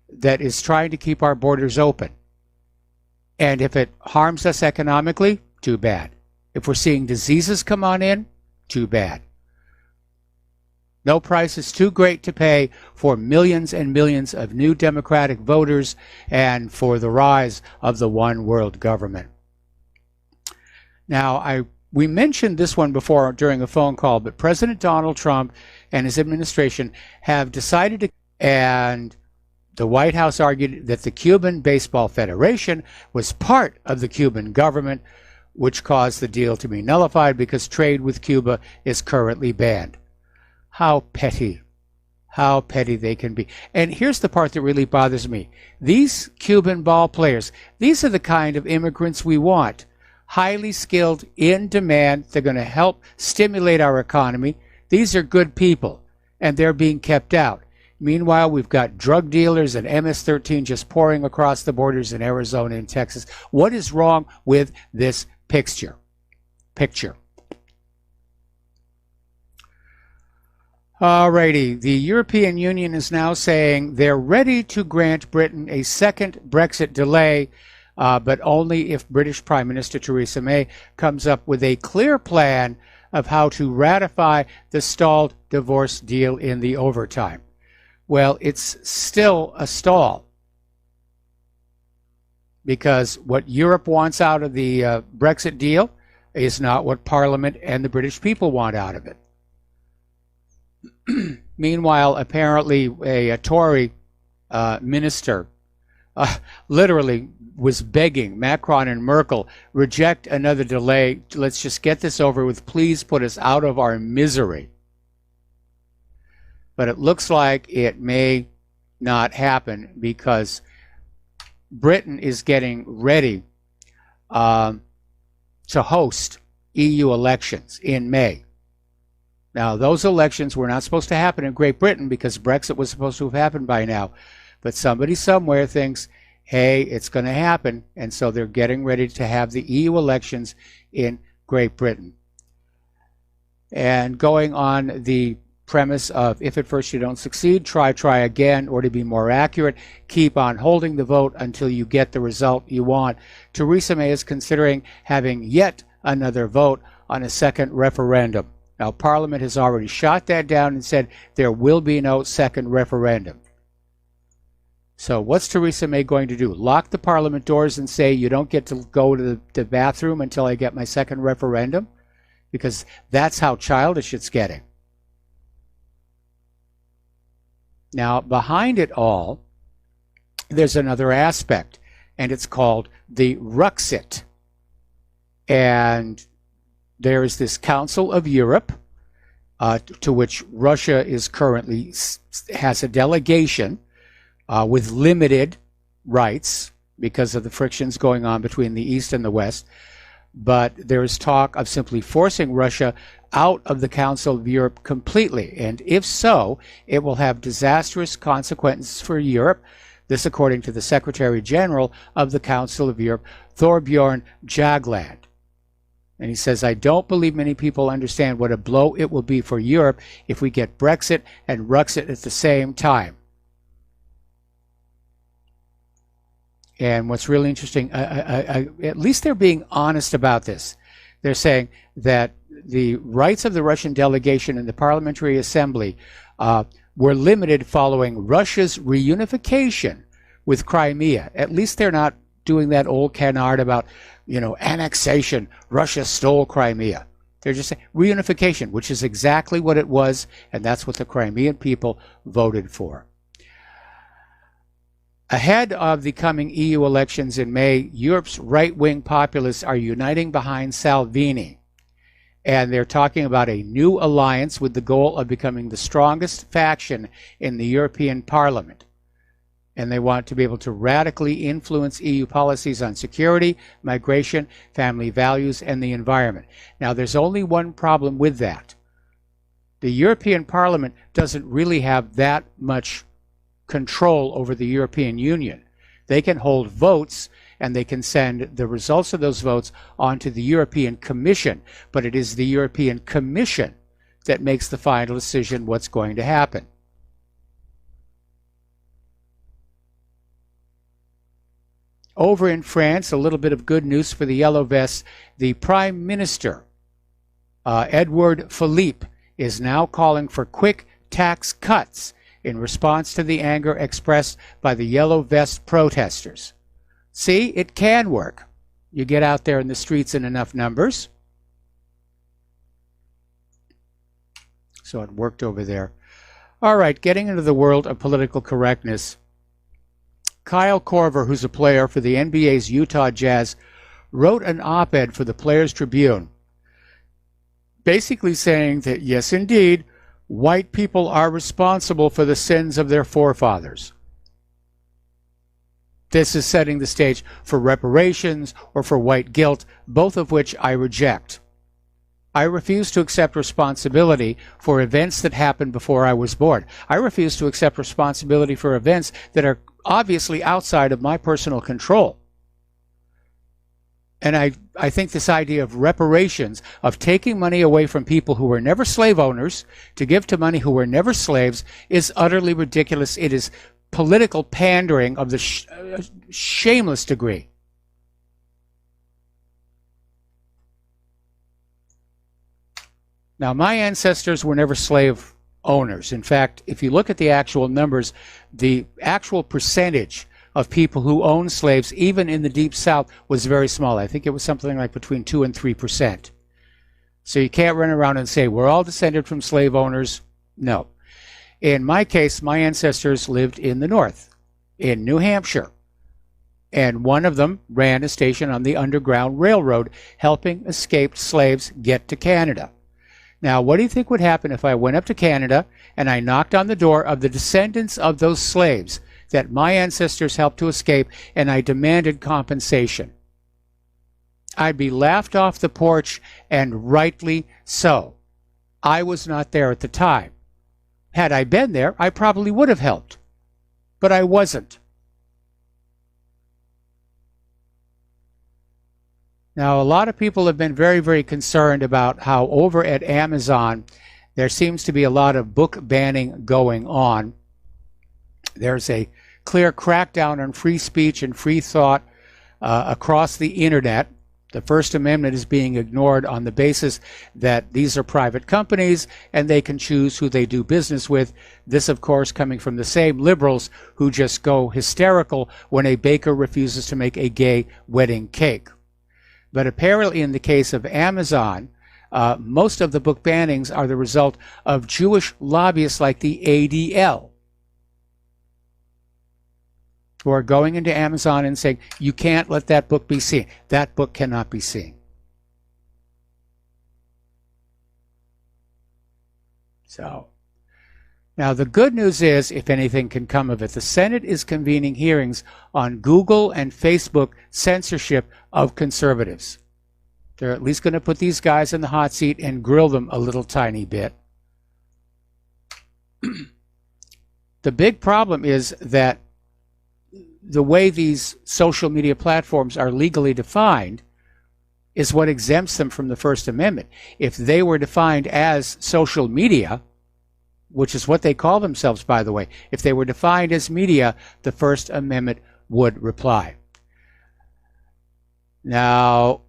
that is trying to keep our borders open. And if it harms us economically, too bad. If we're seeing diseases come on in, too bad. No price is too great to pay for millions and millions of new democratic voters and for the rise of the one world government. Now, we mentioned this one before during a phone call, but President Donald Trump and his administration have decided to, and the White House argued that the Cuban Baseball Federation was part of the Cuban government, which caused the deal to be nullified because trade with Cuba is currently banned. How petty they can be. And here's the part that really bothers me. These Cuban ball players, these are the kind of immigrants we want. Highly skilled, in demand. They're going to help stimulate our economy. These are good people, and they're being kept out. Meanwhile, we've got drug dealers and MS-13 just pouring across the borders in Arizona and Texas. What is wrong with this picture? Alrighty, the European Union is now saying they're ready to grant Britain a second Brexit delay, but only if British Prime Minister Theresa May comes up with a clear plan of how to ratify the stalled divorce deal in the overtime. Well, it's still a stall, because what Europe wants out of the Brexit deal is not what Parliament and the British people want out of it. Meanwhile, apparently a Tory minister literally was begging Macron and Merkel, reject another delay. Let's just get this over with. Please put us out of our misery. But it looks like it may not happen because Britain is getting ready to host EU elections in May. Now, those elections were not supposed to happen in Great Britain because Brexit was supposed to have happened by now. But somebody somewhere thinks, hey, it's going to happen, and so they're getting ready to have the EU elections in Great Britain. And going on the premise of if at first you don't succeed, try again, or to be more accurate, keep on holding the vote until you get the result you want. Theresa May is considering having yet another vote on a second referendum. Now, Parliament has already shot that down and said there will be no second referendum. So what's Theresa May going to do? Lock the Parliament doors and say you don't get to go to the bathroom until I get my second referendum? Because that's how childish it's getting. Now, behind it all, there's another aspect, and it's called the Ruxit. And there is this Council of Europe, to which Russia is currently has a delegation with limited rights because of the frictions going on between the East and the West. But there is talk of simply forcing Russia out of the Council of Europe completely. And if so, it will have disastrous consequences for Europe. This according to the Secretary General of the Council of Europe, Thorbjorn Jagland. And he says, I don't believe many people understand what a blow it will be for Europe if we get Brexit and Ruxit at the same time. And what's really interesting, at least they're being honest about this. They're saying that the rights of the Russian delegation in the Parliamentary Assembly were limited following Russia's reunification with Crimea. At least they're not doing that old canard about, annexation. Russia stole Crimea. They're just saying reunification, which is exactly what it was, and that's what the Crimean people voted for. Ahead of the coming EU elections in May, Europe's right-wing populists are uniting behind Salvini. And they're talking about a new alliance with the goal of becoming the strongest faction in the European Parliament. And they want to be able to radically influence EU policies on security, migration, family values, and the environment. Now, there's only one problem with that. The European Parliament doesn't really have that much control over the European Union. They can hold votes and they can send the results of those votes on to the European Commission, but it is the European Commission that makes the final decision what's going to happen. Over in France, a little bit of good news for the Yellow Vests. The Prime Minister, Edouard Philippe, is now calling for quick tax cuts in response to the anger expressed by the Yellow Vest protesters. See, it can work. You get out there in the streets in enough numbers. So it worked over there. All right, getting into the world of political correctness. Kyle Korver, who's a player for the NBA's Utah Jazz, wrote an op-ed for the Players Tribune, basically saying that, yes, indeed, white people are responsible for the sins of their forefathers. This is setting the stage for reparations or for white guilt, both of which I reject. I refuse to accept responsibility for events that happened before I was born. I refuse to accept responsibility for events that are obviously outside of my personal control. And I think this idea of reparations, of taking money away from people who were never slave owners to give to money who were never slaves, is utterly ridiculous. It is political pandering of the shameless degree. Now, my ancestors were never slave owners. In fact, if you look at the actual numbers, the actual percentage of people who owned slaves, even in the Deep South, was very small. I think it was something like between 2 and 3%. So you can't run around and say, we're all descended from slave owners. No. In my case, my ancestors lived in the North, in New Hampshire. And one of them ran a station on the Underground Railroad, helping escaped slaves get to Canada. Now, what do you think would happen if I went up to Canada and I knocked on the door of the descendants of those slaves that my ancestors helped to escape, and I demanded compensation? I'd be laughed off the porch, and rightly so. I was not there at the time. Had I been there, I probably would have helped, but I wasn't. Now, a lot of people have been very, very concerned about how over at Amazon there seems to be a lot of book banning going on. There's a clear crackdown on free speech and free thought across the internet. The First Amendment is being ignored on the basis that these are private companies and they can choose who they do business with. This, of course, coming from the same liberals who just go hysterical when a baker refuses to make a gay wedding cake. But apparently in the case of Amazon, most of the book bannings are the result of Jewish lobbyists like the ADL, who are going into Amazon and saying, you can't let that book be seen. That book cannot be seen. So, now the good news is, if anything can come of it, the Senate is convening hearings on Google and Facebook censorship of conservatives. They're at least going to put these guys in the hot seat and grill them a little tiny bit. The big problem is that the way these social media platforms are legally defined is what exempts them from the First Amendment. If they were defined as social media, which is what they call themselves, by the way, if they were defined as media, the First Amendment would reply. Now,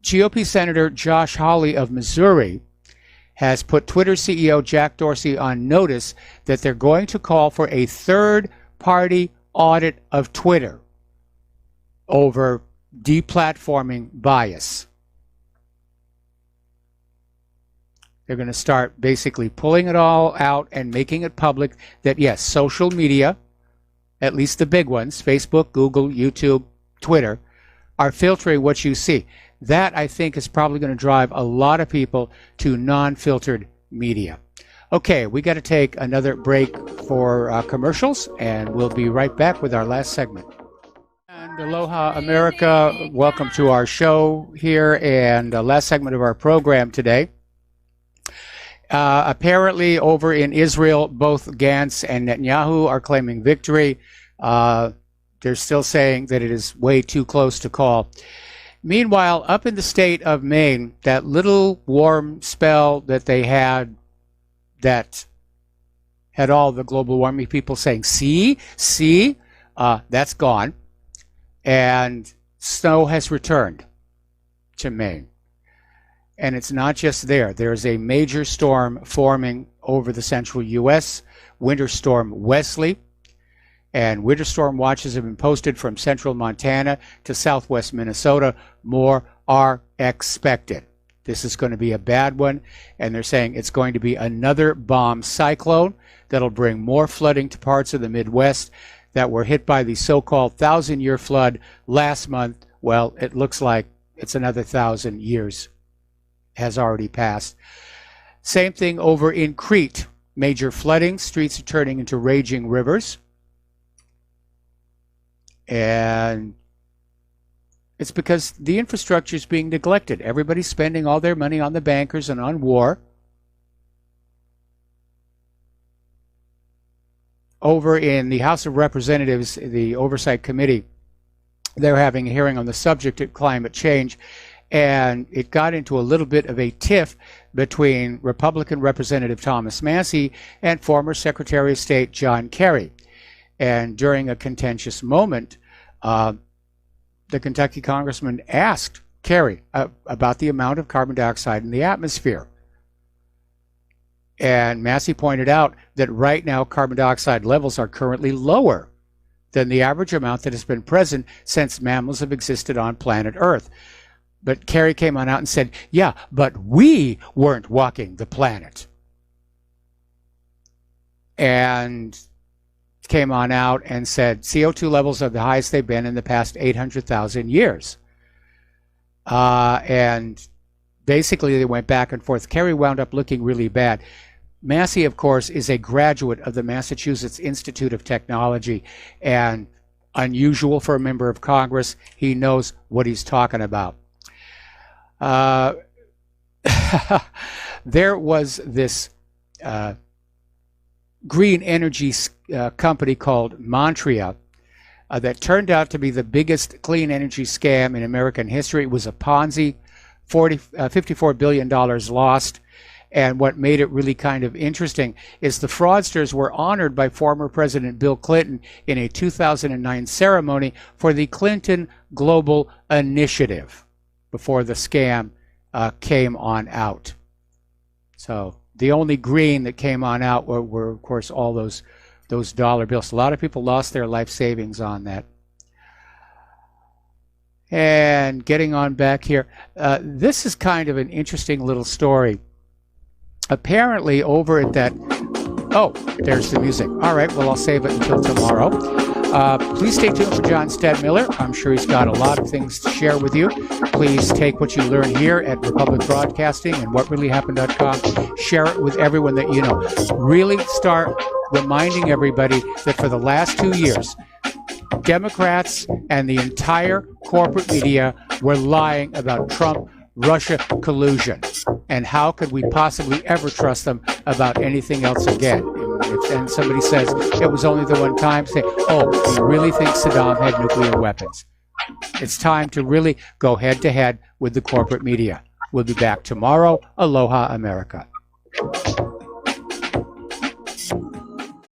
GOP Senator Josh Hawley of Missouri has put Twitter CEO Jack Dorsey on notice that they're going to call for a third-party audit of Twitter over deplatforming bias. They're going to start basically pulling it all out and making it public that, yes, social media, at least the big ones, Facebook, Google, YouTube, Twitter, are filtering what you see. That, I think, is probably going to drive a lot of people to non-filtered media. Okay, we got to take another break for commercials, and we'll be right back with our last segment. And aloha, America. Welcome to our show here, and last segment of our program today. Apparently, over in Israel, both Gantz and Netanyahu are claiming victory. They're still saying that it is way too close to call. Meanwhile, up in the state of Maine, that little warm spell that they had that had all the global warming people saying, see, that's gone. And snow has returned to Maine. And it's not just there. There's a major storm forming over the central U.S., Winter Storm Wesley. And winter storm watches have been posted from central Montana to southwest Minnesota. More are expected. This is going to be a bad one, and they're saying it's going to be another bomb cyclone that'll bring more flooding to parts of the Midwest that were hit by the so-called 1,000-year flood last month. Well, it looks like it's another 1,000 years has already passed. Same thing over in Crete. Major flooding. Streets are turning into raging rivers. And it's because the infrastructure is being neglected. Everybody's spending all their money on the bankers and on war. Over in the House of Representatives, the Oversight Committee, they're having a hearing on the subject of climate change, and it got into a little bit of a tiff between Republican Representative Thomas Massie and former Secretary of State John Kerry. And during a contentious moment, the Kentucky congressman asked Kerry about the amount of carbon dioxide in the atmosphere. And Massie pointed out that right now carbon dioxide levels are currently lower than the average amount that has been present since mammals have existed on planet Earth. But Kerry came on out and said, yeah, but we weren't walking the planet. And came on out and said CO2 levels are the highest they've been in the past 800,000 years. And basically they went back and forth. Kerry wound up looking really bad. Massie, of course, is a graduate of the Massachusetts Institute of Technology, and unusual for a member of Congress. He knows what he's talking about. There was this green energy company called Montria that turned out to be the biggest clean energy scam in American history. It was a Ponzi, $54 billion lost. And what made it really kind of interesting is the fraudsters were honored by former President Bill Clinton in a 2009 ceremony for the Clinton Global Initiative before the scam came on out. So the only green that came on out were of course, all those dollar bills. A lot of people lost their life savings on that. And getting on back here, this is kind of an interesting little story. Apparently over at that, oh, there's the music. All right, well, I'll save it until tomorrow. Please stay tuned for John Stadmiller. I'm sure he's got a lot of things to share with you. Please take what you learn here at Republic Broadcasting and whatreallyhappened.com. Share it with everyone that you know. Really start reminding everybody that for the last 2 years, Democrats and the entire corporate media were lying about Trump-Russia collusion. And how could we possibly ever trust them about anything else again? And somebody says it was only the one time, say, oh, you really think Saddam had nuclear weapons? It's time to really go head-to-head with the corporate media. We'll be back tomorrow. Aloha, America.